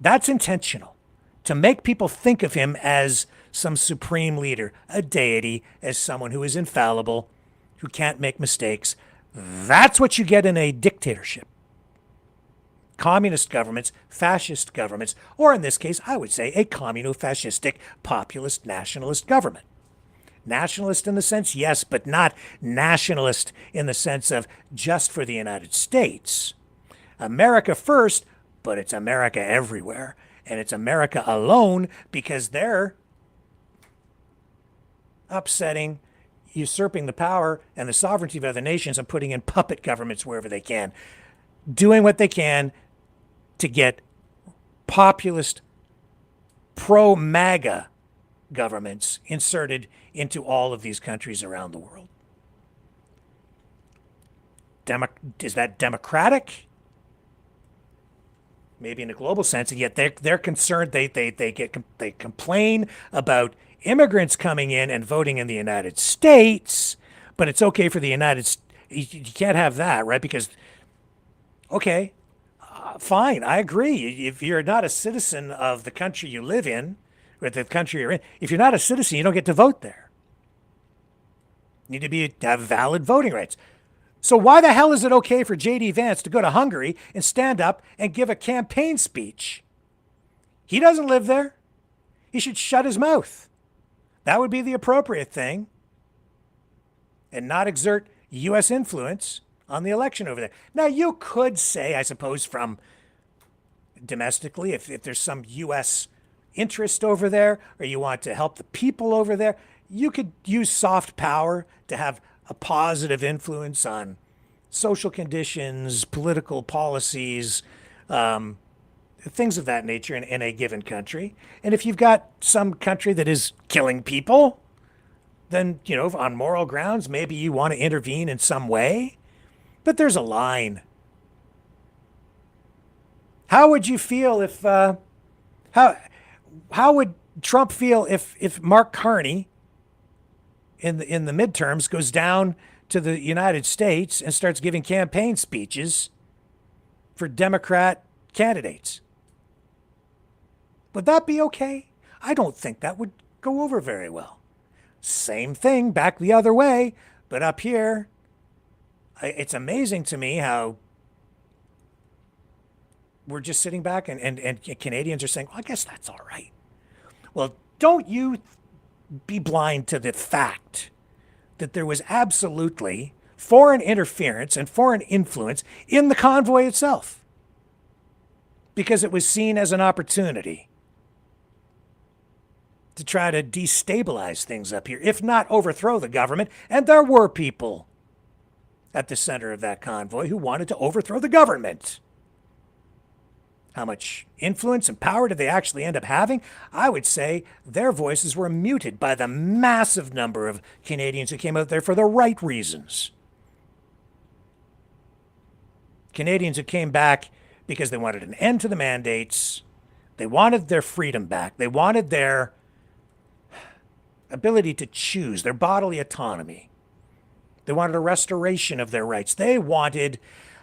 that's intentional, to make people think of him as some supreme leader, a deity, as someone who is infallible, who can't make mistakes. That's what you get in a dictatorship. Communist governments, fascist governments, or in this case, I would say a communo-fascistic, populist, nationalist government. Nationalist in the sense, yes, but not nationalist in the sense of just for the United States. America first, but it's America everywhere. And it's America alone because they're upsetting, usurping the power and the sovereignty of other nations and putting in puppet governments wherever they can, doing what they can to get populist, pro-MAGA governments inserted into all of these countries around the world. Is that democratic? Maybe in a global sense, and yet they're concerned. They complain about immigrants coming in and voting in the United States, but it's okay for the United States. You can't have that, right? Because, okay, fine, I agree. If you're not a citizen of the country you live in, or the country you're in, if you're not a citizen, you don't get to vote there. You need to have valid voting rights. So why the hell is it okay for J.D. Vance to go to Hungary and stand up and give a campaign speech? He doesn't live there. He should shut his mouth. That would be the appropriate thing, and not exert U.S. influence on the election over there. Now, you could say, I suppose, from domestically, if there's some U.S. interest over there, or you want to help the people over there, you could use soft power to have a positive influence on social conditions, political policies, things of that nature in a given country. And if you've got some country that is killing people, then, on moral grounds, maybe you want to intervene in some way. But there's a line. How would you feel if, how would Trump feel if Mark Carney in the midterms goes down to the United States and starts giving campaign speeches for Democrat candidates? Would that be okay? I don't think that would go over very well. Same thing back the other way, but up here, it's amazing to me how we're just sitting back and Canadians are saying, well, I guess that's all right. Well, don't you be blind to the fact that there was absolutely foreign interference and foreign influence in the convoy itself, because it was seen as an opportunity to try to destabilize things up here, if not overthrow the government. And there were people at the center of that convoy who wanted to overthrow the government. How much influence and power did they actually end up having? I would say their voices were muted by the massive number of Canadians who came out there for the right reasons. Canadians who came back because they wanted an end to the mandates. They wanted their freedom back. They wanted their ability to choose, their bodily autonomy. They wanted a restoration of their rights. They wanted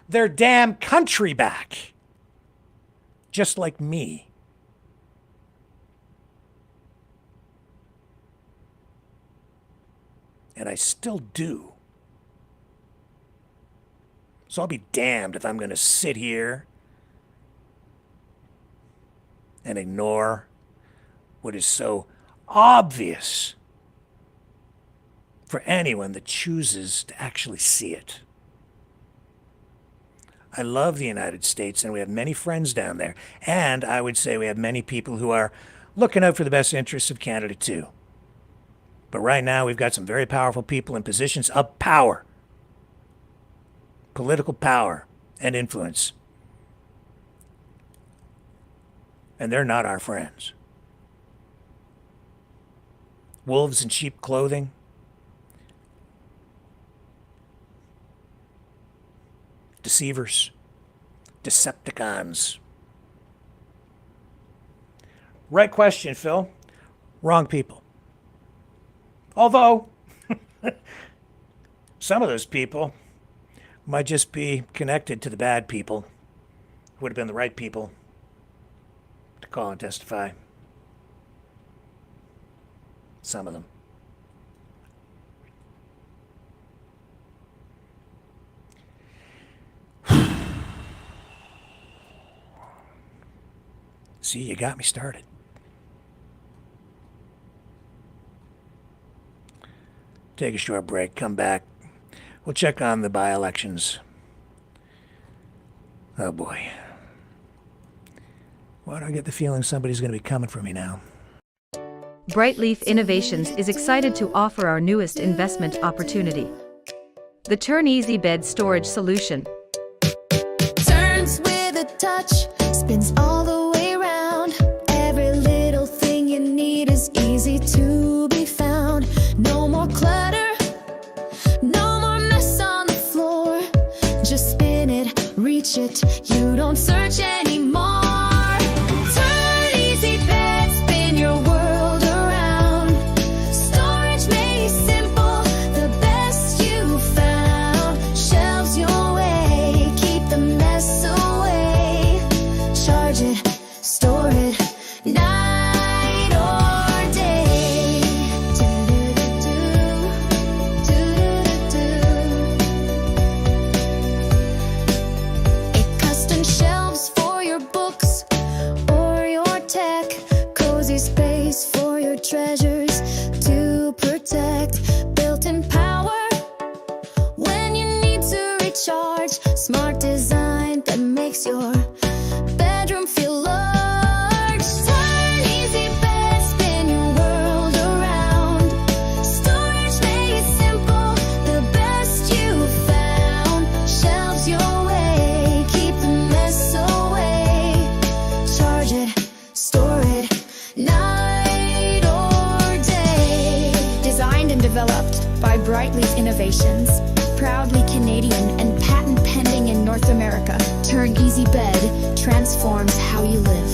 their damn country back. Just like me. And I still do. So I'll be damned if I'm going to sit here and ignore what is so obvious for anyone that chooses to actually see it. I love the United States, and we have many friends down there. And I would say we have many people who are looking out for the best interests of Canada, too. But right now, we've got some very powerful people in positions of power, political power and influence. and they're not our friends. Wolves in sheep clothing. Deceivers. Decepticons. Right question, Phil. Wrong people. Although, some of those people might just be connected to the bad people who would have been the right people to call and testify. Some of them. See, you got me started. Take a short break, come back. We'll check on the by-elections. Oh boy. Why do I get the feeling somebody's going to be coming for me now? Brightleaf Innovations is excited to offer our newest investment opportunity. The Turn Easy Bed Storage Solution. Turns with a touch, spins all the way around. Every little thing you need is easy to be found. No more clutter, no more mess on the floor. Just spin it, reach it, you don't search anymore. Turn easy bed, spin your world around. Storage made simple, the best you found. Shelves your way, keep the mess away. Charge it, store it, night or day. Custom shelves for your books or your tech. Cozy space for your treasures to protect. Built-in power when you need to recharge. Smart design that makes your bedroom feel large. Turn easy bed, spin your world around. Storage made simple, the best you found. Shelves your way, keep the mess away. Charge it, store it, night or day. Designed and developed by Brightleaf Innovations. Proudly Canadian and patent pending in North America. Turn Easy Bed transforms how you live.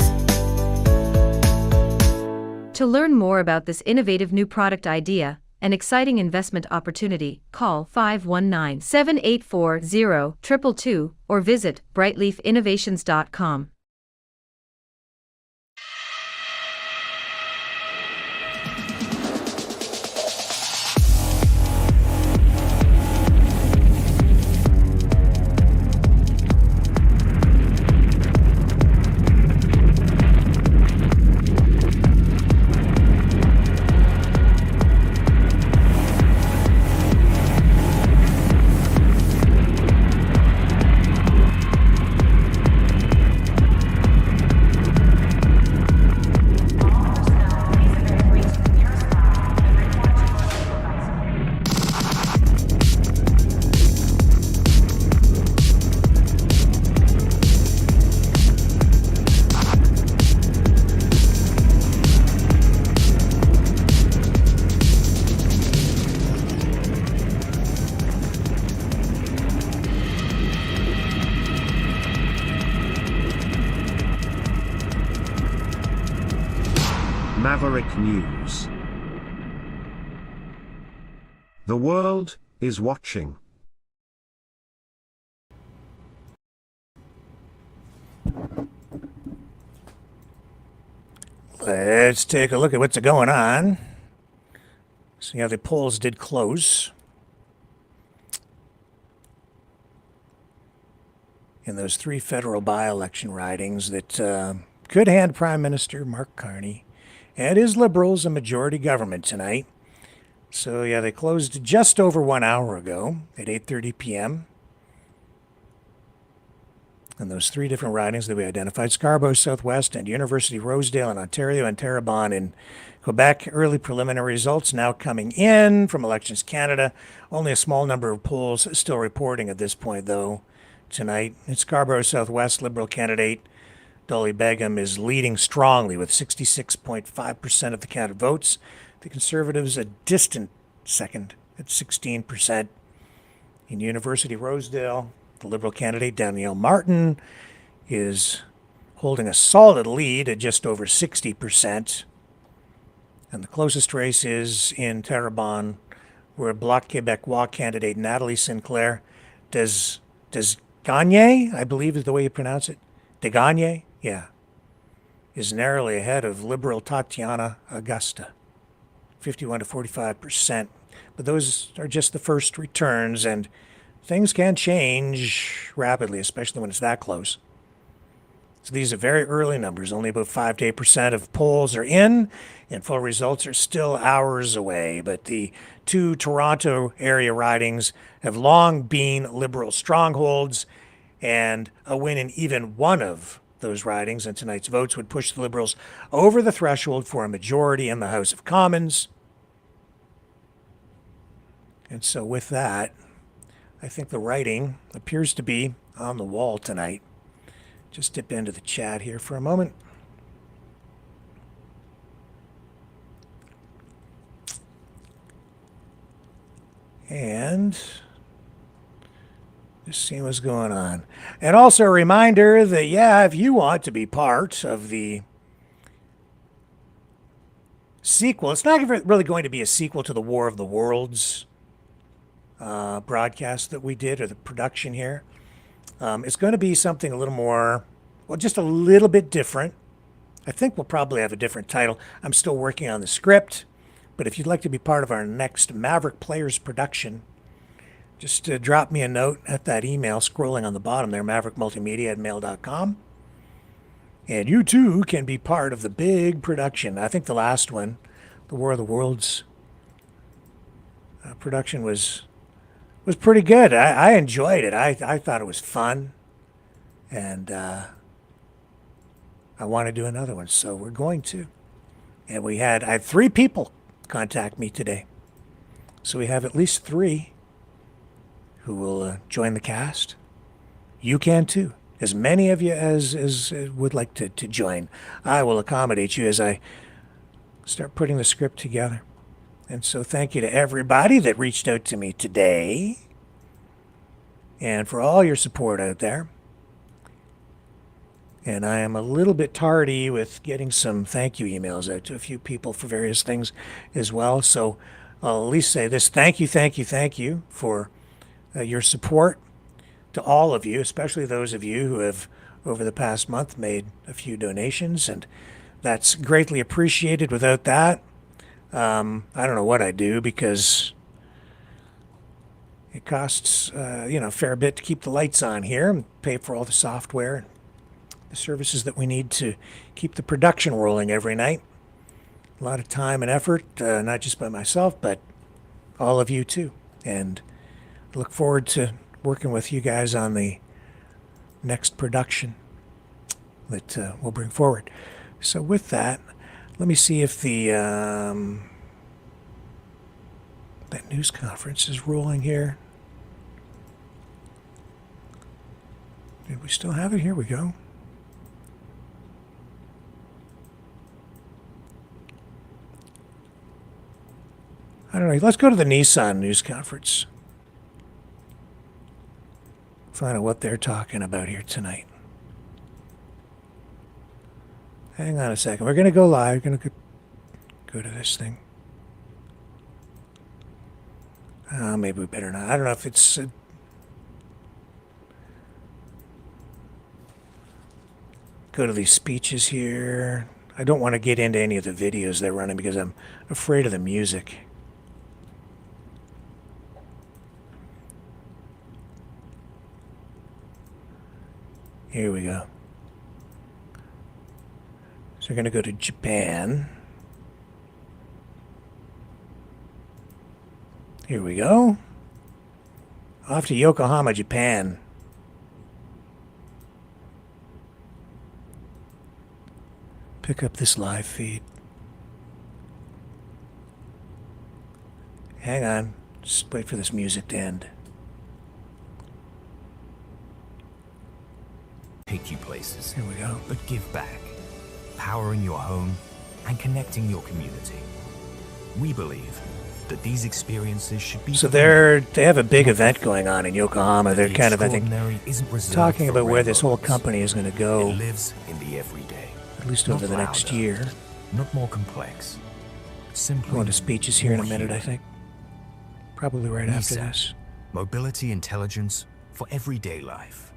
To learn more about this innovative new product idea and exciting investment opportunity, call 519-784-0222 or visit brightleafinnovations.com. Maverick News. The world is watching. Let's take a look at what's going on. See how the polls did close in those 3 federal by-election ridings that could hand Prime Minister Mark Carney and his Liberals a majority government tonight. So yeah, they closed just over 1 hour ago at 8:30 p.m. And those 3 different ridings that we identified: Scarborough Southwest and University Rosedale in Ontario and Terrebonne in Quebec. Early preliminary results now coming in from Elections Canada. Only a small number of polls still reporting at this point, though, tonight. In Scarborough Southwest, Liberal candidate Dolly Begum is leading strongly with 66.5% of the counted votes. The Conservatives a distant second at 16%. In University Rosedale, the Liberal candidate Danielle Martin is holding a solid lead at just over 60%. And the closest race is in Terrebonne, where Bloc Québécois candidate Natalie Sinclair Desgagne, I believe is the way you pronounce it. Desgagne, yeah, is narrowly ahead of Liberal Tatiana Augusta, 51 to 45%. But those are just the first returns, and things can change rapidly, especially when it's that close. So these are very early numbers. Only about 5 to 8% of polls are in, and full results are still hours away. But the two Toronto area ridings have long been Liberal strongholds, and a win in even one of those ridings and tonight's votes would push the Liberals over the threshold for a majority in the House of Commons. And so with that, I think the writing appears to be on the wall tonight. Just dip into the chat here for a moment. And just seeing what's going on. And also a reminder that, yeah, if you want to be part of the sequel, it's not really going to be a sequel to the War of the Worlds broadcast that we did, or the production here. It's going to be something a little more, well, just a little bit different. I think we'll probably have a different title. I'm still working on the script, but if you'd like to be part of our next Maverick Players production, just drop me a note at that email scrolling on the bottom there, maverickmultimedia@mail.com. And you too can be part of the big production. I think the last one, the War of the Worlds production, was pretty good. I enjoyed it. I thought it was fun, and I want to do another one, so we're going to. And I had 3 people contact me today, so we have at least 3 who will join the cast. You can too. As many of you as would like to join. I will accommodate you as I start putting the script together. And so thank you to everybody that reached out to me today, and for all your support out there. And I am a little bit tardy with getting some thank you emails out to a few people for various things as well. So I'll at least say this: thank you for your support, to all of you, especially those of you who have over the past month made a few donations, and that's greatly appreciated. Without that, I don't know what I'd do, because it costs a fair bit to keep the lights on here and pay for all the software and the services that we need to keep the production rolling every night. A lot of time and effort, not just by myself, but all of you too. And I look forward to working with you guys on the next production that we'll bring forward. So with that, let me see if the that news conference is rolling here. Did we still have it? Here we go. I don't know. Let's go to the Nissan news conference. Find out what they're talking about here tonight. Hang on a second. We're going to go live. We're going to go to this thing. Maybe we better not. I don't know if it's... go to these speeches here. I don't want to get into any of the videos they're running because I'm afraid of the music. Here we go. So we're going to go to Japan. Here we go. Off to Yokohama, Japan. Pick up this live feed. Hang on. Just wait for this music to end. take you places. Here we go. But give back, powering your home and connecting your community. We believe that these experiences should be. So they have a big event going on in Yokohama. They're kind of, I think, talking about where this whole company is going to go. It lives in the everyday. At least over the next year. Not more complex. Simply going to speeches here in a minute, I think. Probably right after this. Mobility intelligence for everyday life.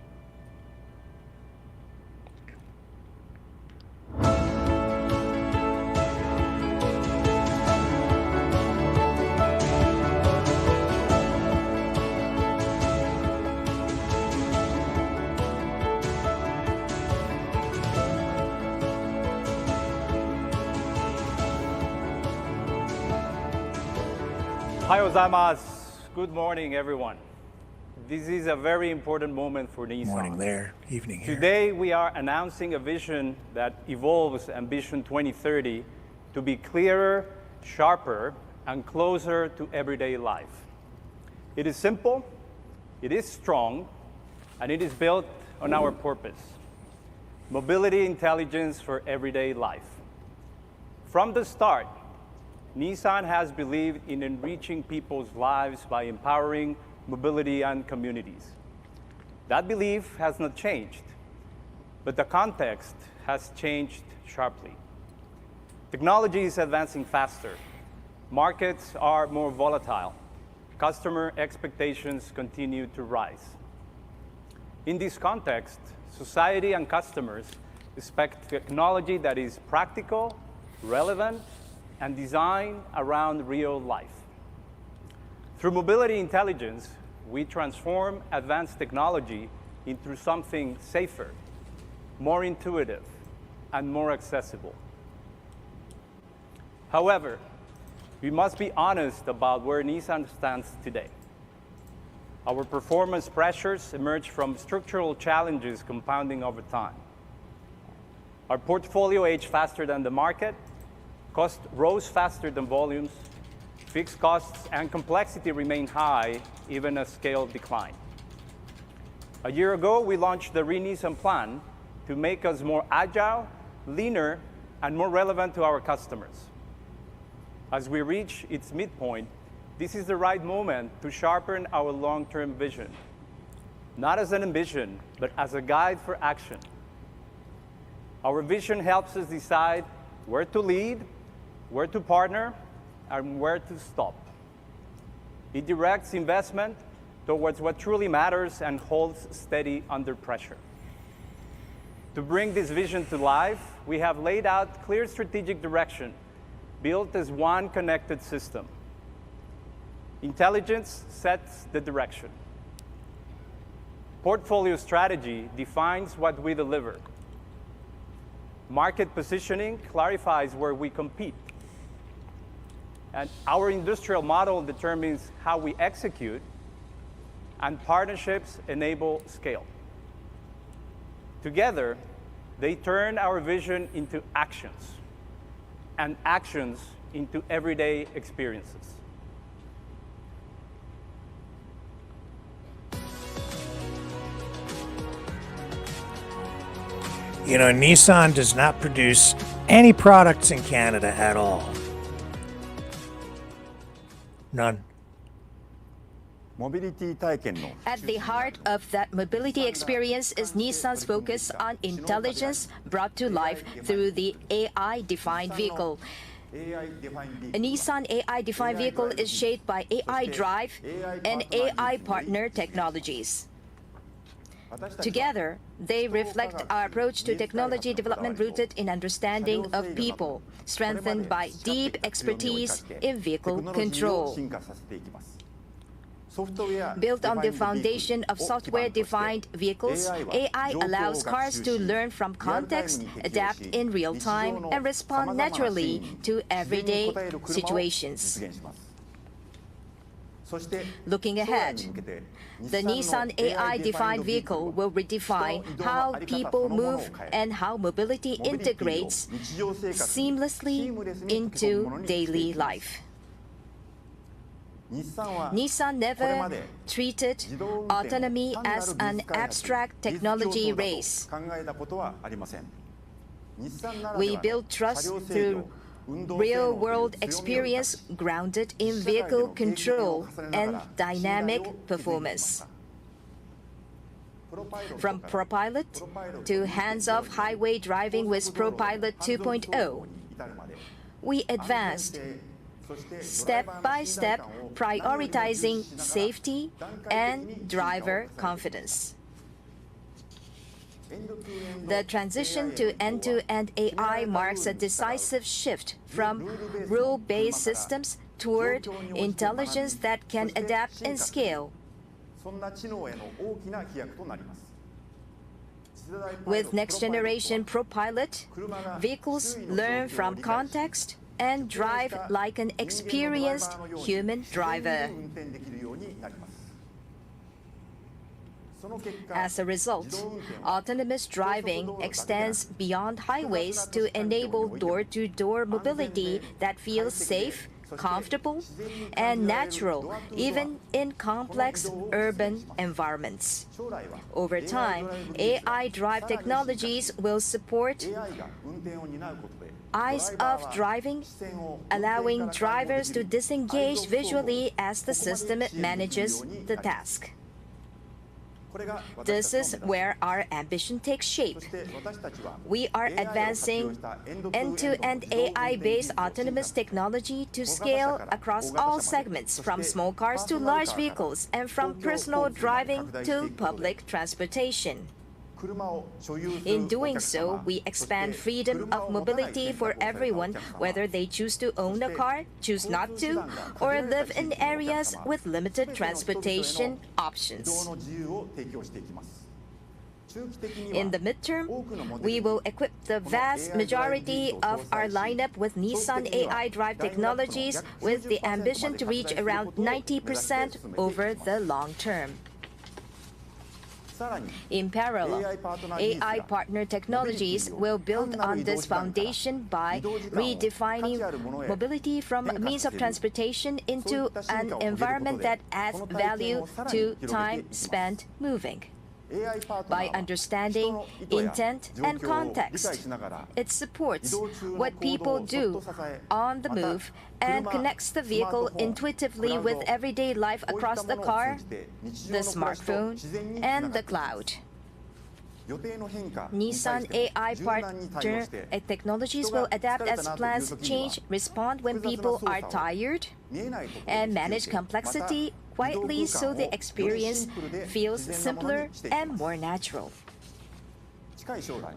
Good morning, everyone. This is a very important moment for Nissan. Morning there, evening here. Today, we are announcing a vision that evolves Ambition 2030 to be clearer, sharper, and closer to everyday life. It is simple, it is strong, and it is built on our purpose: mobility intelligence for everyday life. From the start, Nissan has believed in enriching people's lives by empowering mobility and communities. That belief has not changed, but the context has changed sharply. Technology is advancing faster. Markets are more volatile. Customer expectations continue to rise. In this context, society and customers expect technology that is practical, relevant, and designed around real life. Through mobility intelligence, we transform advanced technology into something safer, more intuitive, and more accessible. However, we must be honest about where Nissan stands today. Our performance pressures emerge from structural challenges compounding over time. Our portfolio aged faster than the market, cost rose faster than volumes, fixed costs and complexity remain high, even as scale declined. A year ago, we launched the Re-Nissan plan to make us more agile, leaner, and more relevant to our customers. As we reach its midpoint, this is the right moment to sharpen our long-term vision, not as an ambition, but as a guide for action. Our vision helps us decide where to lead, where to partner, and where to stop. It directs investment towards what truly matters and holds steady under pressure. To bring this vision to life, we have laid out clear strategic direction, built as one connected system. Intelligence sets the direction. Portfolio strategy defines what we deliver. Market positioning clarifies where we compete. And our industrial model determines how we execute, and partnerships enable scale. Together, they turn our vision into actions, and actions into everyday experiences. You know, Nissan does not produce any products in Canada at all. None. At the heart of that mobility experience is Nissan's focus on intelligence brought to life through the AI-defined vehicle. A Nissan AI-defined vehicle is shaped by AI Drive and AI partner technologies. Together, they reflect our approach to technology development rooted in understanding of people, strengthened by deep expertise in vehicle control. Built on the foundation of software-defined vehicles, AI allows cars to learn from context, adapt in real time, and respond naturally to everyday situations. Looking ahead, the Nissan AI-defined vehicle will redefine how people move and how mobility integrates seamlessly into daily life. Nissan never treated autonomy as an abstract technology race. We build trust through real-world experience grounded in vehicle control and dynamic performance. From ProPilot to hands-off highway driving with ProPilot 2.0, we advanced step by step, prioritizing safety and driver confidence. The transition to end-to-end AI marks a decisive shift from rule-based systems toward intelligence that can adapt and scale. With next-generation ProPilot, vehicles learn from context and drive like an experienced human driver. As a result, autonomous driving extends beyond highways to enable door-to-door mobility that feels safe, comfortable, and natural, even in complex urban environments. Over time, AI drive technologies will support eyes-off driving, allowing drivers to disengage visually as the system manages the task. This is where our ambition takes shape. We are advancing end-to-end AI-based autonomous technology to scale across all segments, from small cars to large vehicles, and from personal driving to public transportation. In doing so, we expand freedom of mobility for everyone, whether they choose to own a car, choose not to, or live in areas with limited transportation options. In the midterm, we will equip the vast majority of our lineup with Nissan AI drive technologies, with the ambition to reach around 90% over the long term. In parallel, AI partner technologies will build on this foundation by redefining mobility from a means of transportation into an environment that adds value to time spent moving. By understanding intent and context, it supports what people do on the move and connects the vehicle intuitively with everyday life across the car, the smartphone, and the cloud. Nissan AI partner technologies will adapt as plans change, respond when people are tired, and manage complexity quietly so the experience feels simpler and more natural.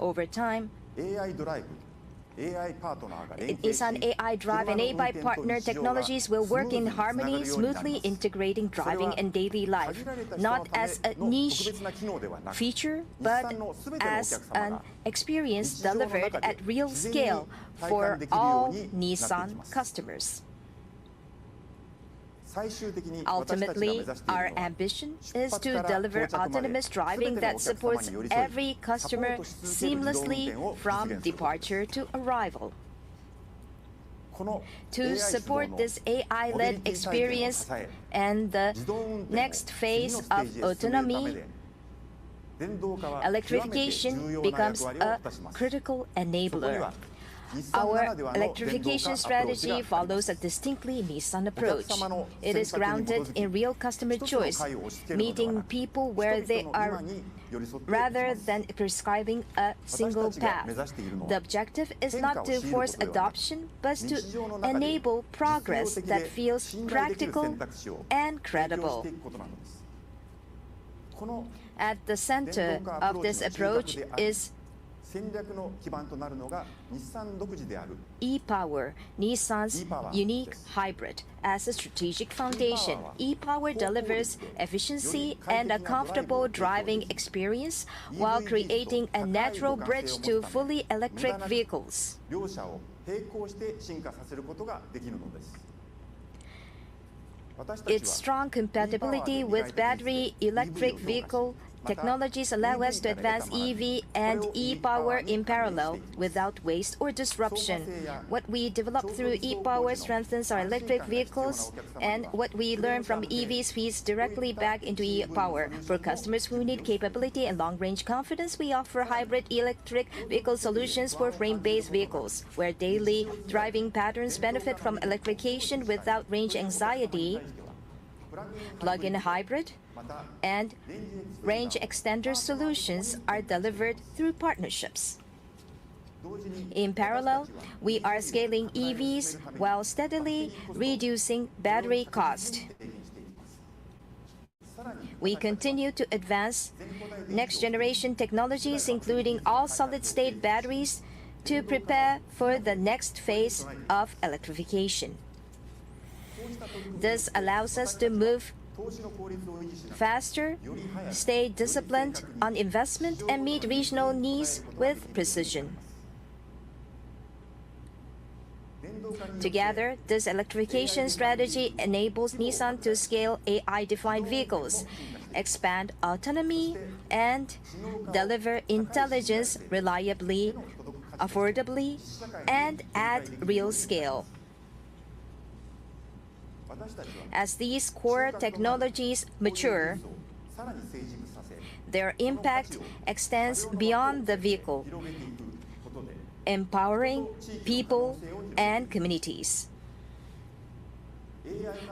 Over time, Nissan AI Drive and AI partner technologies will work in harmony, smoothly integrating driving and daily life, not as a niche feature, but as an experience delivered at real scale for all Nissan customers. Ultimately, our ambition is to deliver autonomous driving that supports every customer seamlessly from departure to arrival. To support this AI-led experience and the next phase of autonomy, electrification becomes a critical enabler. Our electrification strategy follows a distinctly Nissan approach. It is grounded in real customer choice, meeting people where they are rather than prescribing a single path. The objective is not to force adoption, but to enable progress that feels practical and credible. At the center of this approach is e-Power, Nissan's unique hybrid, as a strategic foundation. e-Power delivers efficiency and a comfortable driving experience while creating a natural bridge to fully electric vehicles. Its strong compatibility with battery electric vehicle technologies allow us to advance EV and e-power in parallel without waste or disruption. What we develop through e-power strengthens our electric vehicles, and what we learn from EVs feeds directly back into e-power. For customers who need capability and long-range confidence, we offer hybrid electric vehicle solutions for frame-based vehicles, where daily driving patterns benefit from electrification without range anxiety. Plug-in hybrid and range extender solutions are delivered through partnerships. In parallel, we are scaling EVs while steadily reducing battery cost. We continue to advance next-generation technologies, including all-solid-state batteries, to prepare for the next phase of electrification. This allows us to move faster, stay disciplined on investment, and meet regional needs with precision. Together, this electrification strategy enables Nissan to scale AI-defined vehicles, expand autonomy, and deliver intelligence reliably, affordably, and at real scale. As these core technologies mature, their impact extends beyond the vehicle, empowering people and communities.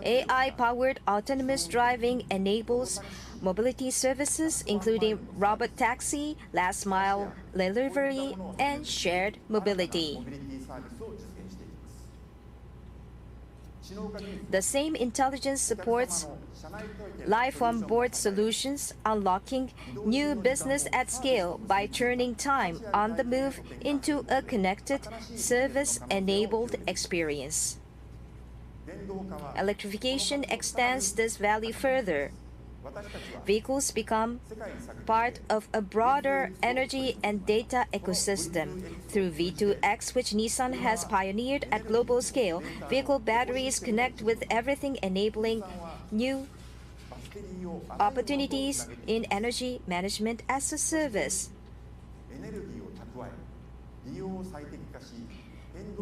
AI-powered autonomous driving enables mobility services, including robot taxi, last-mile delivery, and shared mobility. The same intelligence supports life-on-board solutions, unlocking new business at scale by turning time on the move into a connected, service-enabled experience. Electrification extends this value further. Vehicles become part of a broader energy and data ecosystem. Through V2X, which Nissan has pioneered at global scale, vehicle batteries connect with everything, enabling new opportunities in energy management as a service.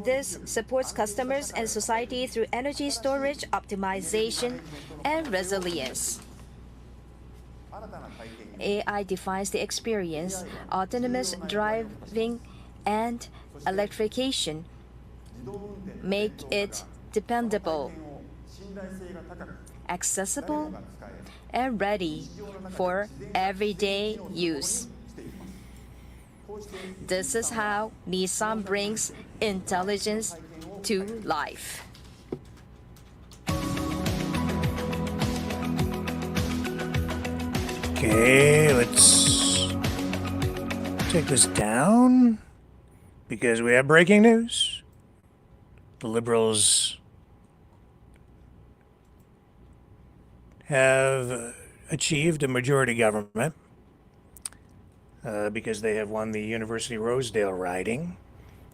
This supports customers and society through energy storage, optimization, and resilience. AI defines the experience. Autonomous driving and electrification make it dependable, accessible, and ready for everyday use. This is how Nissan brings intelligence to life. Okay, let's take this down because we have breaking news. The Liberals have achieved a majority government because they have won the University Rosedale riding,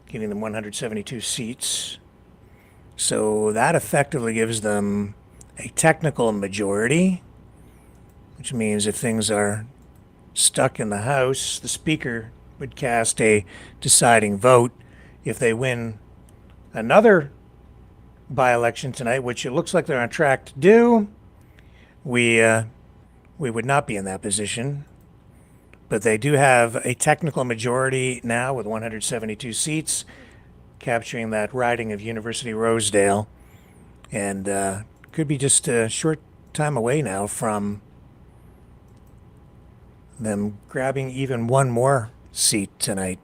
giving them 172 seats. So that effectively gives them a technical majority, which means if things are stuck in the House, the Speaker would cast a deciding vote. If they win another by-election tonight, which it looks like they're on track to do, we would not be in that position. But they do have a technical majority now with 172 seats, capturing that riding of University Rosedale, and could be just a short time away now from them grabbing even one more seat tonight.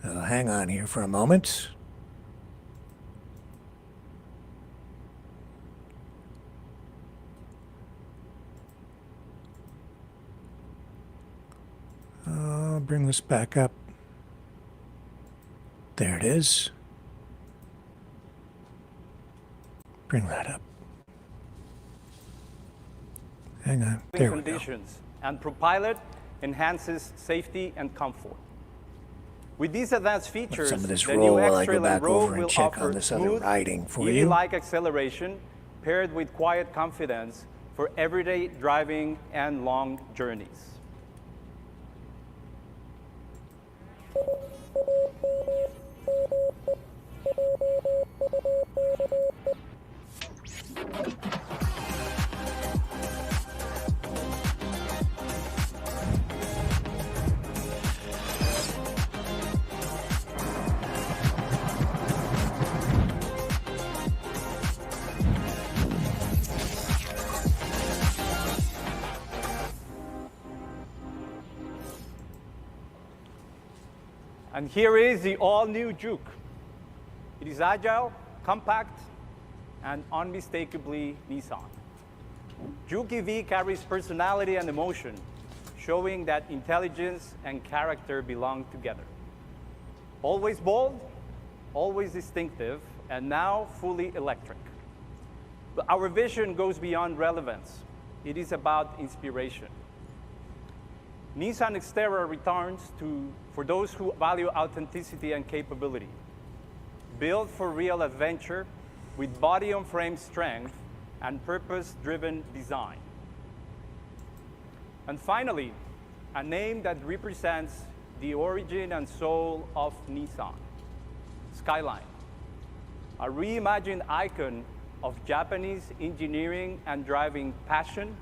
Hang on here for a moment. I'll bring this back up. There it is. Bring that up. Hang on. There we go. And ProPilot enhances safety and comfort. With these advanced features, some of this the roll new while I go X-Trail back and Rogue over and will check offer on this other smooth, riding for you. EV-like acceleration paired with quiet confidence for everyday driving and long journeys. And here is the all-new Juke. It is agile, compact, and unmistakably Nissan. Juke EV carries personality and emotion, showing that intelligence and character belong together. Always bold, always distinctive, and now fully electric. But our vision goes beyond relevance. It is about inspiration. Nissan Xterra returns for those who value authenticity and capability. Built for real adventure with body-on-frame strength and purpose-driven design. And finally, a name that represents the origin and soul of Nissan, Skyline, a reimagined icon of Japanese engineering and driving passion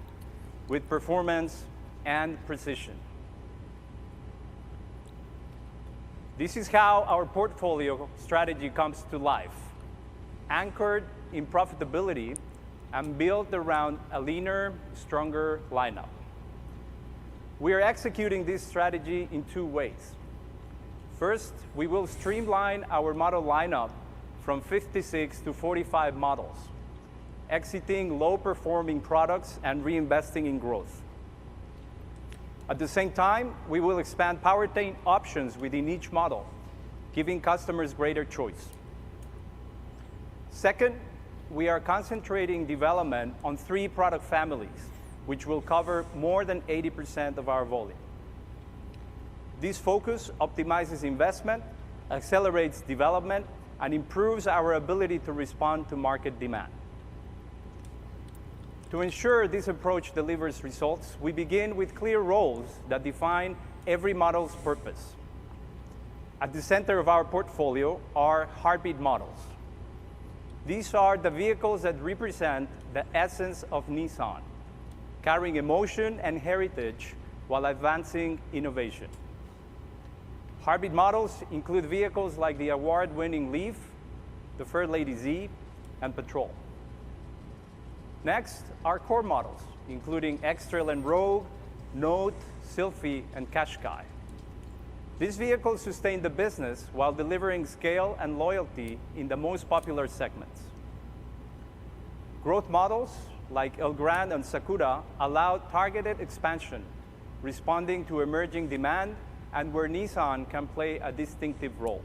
with performance and precision. This is how our portfolio strategy comes to life, anchored in profitability and built around a leaner, stronger lineup. We are executing this strategy in two ways. First, we will streamline our model lineup from 56 to 45 models, exiting low-performing products and reinvesting in growth. At the same time, we will expand powertrain options within each model, giving customers greater choice. Second, we are concentrating development on 3 product families, which will cover more than 80% of our volume. This focus optimizes investment, accelerates development, and improves our ability to respond to market demand. To ensure this approach delivers results, we begin with clear roles that define every model's purpose. At the center of our portfolio are heartbeat models. These are the vehicles that represent the essence of Nissan, carrying emotion and heritage while advancing innovation. Heartbeat models include vehicles like the award-winning Leaf, the Fair Lady Z, and Patrol. Next are core models, including X-Trail and Rogue, Note, Sylphy, and Qashqai. These vehicles sustain the business while delivering scale and loyalty in the most popular segments. Growth models like El Grande and Sakura allow targeted expansion, responding to emerging demand and where Nissan can play a distinctive role.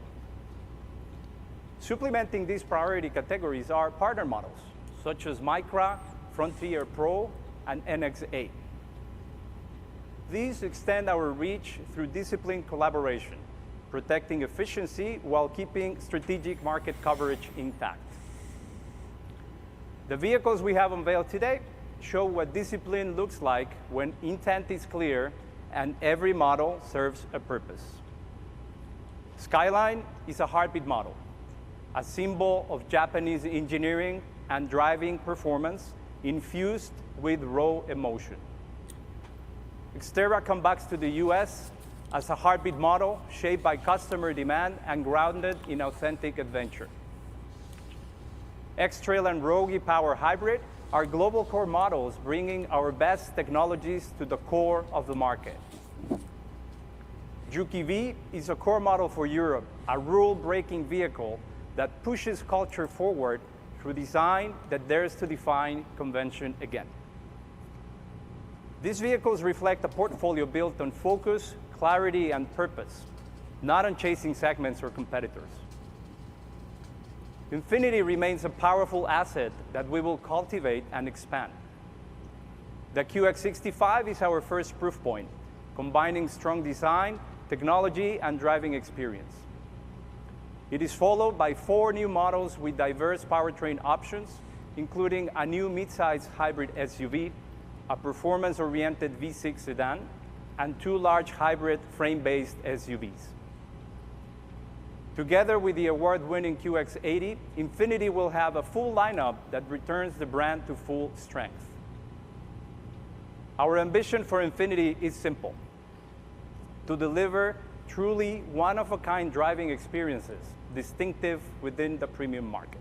Supplementing these priority categories are partner models, such as Micra, Frontier Pro, and NX8. These extend our reach through disciplined collaboration, protecting efficiency while keeping strategic market coverage intact. The vehicles we have unveiled today show what discipline looks like when intent is clear and every model serves a purpose. Skyline is a heartbeat model, a symbol of Japanese engineering and driving performance infused with raw emotion. Xterra comes back to the US as a heartbeat model shaped by customer demand and grounded in authentic adventure. X-Trail and Rogue e-Power Hybrid are global core models bringing our best technologies to the core of the market. Juke EV is a core model for Europe, a rule-breaking vehicle that pushes culture forward through design that dares to define convention again. These vehicles reflect a portfolio built on focus, clarity, and purpose, not on chasing segments or competitors. Infinity remains a powerful asset that we will cultivate and expand. The QX65 is our first proof point, combining strong design, technology, and driving experience. It is followed by 4 new models with diverse powertrain options, including a new midsize hybrid SUV, a performance-oriented V6 sedan, and 2 large hybrid frame-based SUVs. Together with the award-winning QX80, Infiniti will have a full lineup that returns the brand to full strength. Our ambition for Infiniti is simple: to deliver truly one-of-a-kind driving experiences, distinctive within the premium market.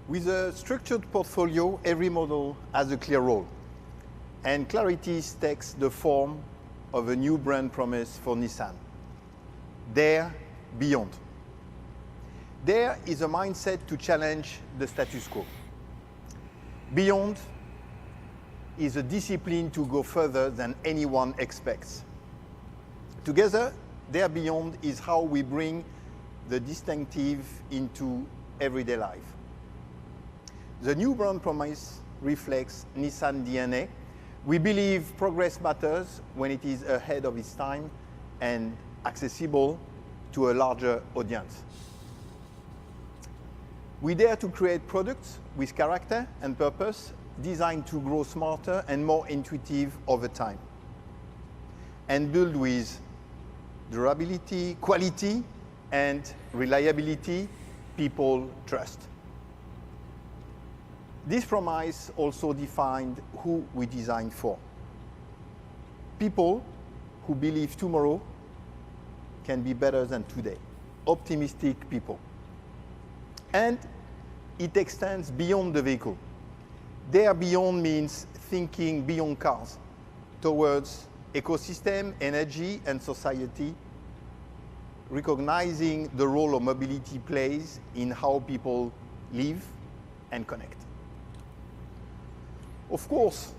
With a structured portfolio, every model has a clear role, and clarity takes the form of a new brand promise for Nissan: Dare Beyond. Dare is a mindset to challenge the status quo. Beyond is a discipline to go further than anyone expects. Together, Dare Beyond is how we bring the distinctive into everyday life. The new brand promise reflects Nissan DNA. We believe progress matters when it is ahead of its time and accessible to a larger audience. We dare to create products with character and purpose, designed to grow smarter and more intuitive over time, and build with durability, quality, and reliability people trust. This promise also defined who we designed for: people who believe tomorrow can be better than today, optimistic people. And it extends beyond the vehicle. Dare Beyond means thinking beyond cars, towards ecosystem, energy, and society, recognizing the role of mobility plays in how people live and connect. Of course,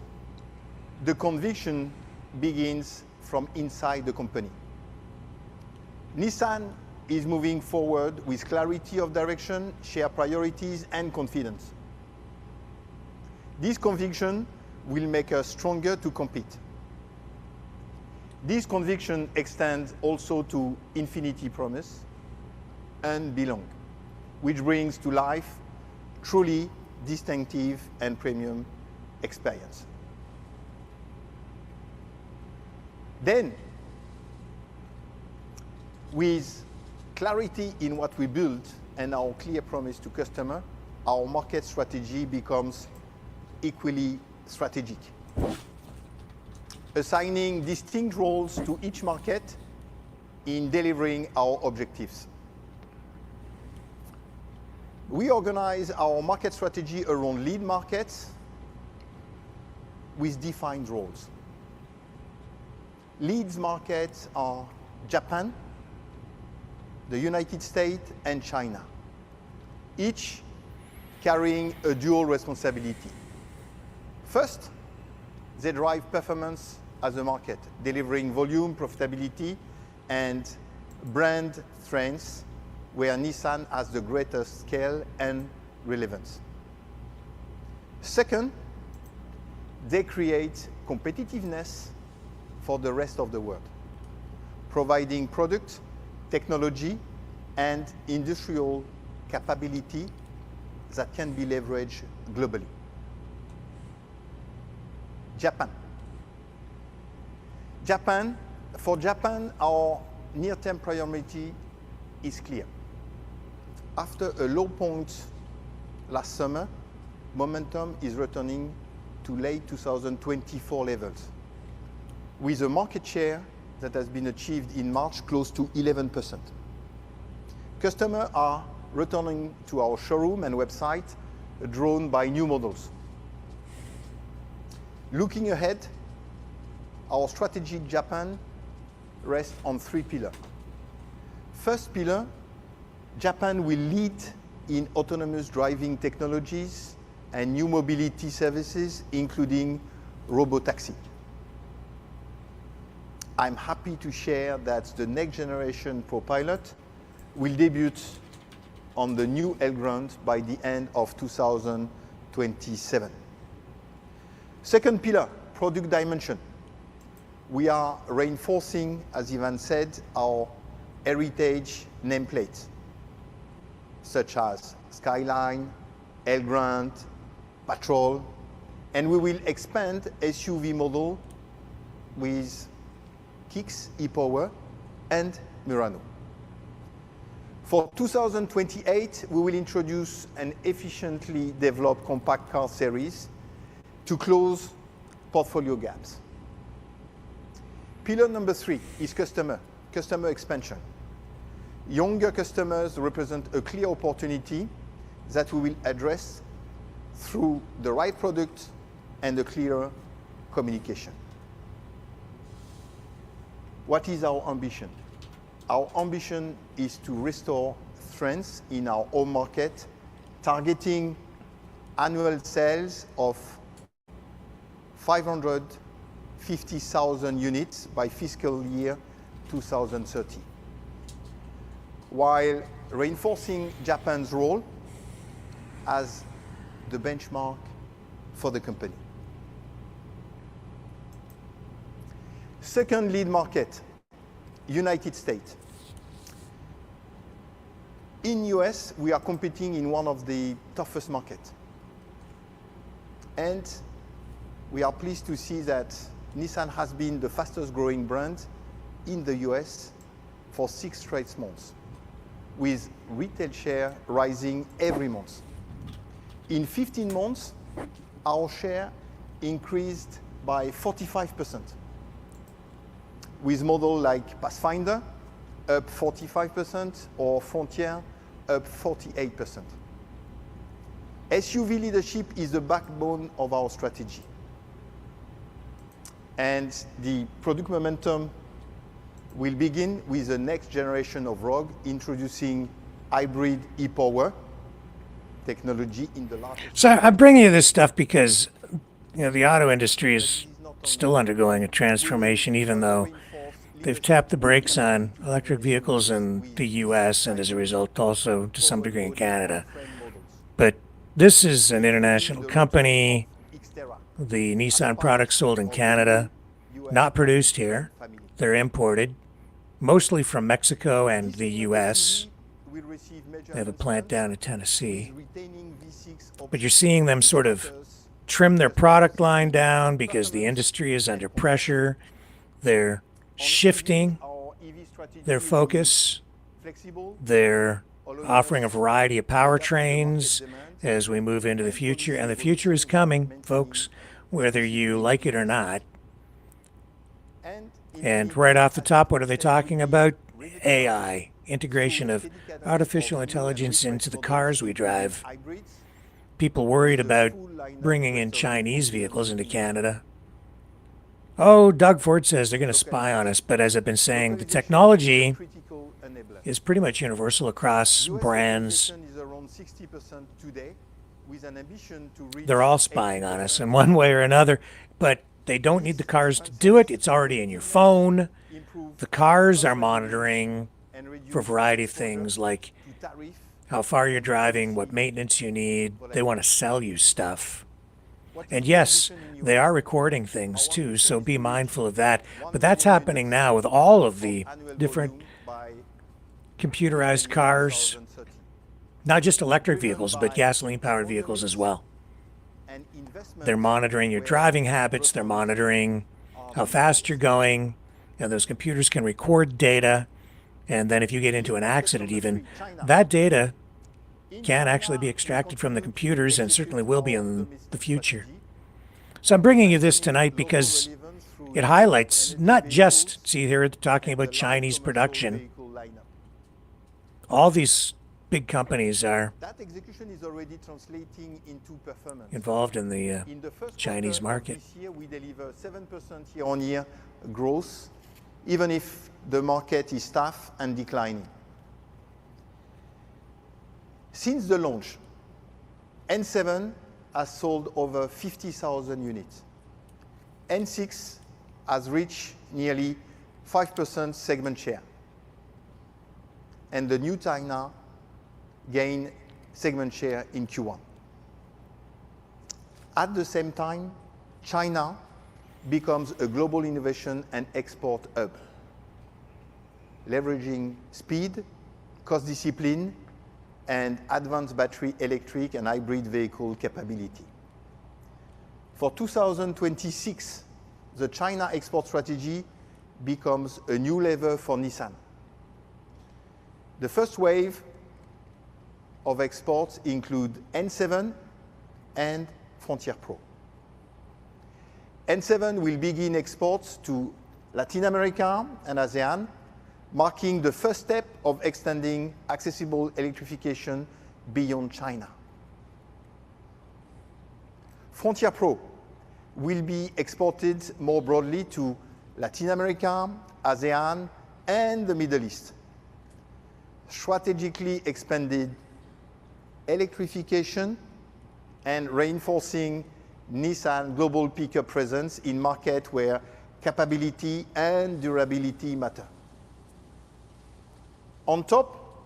the conviction begins from inside the company. Nissan is moving forward with clarity of direction, shared priorities, and confidence. This conviction will make us stronger to compete. This conviction extends also to Infiniti Promise and Belong, which brings to life truly distinctive and premium experience. Then, with clarity in what we build and our clear promise to customer, our market strategy becomes equally strategic, assigning distinct roles to each market in delivering our objectives. We organize our market strategy around lead markets with defined roles. Lead markets are Japan, the United States, and China, each carrying a dual responsibility. First, they drive performance as a market, delivering volume, profitability, and brand strengths where Nissan has the greatest scale and relevance. Second, they create competitiveness for the rest of the world, providing product, technology, and industrial capability that can be leveraged globally. Japan. For Japan, our near-term priority is clear. After a low point last summer, momentum is returning to late 2024 levels, with a market share that has been achieved in March close to 11%. Customers are returning to our showroom and website, drawn by new models. Looking ahead, our strategy in Japan rests on 3 pillars. First pillar, Japan will lead in autonomous driving technologies and new mobility services, including robotaxi. I'm happy to share that the next generation ProPilot will debut on the new Elgrand by the end of 2027. Second pillar, product dimension. We are reinforcing, as Ivan said, our heritage nameplates, such as Skyline, Elgrand, Patrol, and we will expand SUV model with Kicks, e-Power, and Murano. For 2028, we will introduce an efficiently developed compact car series to close portfolio gaps. Pillar number 3 is customer expansion. Younger customers represent a clear opportunity that we will address through the right product and a clearer communication. What is our ambition? Our ambition is to restore strength in our home market, targeting annual sales of 550,000 units by fiscal year 2030, while reinforcing Japan's role as the benchmark for the company. Second lead market, United States. In US, we are competing in one of the toughest markets. And we are pleased to see that Nissan has been the fastest growing brand in the US for 6 straight months, with retail share rising every month. In 15 months, our share increased by 45%, with models like Pathfinder up 45% or Frontier up 48%. SUV leadership is the backbone of our strategy. And the product momentum will begin with the next generation of Rogue, introducing hybrid e-Power technology in the largest... So I'm bringing you this stuff because, the auto industry is still undergoing a transformation, even though they've tapped the brakes on electric vehicles in the US and as a result also to some degree in Canada. But this is an international company. The Nissan products sold in Canada, not produced here. They're imported, mostly from Mexico and the US. They have a plant down in Tennessee. But you're seeing them sort of trim their product line down because the industry is under pressure. They're shifting their focus. They're offering a variety of powertrains as we move into the future. And the future is coming, folks, whether you like it or not. And right off the top, what are they talking about? AI, integration of artificial intelligence into the cars we drive. People worried about bringing in Chinese vehicles into Canada. Oh, Doug Ford says they're going to spy on us, but as I've been saying, the technology is pretty much universal across brands. They're all spying on us in one way or another, but they don't need the cars to do it. It's already in your phone. The cars are monitoring for a variety of things like how far you're driving, what maintenance you need. They want to sell you stuff. And yes, they are recording things too, so be mindful of that. But that's happening now with all of the different computerized cars, not just electric vehicles, but gasoline-powered vehicles as well. They're monitoring your driving habits. They're monitoring how fast you're going. And those computers can record data. And then if you get into an accident even, that data can actually be extracted from the computers and certainly will be in the future. So I'm bringing you this tonight because it highlights not just, see here, talking about Chinese production. All these big companies are involved in the Chinese market. This year we deliver 7% year-on-year growth, even if the market is tough and declining. Since the launch, N7 has sold over 50,000 units. N6 has reached nearly 5% segment share. And the new China gain segment share in Q1. At the same time, China becomes a global innovation and export hub, leveraging speed, cost discipline, and advanced battery electric and hybrid vehicle capability. For 2026, the China export strategy becomes a new lever for Nissan. The first wave of exports include N7 and Frontier Pro. N7 will begin exports to Latin America and ASEAN, marking the first step of extending accessible electrification beyond China. Frontier Pro will be exported more broadly to Latin America, ASEAN, and the Middle East. Strategically expanded electrification and reinforcing Nissan global pickup presence in markets where capability and durability matter. On top,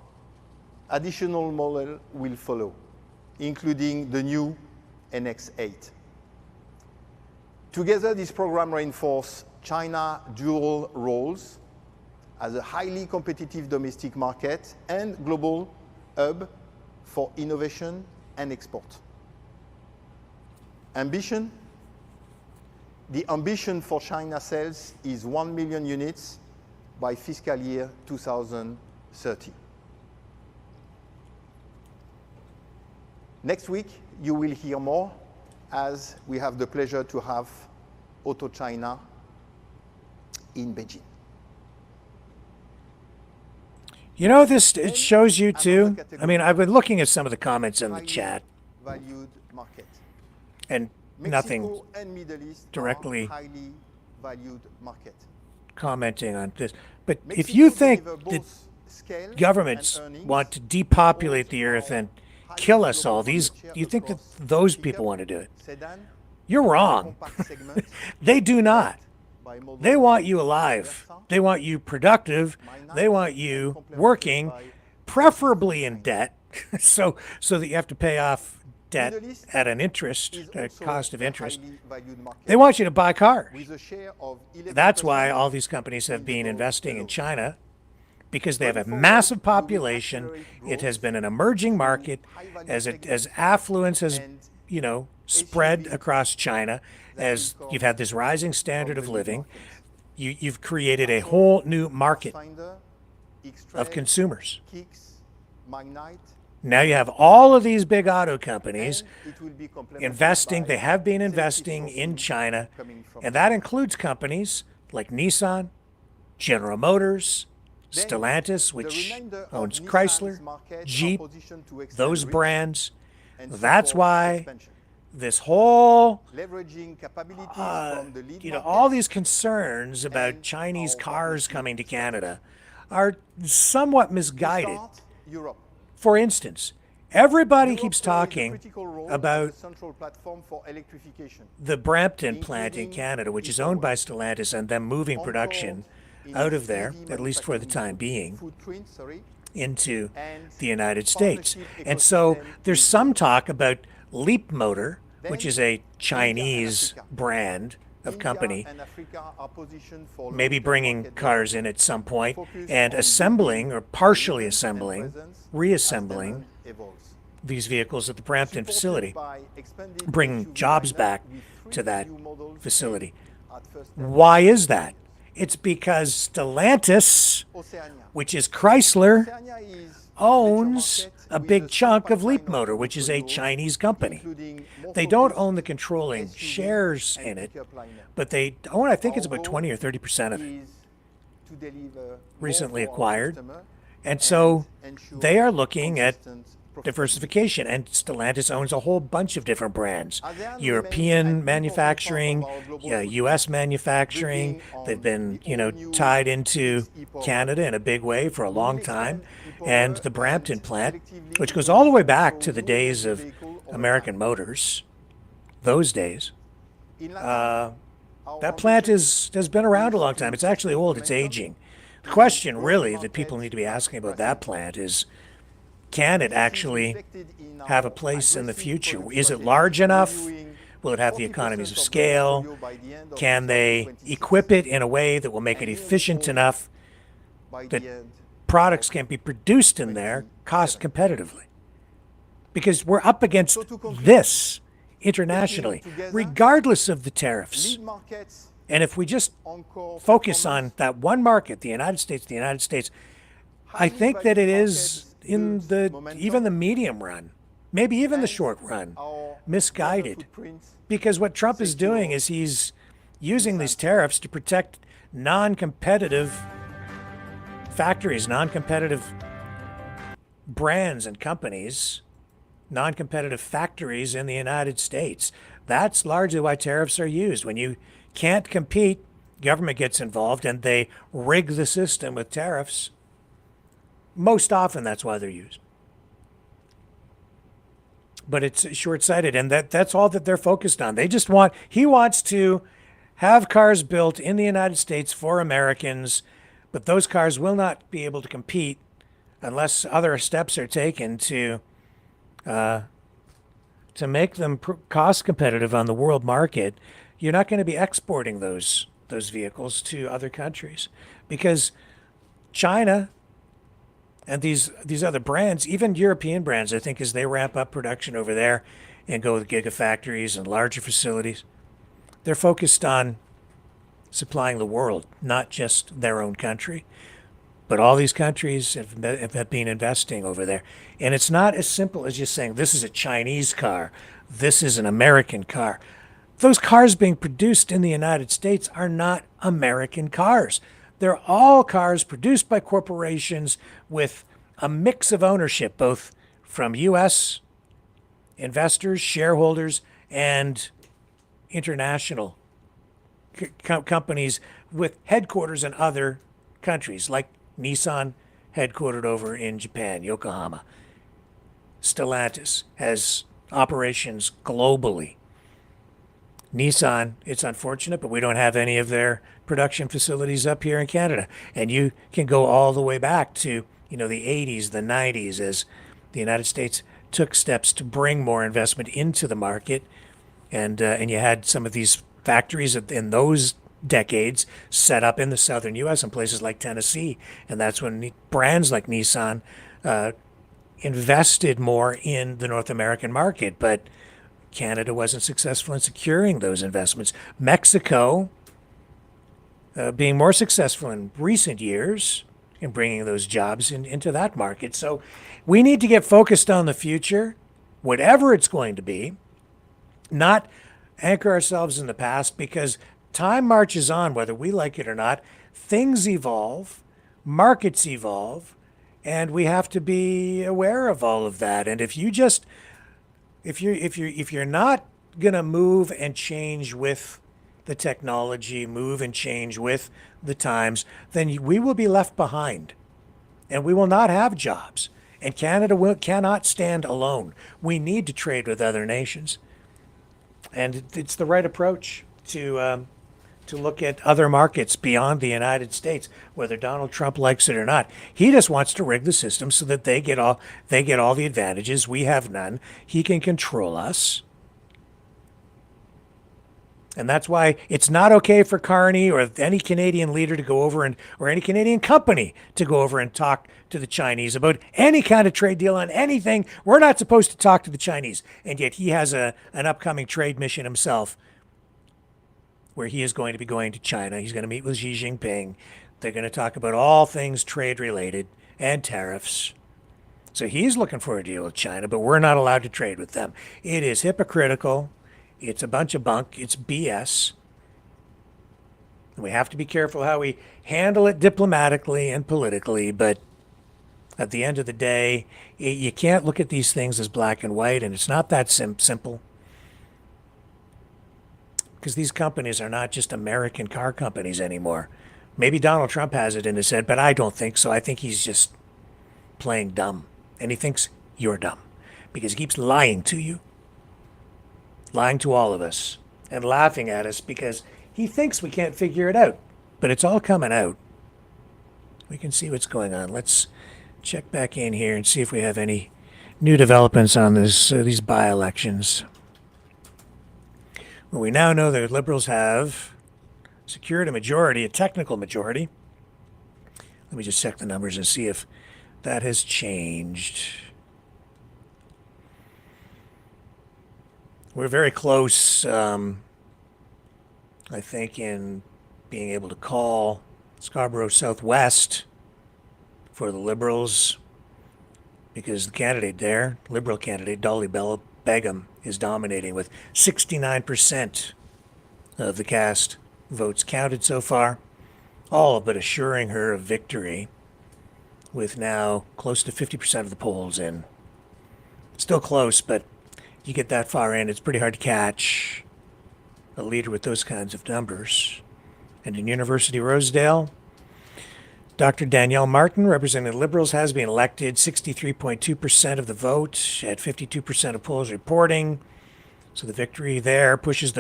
additional models will follow, including the new NX8. Together, this program reinforces China's dual roles as a highly competitive domestic market and global hub for innovation and export. Ambition. The ambition for China sales is 1 million units by fiscal year 2030. Next week, you will hear more as we have the pleasure to have Auto China in Beijing. You know, it shows you too. I mean, I've been looking at some of the comments in the chat, Valued market. and nothing Mexico and Middle East directly are highly valued market. commenting on this. But if you think that governments want to depopulate the earth and kill us all, you think that those people want to do it. You're wrong. They do not. They want you alive. They want you productive. They want you working, preferably in debt, so that you have to pay off debt at an interest, a cost of interest. They want you to buy cars. That's why all these companies have been investing in China, because they have a massive population. It has been an emerging market as affluence has, spread across China, as you've had this rising standard of living. You've created a whole new market of consumers. Now you have all of these big auto companies investing. They have been investing in China, and that includes companies like Nissan, General Motors, Stellantis, which owns Chrysler, Jeep, those brands. That's why this whole, all these concerns about Chinese cars coming to Canada are somewhat misguided. For instance, everybody keeps talking about the Brampton plant in Canada, which is owned by Stellantis, and them moving production out of there, at least for the time being, into the United States. And so there's some talk about Leap Motor, which is a Chinese brand of company, maybe bringing cars in at some point and assembling or partially assembling, reassembling these vehicles at the Brampton facility, bringing jobs back to that facility. Why is that? It's because Stellantis, which is Chrysler, owns a big chunk of Leap Motor, which is a Chinese company. They don't own the controlling shares in it, but they own, I think it's about 20 or 30% of it, recently acquired. And so they are looking at diversification, and Stellantis owns a whole bunch of different brands. European manufacturing, U.S. manufacturing. They've been, tied into Canada in a big way for a long time. And the Brampton plant, which goes all the way back to the days of American Motors, those days. That plant has been around a long time. It's actually old. It's aging. The question really that people need to be asking about that plant is, can it actually have a place in the future? Is it large enough? Will it have the economies of scale? Can they equip it in a way that will make it efficient enough that products can be produced in there cost competitively? Because we're up against this internationally, regardless of the tariffs. And if we just focus on that one market, the United States, I think that it is in even the medium run, maybe even the short run, misguided. Because what Trump is doing is he's using these tariffs to protect non-competitive factories, non-competitive brands and companies, non-competitive factories in the United States. That's largely why tariffs are used. When you can't compete, government gets involved and they rig the system with tariffs. Most often that's why they're used. But it's short-sighted, and that's all that they're focused on. He wants to have cars built in the United States for Americans, but those cars will not be able to compete unless other steps are taken to make them cost competitive on the world market. You're not going to be exporting those vehicles to other countries because China and these other brands, even European brands, I think, as they ramp up production over there and go with gigafactories and larger facilities, they're focused on supplying the world, not just their own country. But all these countries have been investing over there. And it's not as simple as just saying, this is a Chinese car, this is an American car. Those cars being produced in the United States are not American cars. They're all cars produced by corporations with a mix of ownership, both from U.S. investors, shareholders, and international companies with headquarters in other countries, like Nissan, headquartered over in Japan, Yokohama. Stellantis has operations globally. Nissan, it's unfortunate, but we don't have any of their production facilities up here in Canada. And you can go all the way back to, the 80s, the 90s, as the United States took steps to bring more investment into the market. And you had some of these factories in those decades set up in the southern U.S. in places like Tennessee. And that's when brands like Nissan invested more in the North American market. But Canada wasn't successful in securing those investments. Mexico, being more successful in recent years in bringing those jobs into that market. So we need to get focused on the future, whatever it's going to be, not anchor ourselves in the past, because time marches on, whether we like it or not. Things evolve, markets evolve, and we have to be aware of all of that. And if you're not going to move and change with the technology, move and change with the times, then we will be left behind, and we will not have jobs. And Canada cannot stand alone. We need to trade with other nations, and it's the right approach to look at other markets beyond the United States, whether Donald Trump likes it or not. He just wants to rig the system so that they get all the advantages. We have none. He can control us. And that's why it's not okay for Carney or any Canadian leader to go over or any Canadian company to go over and talk to the Chinese about any kind of trade deal on anything. We're not supposed to talk to the Chinese. And yet he has an upcoming trade mission himself, where he is going to be going to China. He's going to meet with Xi Jinping. They're going to talk about all things trade-related and tariffs. So he's looking for a deal with China, but we're not allowed to trade with them. It is hypocritical. It's a bunch of bunk. It's BS. And we have to be careful how we handle it diplomatically and politically, but at the end of the day, you can't look at these things as black and white, and it's not that simple. Because these companies are not just American car companies anymore. Maybe Donald Trump has it in his head, but I don't think so. I think he's just playing dumb. And he thinks you're dumb because he keeps lying to you, lying to all of us, and laughing at us because he thinks we can't figure it out. But it's all coming out. We can see what's going on. Let's check back in here and see if we have any new developments on these by-elections. Well, we now know that Liberals have secured a majority, a technical majority. Let me just check the numbers and see if that has changed. We're very close, I think, in being able to call Scarborough Southwest for the Liberals, because the candidate there, Liberal candidate Dolly Begum, is dominating with 69% of the cast votes counted so far, all but assuring her of victory, with now close to 50% of the polls in. Still close, but you get that far in, it's pretty hard to catch a leader with those kinds of numbers. And in University Rosedale, Dr. Danielle Martin, representing the Liberals, has been elected. 63.2% of the vote at 52% of polls reporting. So the victory there pushes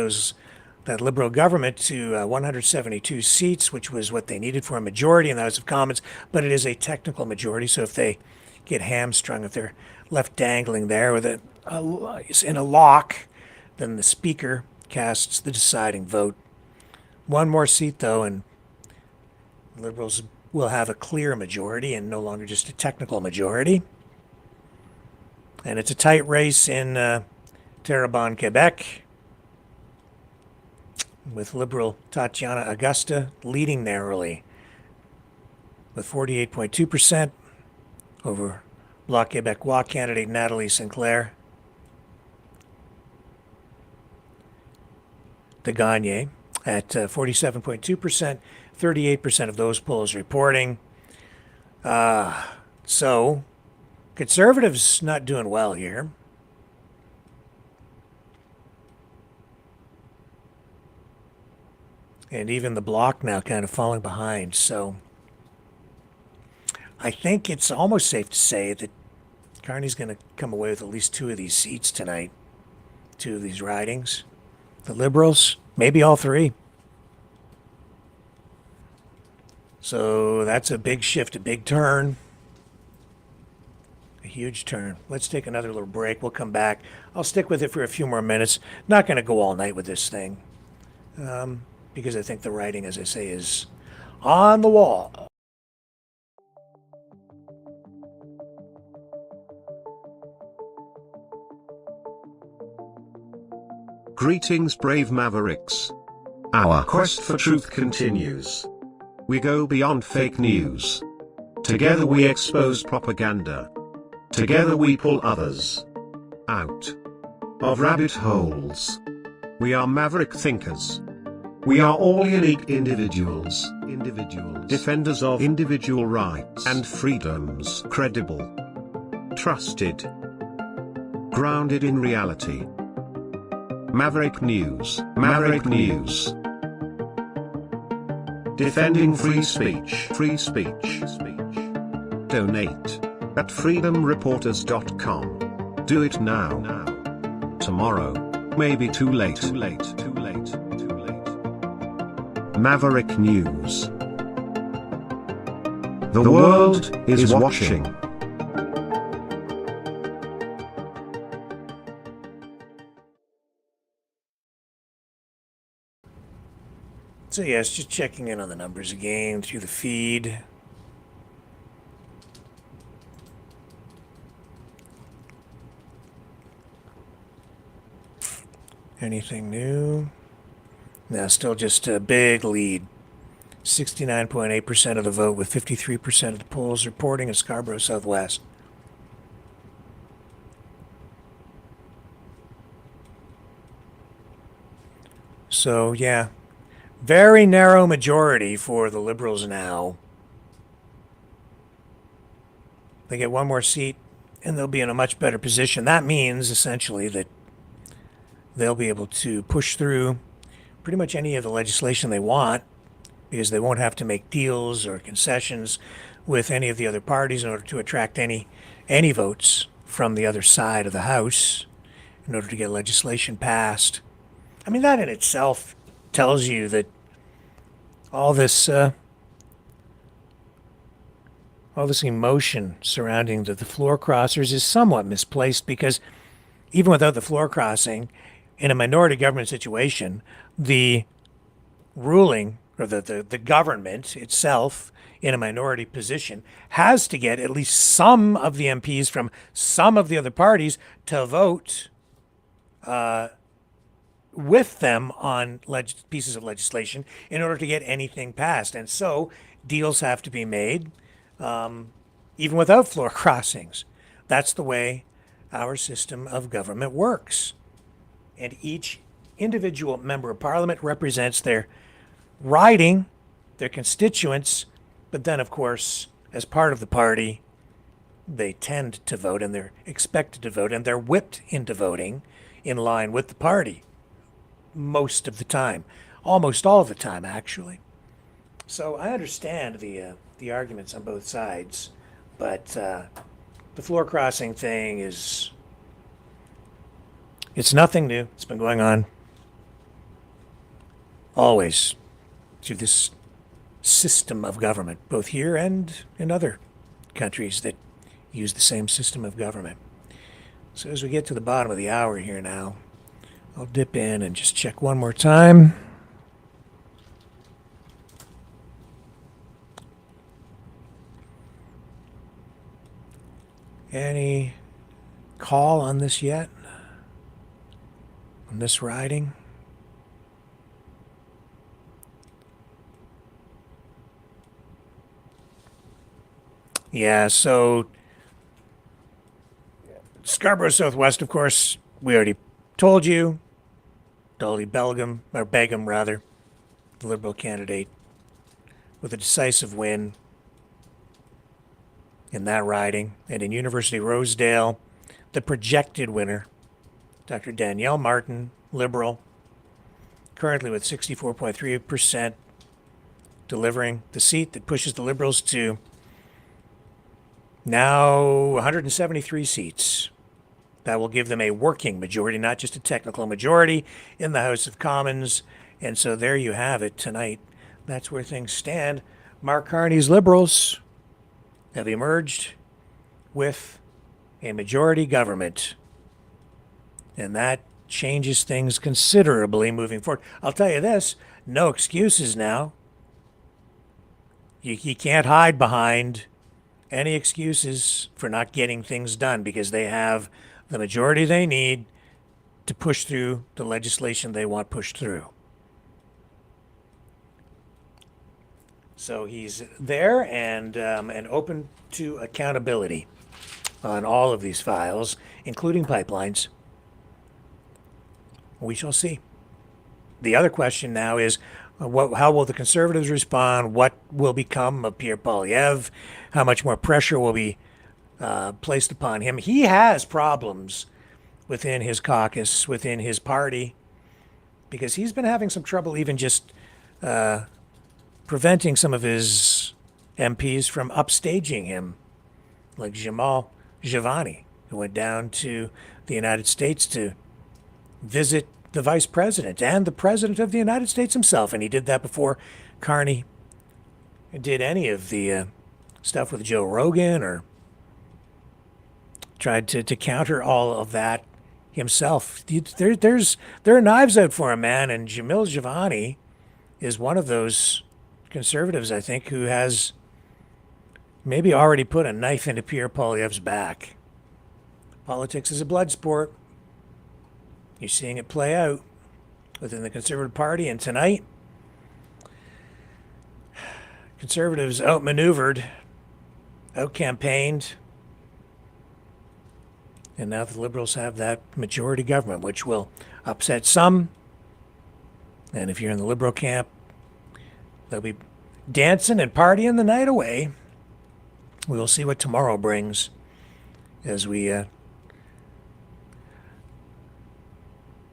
that Liberal government to 172 seats, which was what they needed for a majority in the House of Commons. But it is a technical majority, so if they get hamstrung, if they're left dangling there with in a lock, then the Speaker casts the deciding vote. One more seat, though, and Liberals will have a clear majority and no longer just a technical majority. And it's a tight race in Terrebonne, Quebec, with Liberal Tatiana Augusta leading narrowly with 48.2% over Bloc Québécois candidate Natalie Sinclair de Gagné at 47.2%. 38% of those polls reporting. So, Conservatives not doing well here. And even the Bloc now kind of falling behind. So, I think it's almost safe to say that Carney's going to come away with at least 2 of these seats tonight. 2 of these ridings. The Liberals, maybe all 3. So that's a big shift, a big turn. A huge turn. Let's take another little break. We'll come back. I'll stick with it for a few more minutes. Not going to go all night with this thing. Because I think the writing, as I say, is on the wall. Greetings, brave Mavericks. Our quest for truth continues. We go beyond fake news. Together we expose propaganda. Together we pull others out of rabbit holes. We are maverick thinkers. We are all unique individuals. Defenders of individual rights and freedoms. Credible. Trusted. Grounded in reality. Maverick News. Maverick News. Defending free speech. Free speech. Donate at freedomreporters.com. Do it now. Tomorrow may be too late. Maverick News. The world is watching. So yes, just checking in on the numbers again through the feed. Anything new? No, still just a big lead. 69.8% of the vote with 53% of the polls reporting in Scarborough Southwest. So, yeah. Very narrow majority for the Liberals now. They get one more seat and they'll be in a much better position. That means essentially that they'll be able to push through pretty much any of the legislation they want, because they won't have to make deals or concessions with any of the other parties in order to attract any votes from the other side of the House in order to get legislation passed. I mean, that in itself tells you that all this all this emotion surrounding the floor crossers is somewhat misplaced, because even without the floor crossing, in a minority government situation, the ruling, or the government itself in a minority position, has to get at least some of the MPs from some of the other parties to vote with them on pieces of legislation in order to get anything passed. And so deals have to be made, even without floor crossings. That's the way our system of government works. And each individual member of parliament represents their riding, their constituents, but then, of course, as part of the party, they tend to vote, and they're expected to vote, and they're whipped into voting in line with the party most of the time, almost all the time, actually. So I understand the arguments on both sides, but the floor crossing thing it's nothing new. It's been going on always through this system of government, both here and in other countries that use the same system of government. So as we get to the bottom of the hour here now, I'll dip in and just check one more time. Any call on this yet? On this riding? Yeah, so Scarborough Southwest, of course, we already told you. Dolly Begum, the Liberal candidate, with a decisive win in that riding. And in University Rosedale, the projected winner, Dr. Danielle Martin, Liberal, currently with 64.3%, delivering the seat that pushes the Liberals to now 173 seats. That will give them a working majority, not just a technical majority, in the House of Commons. And so there you have it tonight. That's where things stand. Mark Carney's Liberals have emerged with a majority government. And that changes things considerably moving forward. I'll tell you this, no excuses now. You can't hide behind any excuses for not getting things done, because they have the majority they need to push through the legislation they want pushed through. So he's there and open to accountability on all of these files, including pipelines. We shall see. The other question now is, how will the Conservatives respond? What will become of Pierre Poilievre? How much more pressure will be placed upon him? He has problems within his caucus, within his party, because he's been having some trouble even just preventing some of his MPs from upstaging him, like Jamal Giovanni, who went down to the United States to visit the vice president and the president of the United States himself. And he did that before Carney did any of the stuff with Joe Rogan, or tried to counter all of that himself. There are knives out for him, man. And Jamil Giovanni is one of those conservatives, I think, who has maybe already put a knife into Pierre Poilievre's back. Politics is a blood sport. You're seeing it play out within the Conservative Party. And tonight, Conservatives outmaneuvered, outcampaigned, and now the Liberals have that majority government, which will upset some. And if you're in the Liberal camp, they'll be dancing and partying the night away. We'll see what tomorrow brings as we'll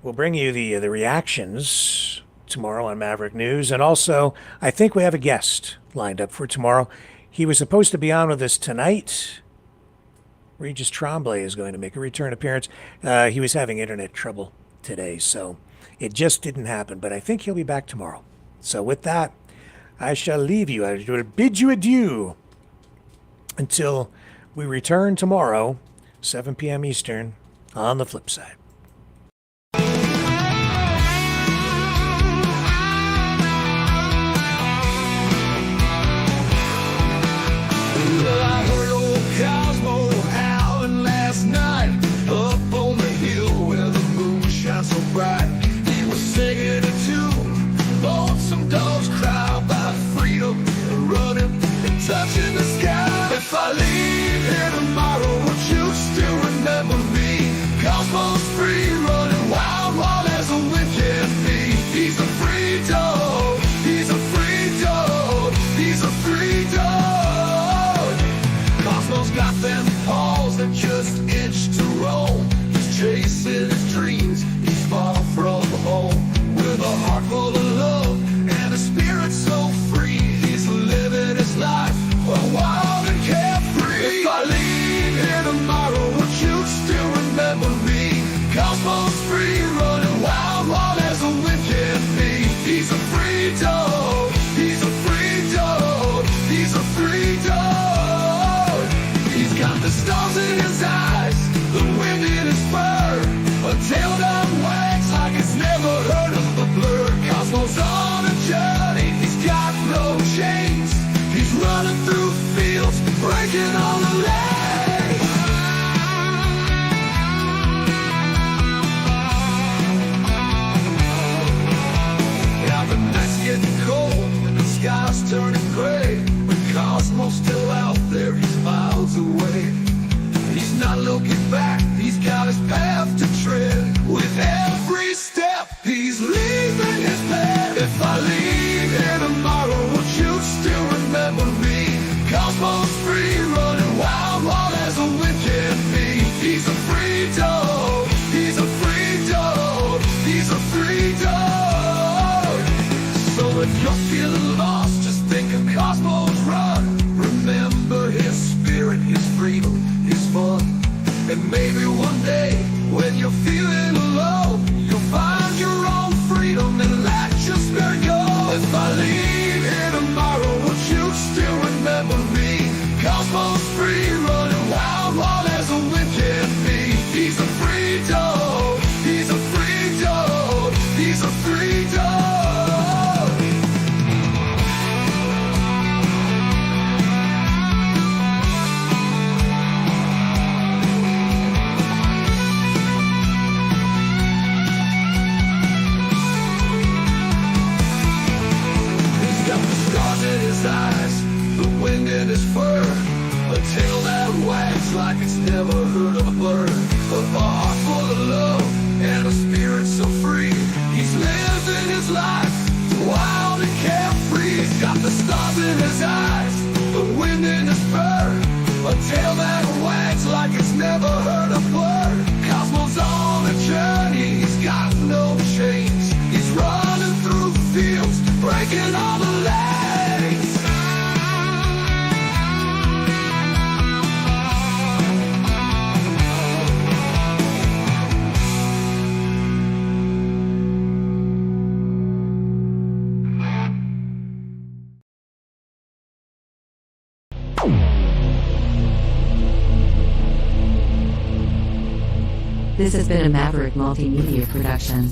bring you the reactions tomorrow on Maverick News. And also, I think we have a guest lined up for tomorrow. He was supposed to be on with us tonight. Regis Tremblay is going to make a return appearance. He was having internet trouble today, so it just didn't happen. But I think he'll be back tomorrow. So with that, I shall leave you. I will bid you adieu Until we return tomorrow, 7 p.m. Eastern, on the flip side. Well, I heard old Cosmo howling last night up on the hill where the moon shines so bright. He was singing a tune, lonesome dogs cry about freedom, running and touching the sky. If I leave here tomorrow, would you still remember me? Cosmo's free, running wild, wild as a wind can be. He's a free dog, he's a free dog, he's a free dog. Cosmo's got them paws that just itch to roam. He's chasing his dreams, he's far from home. With a heart full of love and a spirit so free, he's living his life wild and carefree. If I leave here tomorrow, would you still remember me? Cosmo's free, running wild, wild as a wind can be. He's a free dog, he's a free dog, he's a free dog. He's got the stars in his eyes, the wind in his fur, a tail that wags like it's never heard of a blur. Cosmo's on a journey, he's got no chains. He's running through fields, breaking all the lanes. Now the night's getting cold and the sky's turning gray, but Cosmo's still out there, he's miles away. He's not looking back, he's got his path to tread. With every step, he's leaving his path. If I leave here tomorrow, would you still remember me? Cosmo's free, running wild, wild as a wind can be. He's a free dog, he's a free dog, he's a free dog. So if you're feeling lost, just think of Cosmo's run. Remember his spirit, his freedom, his fun. And maybe one day, when you're feeling low, you'll find your own freedom and let your spirit go. If I leave here tomorrow, would you still remember me? Cosmo's free, running wild, wild as a wind can be. He's a free dog, he's a free dog, he's a free dog. Eyes, the wind in his fur, a tail that wags like it's never heard of a blur. A heart full of love and a spirit so free. He's living his life wild and carefree. He's got the stars in his eyes, the wind in his fur, a tail that wags like it's never heard of blur. Cosmo's on a journey, he's got no chains. He's running through fields, breaking all the lanes. This has been a Maverick Multimedia production.